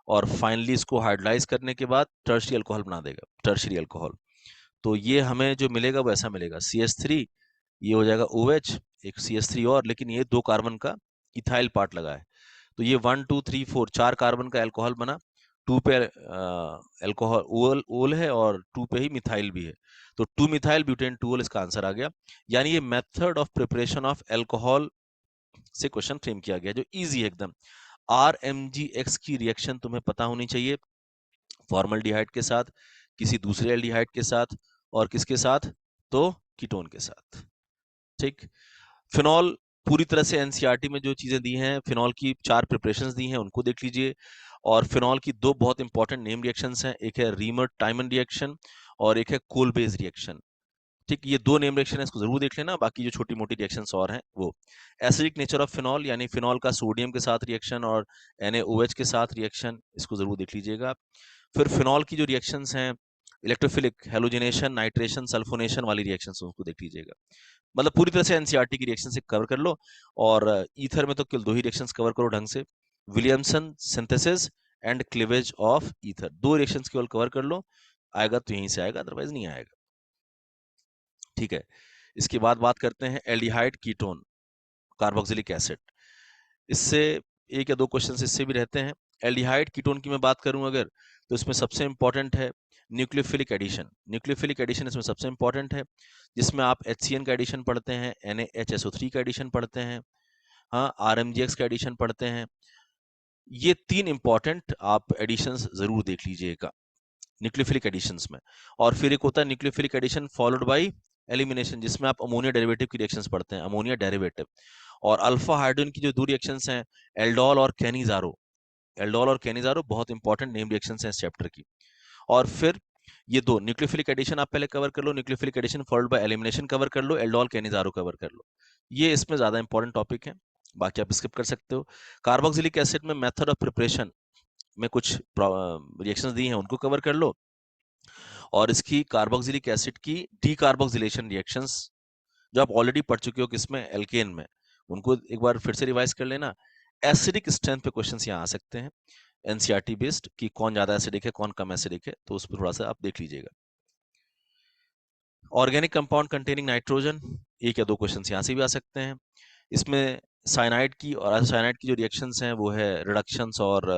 और फाइनली इसको हाइड्रोलाइज करने के बाद टर्शियरी अल्कोहल बना देगा, टर्शियरी अल्कोहल। तो ये हमें जो मिलेगा वो ऐसा मिलेगा, CH3 ये हो जाएगा OH, एक CH3 और, लेकिन ये 2 कार्बन का इथाइल पार्ट लगा है, तो ये 1 2 3 4 4 कार्बन का अल्कोहल बना, 2 पे अल्कोहल ओल है और 2 पे ही मिथाइल भी है, तो 2 मिथाइल ब्यूटेन 2 ओल इसका आंसर आ गया। यानी ये method of preparation of alcohol से क्वेश्चन फ्रेम किया गया, जो इजी है एकदम। RMGX की रिएक्शन तुम्हें पता होनी चाहिए, फॉर्मल्डिहाइड के साथ, किसी दूसरे एल्डिहाइड के साथ, और किसके साथ, तो कीटोन के साथ। ठीक, फिनॉल पूरी तरह से एनसीईआरटी में जो चीजें दी हैं, फिनॉल की 4 प्रिपरेशंस दी हैं उनको देख लीजिए। और फिनॉल की 2 बहुत इंपॉर्टेंट नेम रिएक्शंस हैं, एक है रीमर टाइमन रिएक्शन और एक है कोल बेस रिएक्शन। ठीक, ये 2 नेम रिएक्शन है, इसको जरूर देख लेना, बाकी जो छोटी मोटी रिएक्शंस और हैं वो। एसिडिक नेचर ऑफ फिनॉल, यानी फिनॉल का सोडियम के साथ रिएक्शन और NaOH के साथ रिएक्शन, इसको जरूर देख लीजिएगा। फिर फिनॉल की जो रिएक्शंस हैं, इलेक्ट्रोफिलिक, हेलोजिनेशन, नाइट्रेशन, सल्फोनेशन वाली रिएक्शंस, उसको देख लीजिएगा। मतलब पूरी तरह से एनसीईआरटी की रिएक्शन से कवर कर लो। और ईथर में तो केवल 2 ही रिएक्शंस कवर करो ढंग से, Williamson synthesis and cleavage of ether, 2 reactions केवल कवर कर लो, आएगा तो यहीं से आएगा, अदरवाइज नहीं आएगा। ठीक है, इसके बाद बात करते हैं एल्डिहाइड कीटोन कार्बोक्सिलिक एसिड। इससे 1 या 2 क्वेश्चन इससे भी रहते हैं। एल्डिहाइड कीटोन की मैं बात करूं अगर, तो इसमें सबसे इंपॉर्टेंट है न्यूक्लियोफिलिक एडिशन। न्यूक्लियोफिलिक एडिशन इसमें सबसे इंपॉर्टेंट है, जिसमें आप HCN का एडिशन पढ़ते हैं, NaHSO3 का एडिशन पढ़ते हैं, हाँ RMGX का एडिशन पढ़ते हैं। ये 3 इंपॉर्टेंट आप एडिशंस जरूर देख लीजिएगा न्यूक्लियोफिलिक एडिशंस में। और फिर एक होता है nucleophilic addition followed by elimination, जिसमें आप अमोनिया डेरिवेटिव की रिएक्शंस पढ़ते हैं, अमोनिया डेरिवेटिव। और अल्फा हाइड्रोजन की जो 2 रिएक्शंस हैं, एल्डोल और कैनिजारो, एल्डोल और कैनिजारो बहुत इंपॉर्टेंट नेम रिएक्शंस हैं इस चैप्टर की। और फिर ये 2 न्यूक्लियोफिलिक एडिशन आप पहले कवर कर लो, nucleophilic addition followed by elimination cover कर लो, एल्डोल कैनिजारो कवर कर लो, ये इसमें ज्यादा इंपॉर्टेंट टॉपिक है, बाकी आप स्किप कर सकते हो। कार्बोक्सिलिक एसिड में मेथड ऑफ प्रिपरेशन में कुछ रिएक्शंस दी हैं उनको कवर कर लो, और इसकी कार्बोक्सिलिक एसिड की डीकार्बोक्सिलेशन रिएक्शंस जो आप ऑलरेडी पढ़ चुके हो किसमें, एल्केन में, उनको एक बार फिर से रिवाइज कर लेना। एसिडिक स्ट्रेंथ पे क्वेश्चंस यहाँ आ सकते हैं एनसीईआरटी बेस्ड, कि कौन ज्यादा एसिडिक है कौन कम एसिडिक है, तो उस पर थोड़ा सा आप देख लीजिएगा। ऑर्गेनिक कंपाउंड कंटेनिंग नाइट्रोजन, 1 या 2 क्वेश्चंस यहाँ से भी आ सकते हैं। इसमें साइनाइड की और आइसोसाइनाइड की जो रिएक्शंस हैं वो है रिडक्शंस और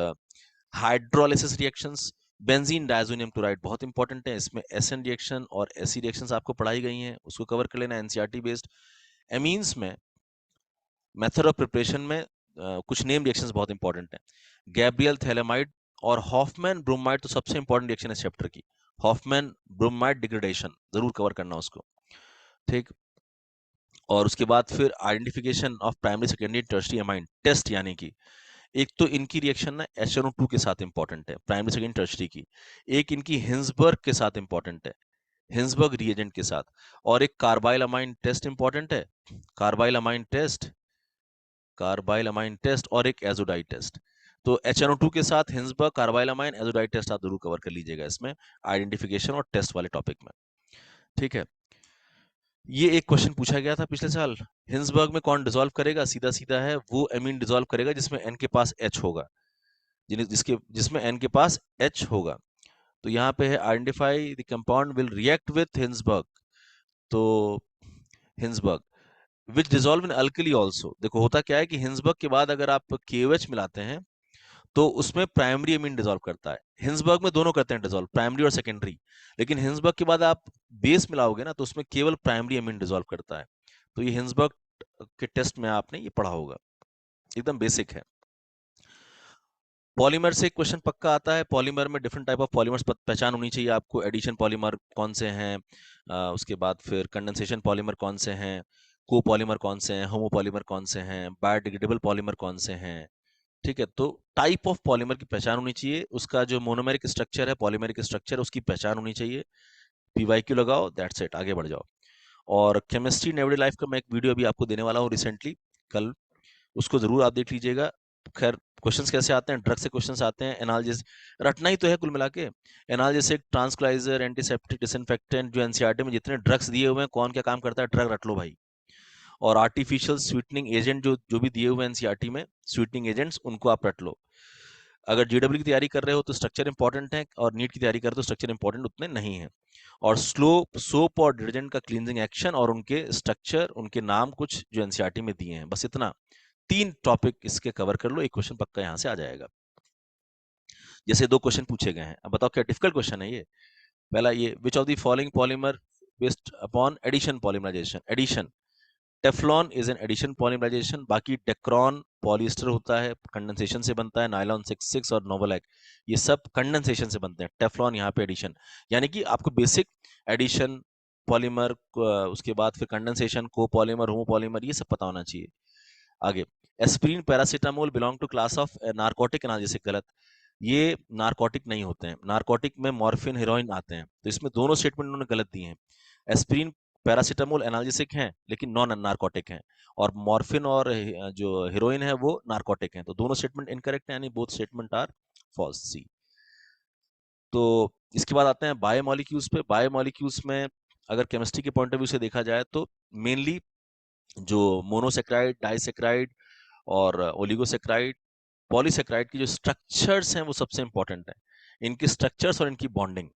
hydrolysis reactions. Benzene diazonium chloride बहुत इंपॉर्टेंट है, इसमें SN रिएक्शन और SE रिएक्शंस आपको पढ़ाई गई हैं, उसको कवर कर लेना एनसीईआरटी बेस्ड। एमीन्स में मेथड ऑफ प्रिपरेशन में कुछ नेम रिएक्शंस बहुत इंपॉर्टेंट हैं, गैब्रियल थैलेमाइड और हॉफमैन ब्रोमाइड, तो सबसे इंपॉर्टेंट रिएक्शन है इस चैप्टर की, हॉफमैन ब्रोमाइड डिग्रेडेशन, जरूर कवर करना उसको। ठीक, और उसके बाद फिर identification of primary secondary tertiary amine test, यानी कि एक तो इनकी रिएक्शन ना HNO2 के साथ इंपॉर्टेंट है प्राइमरी सेकेंडरी टर्शियरी की, एक इनकी हिंसबर्ग के साथ इंपॉर्टेंट है, हिंसबर्ग रिएजेंट के साथ, और एक कार्बाइल अमाइन टेस्ट इंपॉर्टेंट है, carbylamine test, carbylamine test, और एक एजोडाइड टेस्ट। तो HNO2 के साथ Hinsberg, carbylamine, azo dye test आप जरूर कवर कर लीजिएगा इसमें आइडेंटिफिकेशन और टेस्ट वाले टॉपिक में। ठीक है, ये एक क्वेश्चन पूछा गया था पिछले साल, हिंसबर्ग में कौन डिसॉल्व करेगा, सीधा सीधा है वो एमीन डिसॉल्व करेगा जिसमें N के पास H होगा, जिसमें N के पास H होगा। तो यहाँ पे है identify the compound will react with Hinsberg, तो Hinsberg which dissolve in alkali also. देखो होता क्या है कि हिंसबर्ग के बाद अगर आप KOH मिलाते हैं तो उसमें प्राइमरी अमीन डिसॉल्व करता है, हिंसबर्ग में दोनों करते हैं डिसॉल्व, प्राइमरी और सेकेंडरी, लेकिन हिंसबर्ग के बाद आप बेस मिलाओगे ना तो उसमें केवल प्राइमरी अमीन डिसॉल्व करता है। तो ये हिंसबर्ग के टेस्ट में आपने ये पढ़ा होगा, एकदम बेसिक है। पॉलीमर से क्वेश्चन पक्का आता है। पॉलीमर में डिफरेंट टाइप ऑफ पॉलीमर्स पहचान होनी चाहिए आपको। एडिशन पॉलीमर कौन से हैं, उसके बाद फिर कंडेंसेशन पॉलीमर कौन से हैं, को पॉलीमर कौन से हैं, होमो पॉलीमर कौन से हैं, बायोडिग्रेडेबल पॉलीमर कौन से हैं। ठीक है, तो टाइप ऑफ पॉलीमर की पहचान होनी चाहिए, उसका जो मोनोमेरिक स्ट्रक्चर है, पॉलीमेरिक स्ट्रक्चर, उसकी पहचान होनी चाहिए। पीवाईक्यू लगाओ, दैट्स इट, आगे बढ़ जाओ। और केमिस्ट्री इन एवरीडे लाइफ का मैं एक वीडियो अभी आपको देने वाला हूँ रिसेंटली, कल, उसको जरूर आप देख लीजिएगा। खैर, क्वेश्चंस कैसे आते हैं, ड्रग से क्वेश्चंस आते हैं, एनालिसिस रटना ही तो है कुल मिला के। एनालिसिस, ट्रांसक्लाइजर, एंटीसेप्टिक, डिसइंफेक्टेंट, जो एनसीईआरटी में जितने ड्रग्स दिए हुए हैं, कौन क्या काम करता है, ड्रग रट लो भाई। और आर्टिफिशियल स्वीटनिंग एजेंट जो जो भी दिए हुए हैं एनसीईआरटी में, स्वीटनिंग एजेंट्स, उनको आप रट लो। अगर जेडब्ल्यू की तैयारी कर रहे हो तो स्ट्रक्चर इंपॉर्टेंट है, और नीट की तैयारी कर रहे हो तो स्ट्रक्चर इंपॉर्टेंट उतने नहीं है। और स्लो सोप और डिटर्जेंट का क्लींजिंग एक्शन और उनके स्ट्रक्चर, उनके नाम कुछ जो एनसीईआरटी में दिए हैं, बस इतना। 3 टॉपिक इसके कवर कर लो, एक क्वेश्चन पक्का यहां से आ जाएगा। जैसे 2 क्वेश्चन पूछे गए हैं, अब बताओ क्या डिफिकल्ट क्वेश्चन है ये। पहला ये, which of the following polymer based upon addition polymerisation. Addition, Teflon is an addition polymerisation. बाकी डेक्रॉन पॉलिएस्टर होता है, कंडेंसेशन से बनता है। नायलॉन 66 और नोवोलैक, ये सब कंडेंसेशन से बनते हैं। टेफ्लॉन यहाँ पे एडिशन, यानी कि आपको बेसिक एडिशन पॉलीमर, उसके बाद फिर कंडेंसेशन, को पॉलीमर, होमो पॉलीमर, ये सब पता होना चाहिए। आगे, aspirin, paracetamol belong to class of narcotic analysis, गलत। ये नार्कोटिक नहीं होते हैं, नार्कोटिक में मॉर्फिन, हेरोइन आते हैं, तो इसमें दोनों स्टेटमेंट उन्होंने गलत दिए हैं। एस्पिरिन, पैरासीटामोल एनाल्जेसिक हैं लेकिन नॉन नार्कोटिक हैं, और मॉर्फिन और जो हेरोइन है वो नार्कोटिक हैं, तो दोनों स्टेटमेंट इनकरेक्ट हैं, यानी बोथ स्टेटमेंट आर फॉल्स, सी। तो इसके बाद आते हैं बायोमोलिक्यूल्स पे। बायोमोलिक्यूल्स में अगर केमिस्ट्री के पॉइंट ऑफ व्यू से देखा जाए तो मेनली जो मोनोसेक्राइड, डाइसेक्राइड और ओलिगोसेक्राइड, पॉलीसेक्राइड की जो स्ट्रक्चर्स हैं वो सबसे इंपॉर्टेंट है, इनके स्ट्रक्चर्स और इनकी बॉन्डिंग।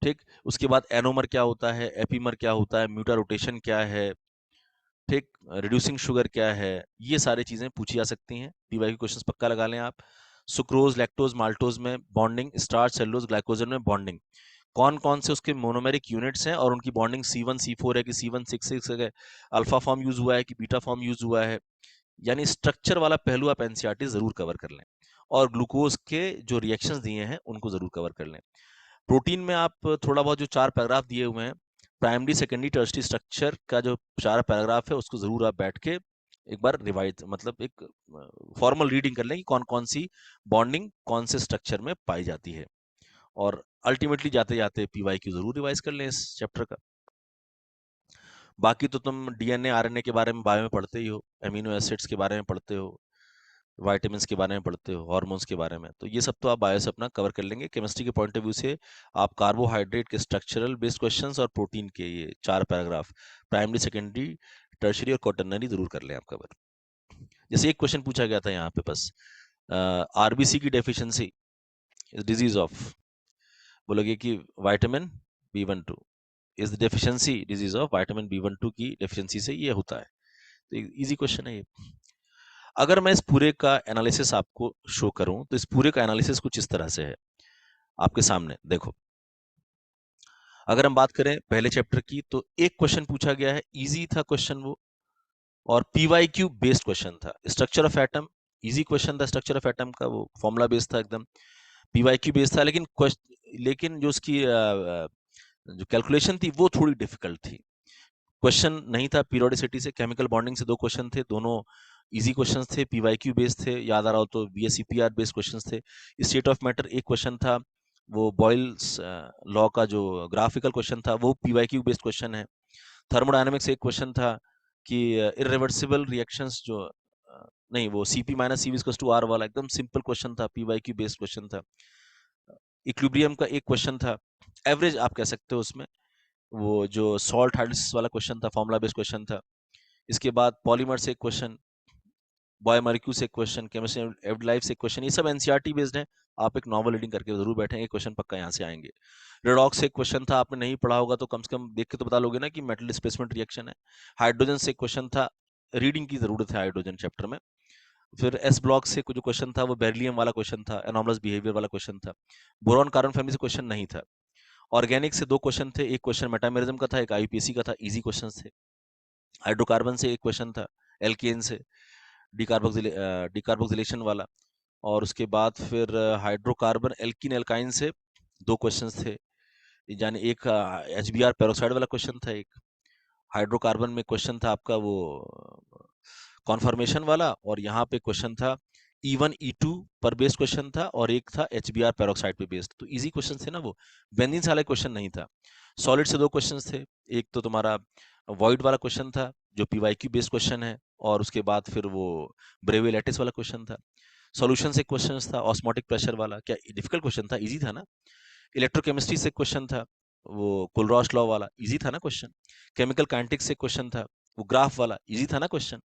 ठीक, उसके बाद एनोमर क्या होता है, एपीमर क्या होता है, म्यूटा रोटेशन क्या है, ठीक, रिड्यूसिंग शुगर क्या है, ये सारी चीजें पूछी जा सकती हैं। पीवाई के क्वेश्चंस पक्का लगा लें आप। सुक्रोज, लैक्टोज, माल्टोज में बॉन्डिंग, स्टार्च, सेलुलोज, ग्लाइकोजन में बॉन्डिंग, कौन कौन से उसके मोनोमेरिक यूनिट्स हैं और उनकी बॉन्डिंग C1 C4 है कि C1 6 है, अल्फा फॉर्म यूज हुआ है कि बीटा फॉर्म यूज हुआ है, यानी स्ट्रक्चर वाला पहलू आप एनसीईआरटी जरूर कवर कर लें। और ग्लूकोज के जो रिएक्शंस दिए हैं उनको जरूर कवर कर लें। प्रोटीन में आप थोड़ा बहुत जो 4 पैराग्राफ दिए हुए हैं, प्राइमरी, सेकेंडरी, टर्शरी स्ट्रक्चर का जो 4 पैराग्राफ है, उसको जरूर आप बैठ के एक बार रिवाइज, मतलब एक फॉर्मल रीडिंग कर लें कि कौन कौन सी बॉन्डिंग कौन से स्ट्रक्चर में पाई जाती है। और अल्टीमेटली जाते जाते पीवाईक्यू जरूर रिवाइज कर लें इस चैप्टर का। बाकी तो तुम डीएनए, आरएनए के बारे में बायो में पढ़ते ही हो, एमिनो एसिड्स के बारे में पढ़ते हो, विटामिन्स के बारे में पढ़ते हो, हार्मोन्स के बारे में, तो ये सब तो आप बायो से अपना कवर कर लेंगे। केमिस्ट्री के पॉइंट ऑफ व्यू से आप कार्बोहाइड्रेट के स्ट्रक्चरल बेस्ड क्वेश्चंस और प्रोटीन के ये 4 पैराग्राफ, प्राइमरी, सेकेंडरी, टर्शियरी और क्वाटरनरी जरूर कर लें आप कवर। जैसे एक क्वेश्चन पूछा गया था यहाँ पे, बस आरबीसी की डेफिशिएंसी इज डिजीज ऑफ, बोलोगे कि vitamin B12 is the deficiency, disease of vitamin B12 की डेफिशिएंसी से ये होता है। तो इजी क्वेश्चन है ये। अगर मैं इस पूरे का एनालिसिस आपको शो करूं तो इस पूरे का एनालिसिस कुछ इस तरह से है आपके सामने, देखो। अगर हम बात करें पहले चैप्टर की, तो एक क्वेश्चन पूछा गया है, इजी था क्वेश्चन वो, और पीवाईक्यू बेस्ड क्वेश्चन था। Structure of atom, easy question था, स्ट्रक्चर ऑफ एटम का वो फॉर्मूला बेस्ड था एकदम। पीवाईक्यू बेस्ड था, लेकिन जो उसकी जो कैलकुलेशन थी वो थोड़ी डिफिकल्ट थी। क्वेश्चन नहीं था पीरियोडिसिटी से, केमिकल बॉन्डिंग से 2 क्वेश्चन थे, दोनों इजी क्वेश्चंस थे, पीवाईक्यू बेस्ड थे, याद आ रहा हो तो बीएससीपीआर बेस्ड क्वेश्चंस थे। स्टेट ऑफ मैटर एक क्वेश्चन था, वो बॉयल्स लॉ का जो ग्राफिकल क्वेश्चन था वो पीवाईक्यू बेस्ड क्वेश्चन है। थर्मोडायनेमिक्स एक क्वेश्चन था कि इरिवर्सिबल रिएक्शंस जो नहीं, वो Cp minus Cv equals to R वाला एकदम सिंपल क्वेश्चन था, पीवाईक्यू बेस्ड क्वेश्चन था। इक्विलिब्रियम का एक क्वेश्चन था, एवरेज आप कह सकते हो उसमें, वो जो सॉल्ट हाइड्रोलिसिस वाला क्वेश्चन था, फॉर्मूला बेस्ड क्वेश्चन था। इसके बाद पॉलीमर से एक क्वेश्चन, बायोमोलिक्यूल से एक क्वेश्चन, केमिस्ट्री एवरी लाइफ से एक क्वेश्चन, ये सब एनसीईआरटी बेस्ड है। आप एक नॉवल रीडिंग करके जरूर बैठेंगे, क्वेश्चन पक्का यहाँ से आएंगे। रेडॉक्स से एक क्वेश्चन था, आपने नहीं पढ़ा होगा तो कम से कम देख के तो बता लोगे ना कि मेटल डिस्प्लेसमेंट रिएक्शन है। हाइड्रोजन से एक क्वेश्चन था, रीडिंग की जरूरत है हाइड्रोजन चैप्टर में। फिर एस ब्लॉक से जो क्वेश्चन था वो बेरिलियम वाला क्वेश्चन था, एनॉमलस बिहेवियर वाला क्वेश्चन था। बोरॉन कार्बन फैमिली से क्वेश्चन नहीं था। ऑर्गेनिक से 2 क्वेश्चन थे, एक क्वेश्चन मेटामेरिज्म का था, एक आईपीएससी का था, इजी क्वेश्चन थे। हाइड्रोकार्बन से एक क्वेश्चन था, एल्केन से डिकार्बोक्सिलेशन वाला। और उसके बाद फिर हाइड्रोकार्बन एल्कीन एल्काइन से 2 क्वेश्चंस थे, यानी एक HBr पेरोक्साइड वाला क्वेश्चन था, एक हाइड्रोकार्बन में क्वेश्चन था आपका वो कॉन्फर्मेशन वाला, और यहाँ पे क्वेश्चन था E1 E2 पर बेस्ड क्वेश्चन था, और एक था HBr पेरोक्साइड पे बेस्ड। तो इजी क्वेश्चन थे ना वो, बेंजीन से वाला क्वेश्चन नहीं था। सॉलिड से 2 क्वेश्चंस थे, एक तो तुम्हारा वॉइड वाला क्वेश्चन था जो PYQ बेस्ड क्वेश्चन है, और उसके बाद फिर वो ब्रेवे लैटिस वाला क्वेश्चन था। सॉल्यूशन से क्वेश्चन था ऑस्मोटिक प्रेशर वाला, क्या डिफिकल्ट क्वेश्चन था? इजी था ना। इलेक्ट्रोकेमिस्ट्री से क्वेश्चन था वो कुलरॉस लॉ वाला, इजी था ना क्वेश्चन। केमिकल काइनेटिक्स से क्वेश्चन था वो ग्राफ वाला, इजी था ना क्वेश्चन।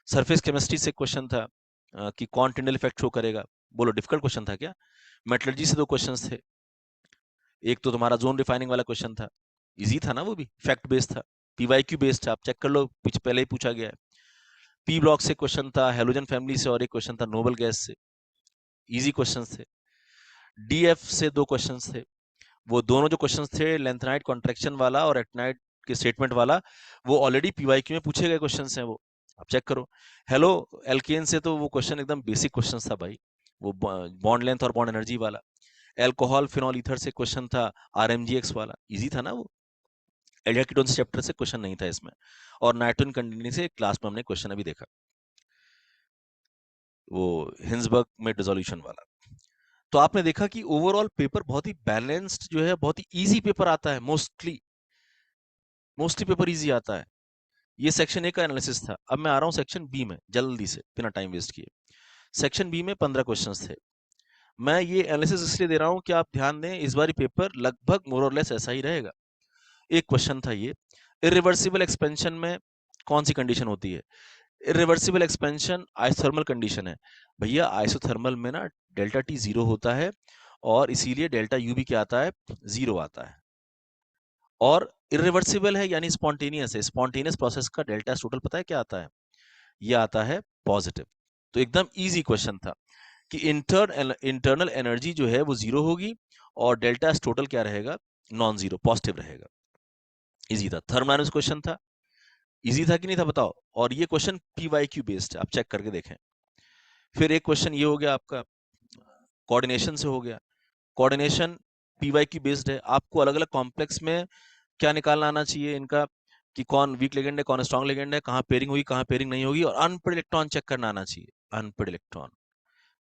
सरफेस केमिस्ट्री से क्वेश्चन था कि कौन टिंडल इफेक्ट शो करेगा, बोलो डिफिकल्ट क्वेश्चन था क्या? मेटलर्जी से 2 क्वेश्चंस थे, एक तो तुम्हारा जोन रिफाइनिंग वाला क्वेश्चन था, इजी था ना, वो भी फैक्ट बेस्ड था, PYQ बेस्ड था, आप चेक कर लो, पहले ही पूछा गया है। पी ब्लॉक से क्वेश्चन था हेलोजन फैमिली से, और एक क्वेश्चन था नोबल गैस से, इजी क्वेश्चंस थे। DF से 2 क्वेश्चंस थे, वो दोनों जो क्वेश्चंस थे लेंथनाइट कॉन्ट्रैक्शन वाला और एक्टिनाइट के स्टेटमेंट वाला, वो ऑलरेडी PYQ में पूछे गए क्वेश्चंस हैं, वो आप चेक करो। हेलो एल्केन से तो वो क्वेश्चन एकदम बेसिक क्वेश्चन था भाई, वो बॉन्ड लेंथ और बॉन्ड एनर्जी वाला। एल्कोहल फिनॉल ईथर से क्वेश्चन था RMGX वाला, इजी था ना वो। एल्डिहाइड कीटोन चैप्टर से क्वेश्चन नहीं था इसमें। और नाइट्रोजन कंडेंसिंग से क्लास में हमने क्वेश्चन अभी देखा, वो हिंसबर्ग में डिसोल्यूशन वाला। तो आपने देखा कि ओवरऑल पेपर बहुत ही बैलेंस्ड जो है, बहुत ही इजी पेपर आता है, मोस्टली पेपर इजी आता है। ये सेक्शन ए का एनालिसिस था। अब मैं आ रहा हूँ सेक्शन बी में, जल्दी से बिना टाइम वेस्ट किए। सेक्शन बी में 15 क्वेश्चंस थे। मैं ये एनालिसिस इसलिए दे रहा हूँ कि आप ध्यान दें, इस बार पेपर लगभग मोर और लेस ऐसा ही रहेगा। एक क्वेश्चन था ये, इरिवर्सिबल एक्सपेंशन में कौन सी कंडीशन होती है? इरिवर्सिबल एक्सपेंशन आइसोथर्मल कंडीशन है भैया। आइसोथर्मल में ना डेल्टा टी 0 होता है, और इसीलिए डेल्टा यू भी क्या आता है? 0 आता है। और इरिवर्सिबल है यानी स्पॉन्टेनियस है, स्पॉन्टेनियस प्रोसेस का डेल्टा टोटल पता है क्या आता है? ये आता है पॉजिटिव। तो एकदम इजी क्वेश्चन था कि इंटरनल एनर्जी जो है वो 0 होगी, और डेल्टा टोटल क्या रहेगा? नॉन जीरो, पॉजिटिव रहेगा। इजी था, थर्मोडायनामिक्स क्वेश्चन था। इजी था कि नहीं था बताओ? और ये क्वेश्चन PYQ बेस्ड है, आप चेक करके देखें। फिर एक क्वेश्चन ये हो गया आपका, कोऑर्डिनेशन से हो गया। कोऑर्डिनेशन PYQ बेस्ड है, आपको अलग अलग कॉम्प्लेक्स में क्या निकालना आना चाहिए इनका, कि कौन वीक लेगेंड है, कौन स्ट्रॉन्ग लेगेंड है, कहाँ पेयरिंग होगी, कहाँ पेयरिंग नहीं होगी, और अनपेड इलेक्ट्रॉन चेक करना आना चाहिए, अनपेड इलेक्ट्रॉन।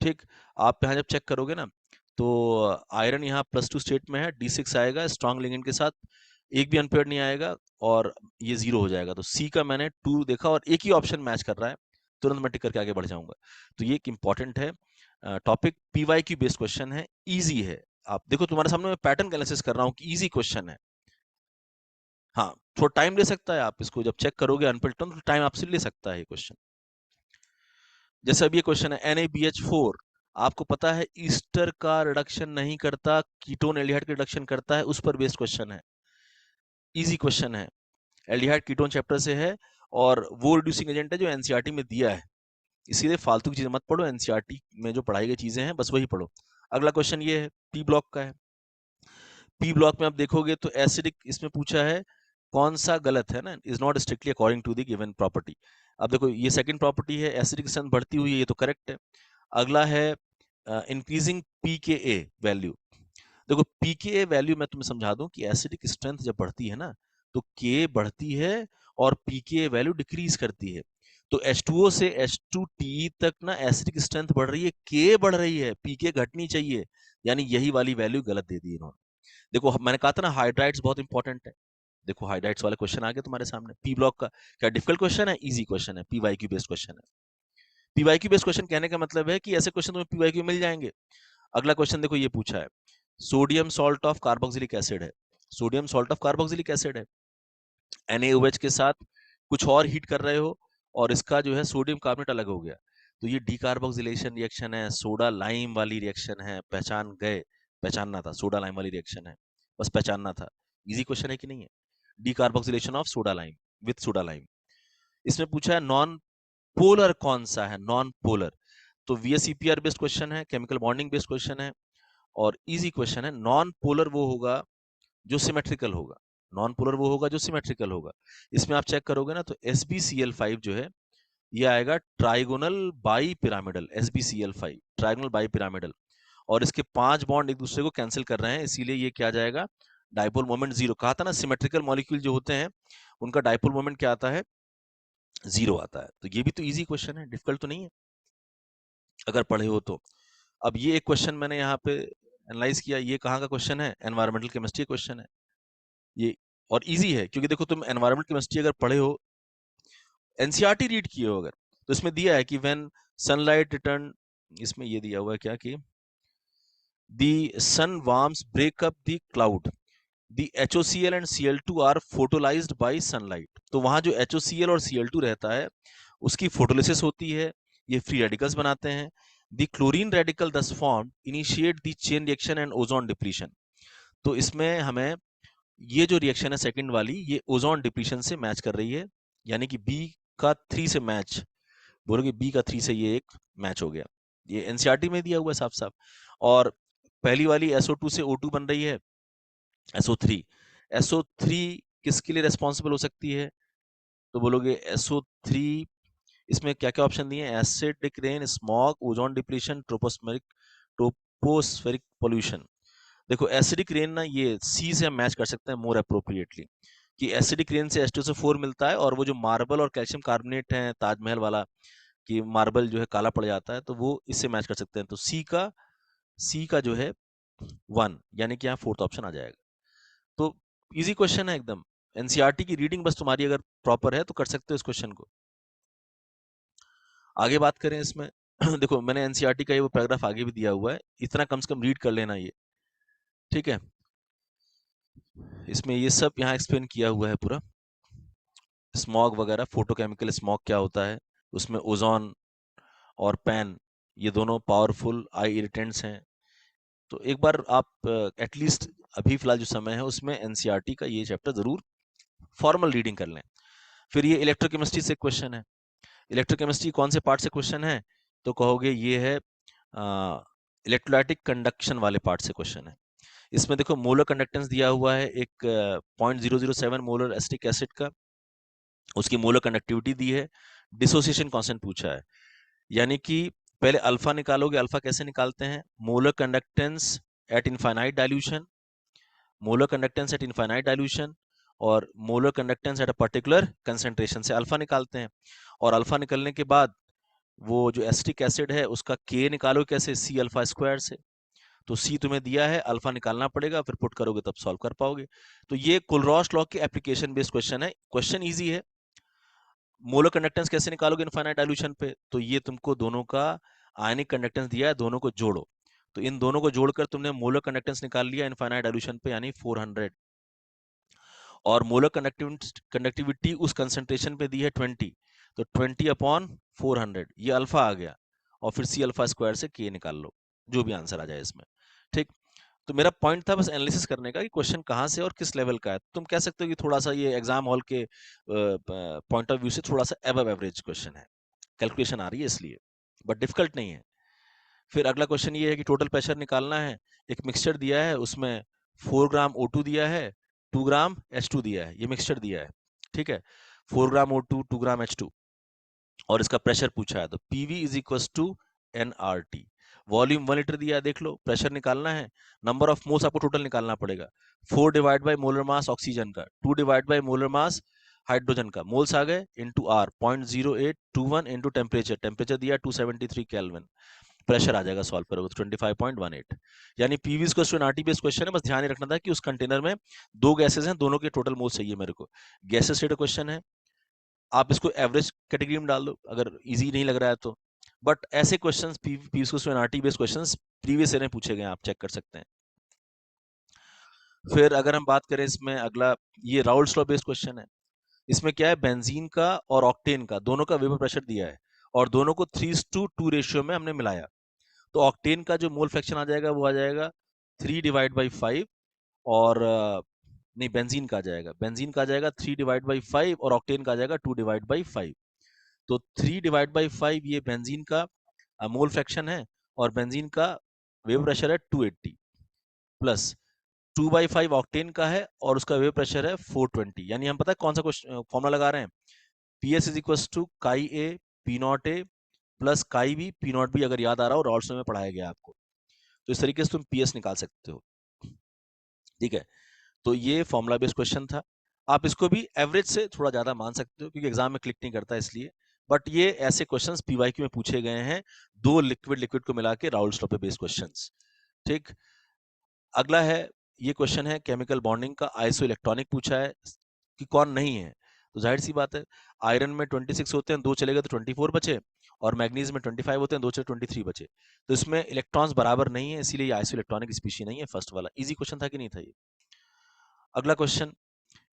ठीक, आप यहाँ जब चेक करोगे ना, तो आयरन यहाँ +2 स्टेट में है, D6 आएगा स्ट्रॉन्ग लिगेंड के साथ, एक भी अनपेयर्ड नहीं आएगा, और ये 0 हो जाएगा। तो सी का मैंने 2 देखा और एक ही ऑप्शन मैच कर रहा है, तुरंत मैं टिक करके आगे बढ़ जाऊंगा। तो ये एक इंपॉर्टेंट है टॉपिक, PYQ बेस्ड क्वेश्चन है, इजी है। आप देखो तुम्हारे सामने मैं पैटर्न एनालिसिस कर रहा हूँ कि इजी क्वेश्चन है। हाँ, थोड़ा टाइम ले सकता है, आप इसको जब चेक करोगे अनपेल्ड तो टाइम आपसे ले सकता है ये क्वेश्चन। जैसे अब ये क्वेश्चन है, NaBH4 आपको पता है ईस्टर का रिडक्शन नहीं करता, कीटोन एल्डिहाइड का रिडक्शन करता है, उस पर बेस्ड क्वेश्चन है, इजी क्वेश्चन है, एल्डिहाइड कीटोन चैप्टर से है, और वो रिड्यूसिंग एजेंट है जो एनसीईआरटी में दिया है, इसीलिए फालतू की चीजें मत पढ़ो, एनसीईआरटी में जो पढ़ाई गई चीजें हैं बस वही पढ़ो। अगला क्वेश्चन ये है, पी ब्लॉक का है। पी ब्लॉक में आप देखोगे तो एसिडिक इसमें पूछा है, कौन सा गलत है ना, is not strictly according to the given property. अब देखो ये सेकंड प्रॉपर्टी है, एसिडिक स्ट्रेंथ बढ़ती हुई है, ये तो करेक्ट है। अगला है इंक्रीजिंग pKa वैल्यू। देखो pKa वैल्यू मैं तुम्हें समझा दूं कि एसिडिक स्ट्रेंथ जब बढ़ती है ना, तो Ka बढ़ती है और pKa वैल्यू डिक्रीज करती है। तो H2O से H2Te तक ना एसिडिक स्ट्रेंथ बढ़ रही है, Ka बढ़ रही है, pK घटनी चाहिए, यानी यही वाली वैल्यू गलत दे दी इन्होंने। देखो मैंने कहा था ना हाइड्राइड्स बहुत इंपॉर्टेंट है, देखो हाइड्राइड्स वाले क्वेश्चन आ गए तुम्हारे सामने। पी ब्लॉक का क्या डिफिकल्ट क्वेश्चन है? इजी क्वेश्चन है, PYQ बेस्ड क्वेश्चन है। PYQ बेस्ड क्वेश्चन कहने का मतलब है कि ऐसे क्वेश्चन तुम्हें PYQ मिल जाएंगे। अगला क्वेश्चन देखो ये पूछा है, sodium salt of carboxylic acid है, sodium salt of carboxylic acid है, NaOH के साथ कुछ और हीट कर रहे हो, और इसका जो है सोडियम कार्बोनेट अलग हो गया, तो ये डीकार्बोक्सिलेशन रिएक्शन है, सोडा लाइम वाली रिएक्शन है, पहचान गए? पहचानना था, सोडा लाइम वाली रिएक्शन है, बस पहचानना था। इजी क्वेश्चन है कि नहीं है? Decarboxylation of soda lime with soda lime. इसमें पूछा है नॉन पोलर कौन सा है, नॉन पोलर, तो VSEPR बेस्ड क्वेश्चन है, केमिकल बॉन्डिंग बेस्ड क्वेश्चन है, और इजी क्वेश्चन है। नॉन पोलर वो होगा जो सिमेट्रिकल होगा, नॉन पोलर वो होगा जो सिमेट्रिकल होगा। इसमें आप चेक करोगे ना तो SbCl5 जो है ये आएगा trigonal bi pyramidal, SbCl5, trigonal bi pyramidal. और इसके 5 बॉन्ड एक दूसरे को कैंसिल कर रहे हैं, इसीलिए ये क्या जाएगा, डाइपोल मोमेंट जीरो। कहा था ना सिमेट्रिकल मॉलिक्यूल जो होते हैं उनका डाइपोल मोमेंट क्या आता है, जीरो आता है। तो ये भी तो इजी क्वेश्चन है, डिफिकल्ट तो नहीं है अगर पढ़े हो तो। अब ये एक क्वेश्चन मैंने यहाँ पे एनालाइज किया, ये कहाँ का क्वेश्चन है, एनवायरमेंटल केमिस्ट्री क्वेश्चन है ये। और इजी है क्योंकि देखो तुम एनवायरमेंटल केमिस्ट्री अगर पढ़े हो, एनसीईआरटी रीड किए हो अगर, तो इसमें दिया है कि व्हेन सनलाइट रिटर्न, इसमें ये दिया हुआ है क्या कि the sun warms break up the cloud, the HOCl and Cl2 are photolysed by sunlight. तो वहां जो HOCl और Cl2 रहता है उसकी फोटोलिसिस होती है, ये फ्री रेडिकल्स बनाते हैं। द क्लोरीन रेडिकल दस form initiate the chain reaction and ozone depletion. तो इसमें हमें ये जो रिएक्शन है सेकंड वाली, ये ओजोन डिप्लीशन से मैच कर रही है, यानी कि बी का 3 से मैच, बोलोगे बी का 3 से ये एक मैच हो गया। ये एनसीईआरटी में दिया हुआ है साफ साफ। और पहली वाली SO2 से O2 बन रही है, SO3। SO3 किसके लिए रेस्पॉन्सिबल हो सकती है, तो बोलोगे SO3, इसमें क्या क्या ऑप्शन दिए हैं, acidic rain, smog, ozone depletion, tropospheric pollution. देखो एसिडिक रेन ना, ये सी से हम मैच कर सकते हैं मोर अप्रोप्रिएटली, कि एसिडिक रेन से H2SO4 मिलता है, और वो जो मार्बल और कैल्शियम कार्बोनेट है ताजमहल वाला, कि मार्बल जो है काला पड़ जाता है, तो वो इससे मैच कर सकते हैं। तो सी का जो है 1, यानी कि यहाँ फोर्थ ऑप्शन आ जाएगा। तो इजी क्वेश्चन है एकदम। एनसीईआरटी की रीडिंग बस तुम्हारी अगर प्रॉपर है तो कर सकते हो इस क्वेश्चन को। आगे बात करें इसमें देखो मैंने एनसीईआरटी का ये वो पैराग्राफ आगे भी दिया हुआ है, इतना कम से कम रीड कर लेना ये, ठीक है। इसमें ये सब यहाँ एक्सप्लेन किया हुआ है पूरा, स्मॉग वगैरह, फोटोकेमिकल स्मॉग क्या होता है, उसमें ओजोन और पैन, ये दोनों पावरफुल आई इरिटेंट्स हैं। तो एक बार आप एटलीस्ट अभी फिलहाल जो समय है उसमें एनसीईआरटी का ये चैप्टर जरूर फॉर्मल रीडिंग कर लें। फिर ये इलेक्ट्रोकेमिस्ट्री से क्वेश्चन है। इलेक्ट्रोकेमिस्ट्री कौन से पार्ट से क्वेश्चन है, तो कहोगे ये है इलेक्ट्रोलाइटिक कंडक्शन वाले पार्ट से क्वेश्चन है। इसमें देखो मोलर कंडक्टेंस दिया हुआ है एक 0.007 मोलर एसिटिक एसिड का, उसकी मोलर कंडक्टिविटी दी है, डिसोसिएशन कांस्टेंट पूछा है। यानी कि पहले अल्फा निकालोगे, अल्फा कैसे निकालते हैं, molar conductance at infinite dilution, molar conductance at infinite dilution, और molar conductance at a particular concentration से अल्फा निकालते हैं। और अल्फा निकलने के बाद वो जो एसिटिक एसिड है उसका के निकालो कैसे, सी अल्फा स्क्वायर से। तो सी तुम्हें दिया है, अल्फा निकालना पड़ेगा, फिर पुट करोगे तब सॉल्व कर पाओगे। तो ये कुलरॉस लॉ के एप्लीकेशन बेस्ड क्वेश्चन है, क्वेश्चन इजी है। मोलर कंडक्टेंस कैसे निकालोगे इनफाइनाइट डाइल्यूशन पे, तो ये तुमको दोनों का आयनिक कंडक्टेंस दिया है, दोनों को जोड़ो। तो इन दोनों को जोड़कर तुमने मोलर कंडक्टेंस निकाल लिया इनफाइनाइट डाइल्यूशन पे, यानी 400। और मोलर कंडक्टिविटी उस कंसंट्रेशन पे दी है 20, तो 20/400 ये अल्फा आ गया, और फिर सी अल्फा स्क्वायर से के निकाल लो, जो भी आंसर आ जाए इसमें, ठीक। तो मेरा पॉइंट था बस एनालिसिस करने का कि क्वेश्चन कहाँ से और किस लेवल का है। तुम कह सकते हो कि थोड़ा सा ये एग्जाम हॉल के पॉइंट ऑफ व्यू से थोड़ा सा एबव एवरेज क्वेश्चन है, कैलकुलेशन आ रही है इसलिए, बट डिफिकल्ट नहीं है। फिर अगला क्वेश्चन ये है कि टोटल प्रेशर निकालना है, एक मिक्सचर दिया है, उसमें 4 ग्राम O2 दिया है, 2 ग्राम H2 दिया है, ये मिक्सचर दिया है, ठीक है। 4 ग्राम O2, 2 ग्राम H2, और इसका प्रेशर पूछा है, तो PV is equal to nRT। Volume 1 litre दिया है, देख लो प्रेशर निकालना है, नंबर ऑफ मोल्स आपको टोटल निकालना पड़ेगा, 4 divide by molar mass oxygen का, 2 divide by molar mass hydrogen का, मोल्स आ गए into R, 0.0821 into temperature, temperature दिया 273 केल्विन, प्रेशर आ जाएगा सॉल्व करोगे तो 25.18। यानी PV equal to nRT based question है, बस ध्यान रखना था कि उस कंटेनर में 2 गैसेस हैं, दोनों के टोटल मोल्स चाहिए मेरे को। गैसेस से क्वेश्चन है, आप इसको एवरेज कैटेगरी में डाल दो अगर इजी नहीं लग रहा है तो। बट ऐसे questions PV equal to nRT based questions previous year में पूछे गए, आप चेक कर सकते हैं। फिर अगर हम बात करें इसमें अगला, ये राउल्ट्स लॉ बेस्ड क्वेश्चन है। इसमें क्या है, बेंजीन का और ऑक्टेन का दोनों का वेपर प्रेशर दिया है, और दोनों को 3:2 रेशियो में हमने मिलाया। तो ऑक्टेन का जो मोल फ्रैक्शन आ जाएगा वो आ जाएगा 3/5, और नहीं बेंजीन का आ जाएगा, बेंजीन का आ जाएगा 3/5, और ऑक्टेन का आ जाएगा 2/5। तो 3/5 ये बेंजीन का मोल फ्रैक्शन है, और बेंजीन का वेव प्रेशर है 280, प्लस 2/5 ऑक्टेन का है और उसका वेव प्रेशर है 420। यानी हम पता है कौन सा फॉर्मूला लगा रहे हैं, PS is equal to chi A P naught A plus chi B P naught B, अगर याद आ रहा हो राउल्स में पढ़ाया गया आपको, तो इस तरीके से तुम पीएस निकाल सकते हो। ठीक है, तो ये फॉर्मूला बेस्ड क्वेश्चन था। आप इसको भी एवरेज से थोड़ा ज्यादा मान सकते हो क्योंकि एग्जाम में क्लिक नहीं करता इसलिए, बट ये ऐसे क्वेश्चंस पीवाईक्यू में पूछे गए हैं, दो लिक्विड लिक्विड को मिला के राउल्स लॉ पे बेस्ड क्वेश्चंस। ठीक, अगला है, ये क्वेश्चन है केमिकल बॉन्डिंग का, आइसो इलेक्ट्रॉनिक पूछा है कि कौन नहीं है, तो जाहिर सी बात है आयरन में 26 होते हैं, दो चले गए तो 24 बचे, और मैग्नीज में 25 होते हैं, दो चले 23 बचे, तो इसमें इलेक्ट्रॉन्स बराबर नहीं है, इसीलिए ये आइसो इलेक्ट्रॉनिक स्पीशी नहीं है। फर्स्ट वाला इजी क्वेश्चन था कि नहीं था ये। अगला क्वेश्चन,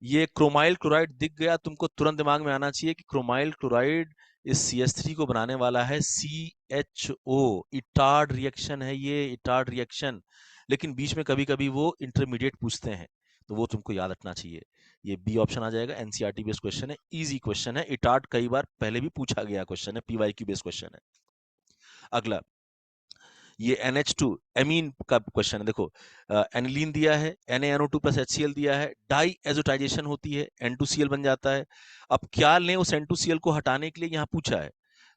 ये क्रोमाइल क्लोराइड दिख गया तुमको, तुरंत दिमाग में आना चाहिए कि क्रोमाइल क्लोराइड इस CH3 को बनाने वाला है CHO, इटार्ड रिएक्शन है ये, इटार्ड रिएक्शन, लेकिन बीच में कभी कभी वो इंटरमीडिएट पूछते हैं, तो वो तुमको याद रखना चाहिए। ये बी ऑप्शन आ जाएगा, एनसीईआरटी बेस्ड क्वेश्चन है, इजी क्वेश्चन है, इटार्ड कई बार पहले भी पूछा गया क्वेश्चन है, पीवाईक्यू बेस्ड क्वेश्चन है। अगला, ये NH2 एमीन का क्वेश्चन है, देखो एनिलीन दिया है, NaNO2 प्लस HCl दिया है, डाई एजोटाइजेशन होती है, N2Cl बन जाता है। अब क्या लें उस N2Cl को हटाने के लिए, यहाँ पूछा है,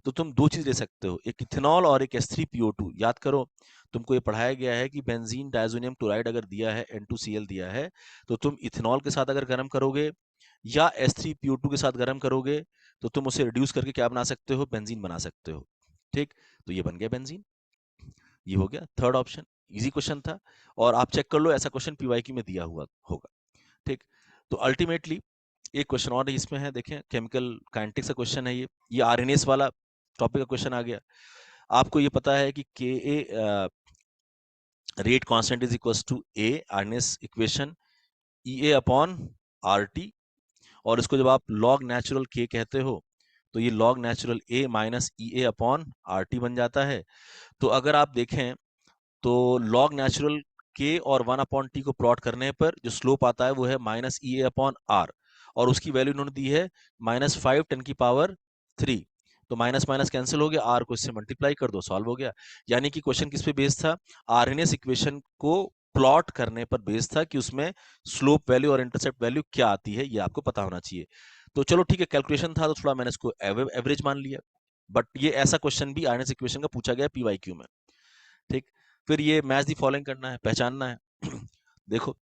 तो तुम दो चीज ले सकते हो, एक इथेनॉल और एक H3PO2। याद करो, तुमको ये पढ़ाया गया है कि बेंजीन डायजोनियम क्लोराइड अगर दिया है, N2Cl दिया है, तो तुम इथेनॉल के साथ अगर गर्म करोगे या H3PO2 के साथ गर्म करोगे, तो तुम उसे रिड्यूस करके क्या बना सकते हो, बेंजीन बना सकते हो। ठीक, तो ये बन गया बेंजीन, ये हो गया थर्ड ऑप्शन, इजी क्वेश्चन था, और आप चेक कर लो ऐसा क्वेश्चन पीवाईक्यू में दिया हुआ होगा। ठीक, तो अल्टीमेटली एक क्वेश्चन और इसमें है, देखें केमिकल काइनेटिक्स का क्वेश्चन है ये आरएनएस वाला टॉपिक का क्वेश्चन आ गया। आपको ये पता है कि K a rate constant is equal to A Arrhenius equation E A upon R T, और इसको जब आप लॉग नेचुरल के कहते हो, तो ये log natural A minus E A upon R T बन जाता है। तो अगर आप देखें तो लॉग नेचुरल के और 1/t को प्लॉट करने पर जो स्लोप आता है वो है -EA/r, और उसकी वैल्यू इन्होंने दी है -5 × 10⁻³ तो माइनस माइनस कैंसिल हो गया, आर को इससे मल्टीप्लाई कर दो, सॉल्व हो गया। यानी कि क्वेश्चन किस पे बेस्ड था, आरएनएस इक्वेशन को प्लॉट करने पर बेस्ड था कि उसमें स्लोप वैल्यू और इंटरसेप्ट वैल्यू क्या आती है, ये आपको पता होना चाहिए। तो चलो ठीक है, कैलकुलेशन था तो थोड़ा मैंने इसको एवरेज मान लिया, बट ये ऐसा क्वेश्चन भी आरएनएस इक्वेशन का पूछा गया पीवाईक्यू में। ठीक, फिर ये मैच दी फॉलोइंग करना है, पहचानना है। देखो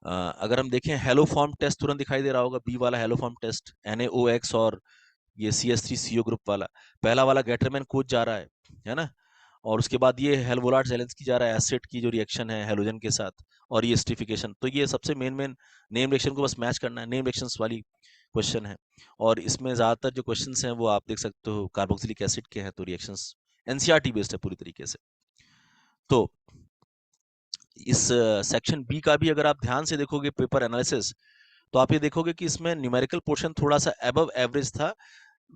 अगर हम देखें हेलो फॉर्म टेस्ट तुरंत दिखाई दे रहा होगा, बी वाला हेलो फॉर्म टेस्ट, NaOX और ये CH3CO ग्रुप वाला, पहला वाला गेटरमैन कोच जा रहा है ना, और उसके बाद ये हेलवोलाट जेलेंस्की जा रहा है एसिड की जो रिएक्शन है हेलोजन के साथ, और ये एस्टरिफिकेशन, तो ये सबसे मेन नेम रिएक्शन को बस मैच करना है, नेम रिएक्शंस वाली क्वेश्चन है। और इसमें ज्यादातर जो क्वेश्चंस हैं वो आप देख सकते हो कार्बोक्सिलिक एसिड के हैं, तो रिएक्शंस एनसीईआरटी बेस्ड है पूरी तरीके से। तो इस सेक्शन बी का भी अगर आप ध्यान से देखोगे पेपर एनालिसिस, तो आप ये देखोगे कि इसमें न्यूमेरिकल पोर्शन थोड़ा सा अबव एवरेज था,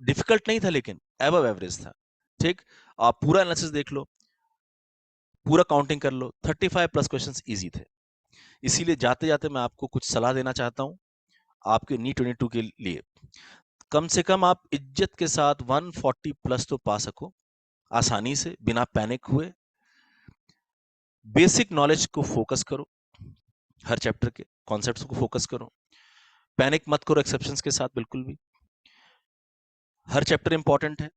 डिफिकल्ट नहीं था लेकिन अबव एवरेज था। ठीक, आप पूरा एनालिसिस देख लो, पूरा काउंटिंग कर लो, 35 प्लस क्वेश्चंस इजी थे। इसीलिए जाते जाते मैं आपको कुछ सलाह देना चाहता हूं आपके नीट 22 के लिए, कम से कम आप इज्जत के साथ 140 प्लस तो पा सको आसानी से, बिना पैनिक हुए। बेसिक नॉलेज को फोकस करो, हर चैप्टर के कॉन्सेप्ट्स को फोकस करो, पैनिक मत करो एक्सेप्शंस के साथ बिल्कुल भी। हर चैप्टर इंपॉर्टेंट है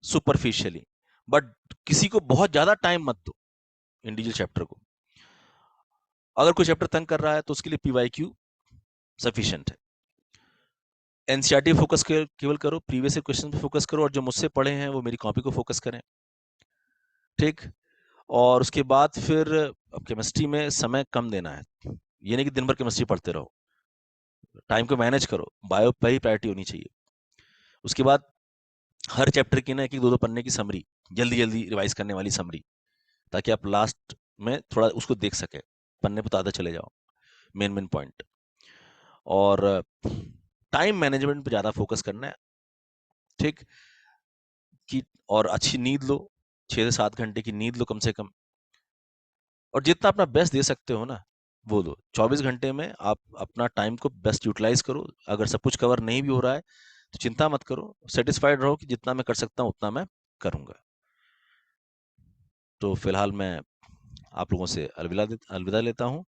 सुपरफिशियली, बट किसी को बहुत ज्यादा टाइम मत दो इंडिविजुअल चैप्टर को। अगर कोई चैप्टर तंग कर रहा है तो उसके लिए पीवाईक्यू सफिशिएंट है। एनसीईआरटी फोकस केवल करो, प्रीवियस क्वेश्चन पे फोकस करो, और जो मुझसे पढ़े हैं वो मेरी कॉपी को फोकस करें। ठीक, और उसके बाद फिर केमिस्ट्री में समय कम देना है, ये नहीं कि दिन भर केमिस्ट्री पढ़ते रहो, टाइम को मैनेज करो, बायो पर ही प्रायोरिटी होनी चाहिए। उसके बाद हर चैप्टर की ना एक दो पन्ने की समरी, जल्दी जल्दी रिवाइज करने वाली समरी, ताकि आप लास्ट में थोड़ा उसको देख सके, पन्ने पर तो आधा चले जाओ, मेन मेन पॉइंट। और टाइम मैनेजमेंट पे ज्यादा फोकस करना है। ठीक, कि और अच्छी नींद लो, 6 से 7 घंटे की नींद लो कम से कम, और जितना अपना बेस्ट दे सकते हो ना वो दो। 24 घंटे में आप अपना टाइम को बेस्ट यूटिलाइज करो। अगर सब कुछ कवर नहीं भी हो रहा है तो चिंता मत करो, सेटिस्फाइड रहो कि जितना मैं कर सकता हूँ उतना मैं करूंगा। तो फिलहाल मैं आप लोगों से अलविदा लेता हूँ,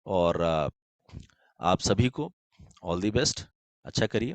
और आप सभी को ऑल दी बेस्ट, अच्छा करिए।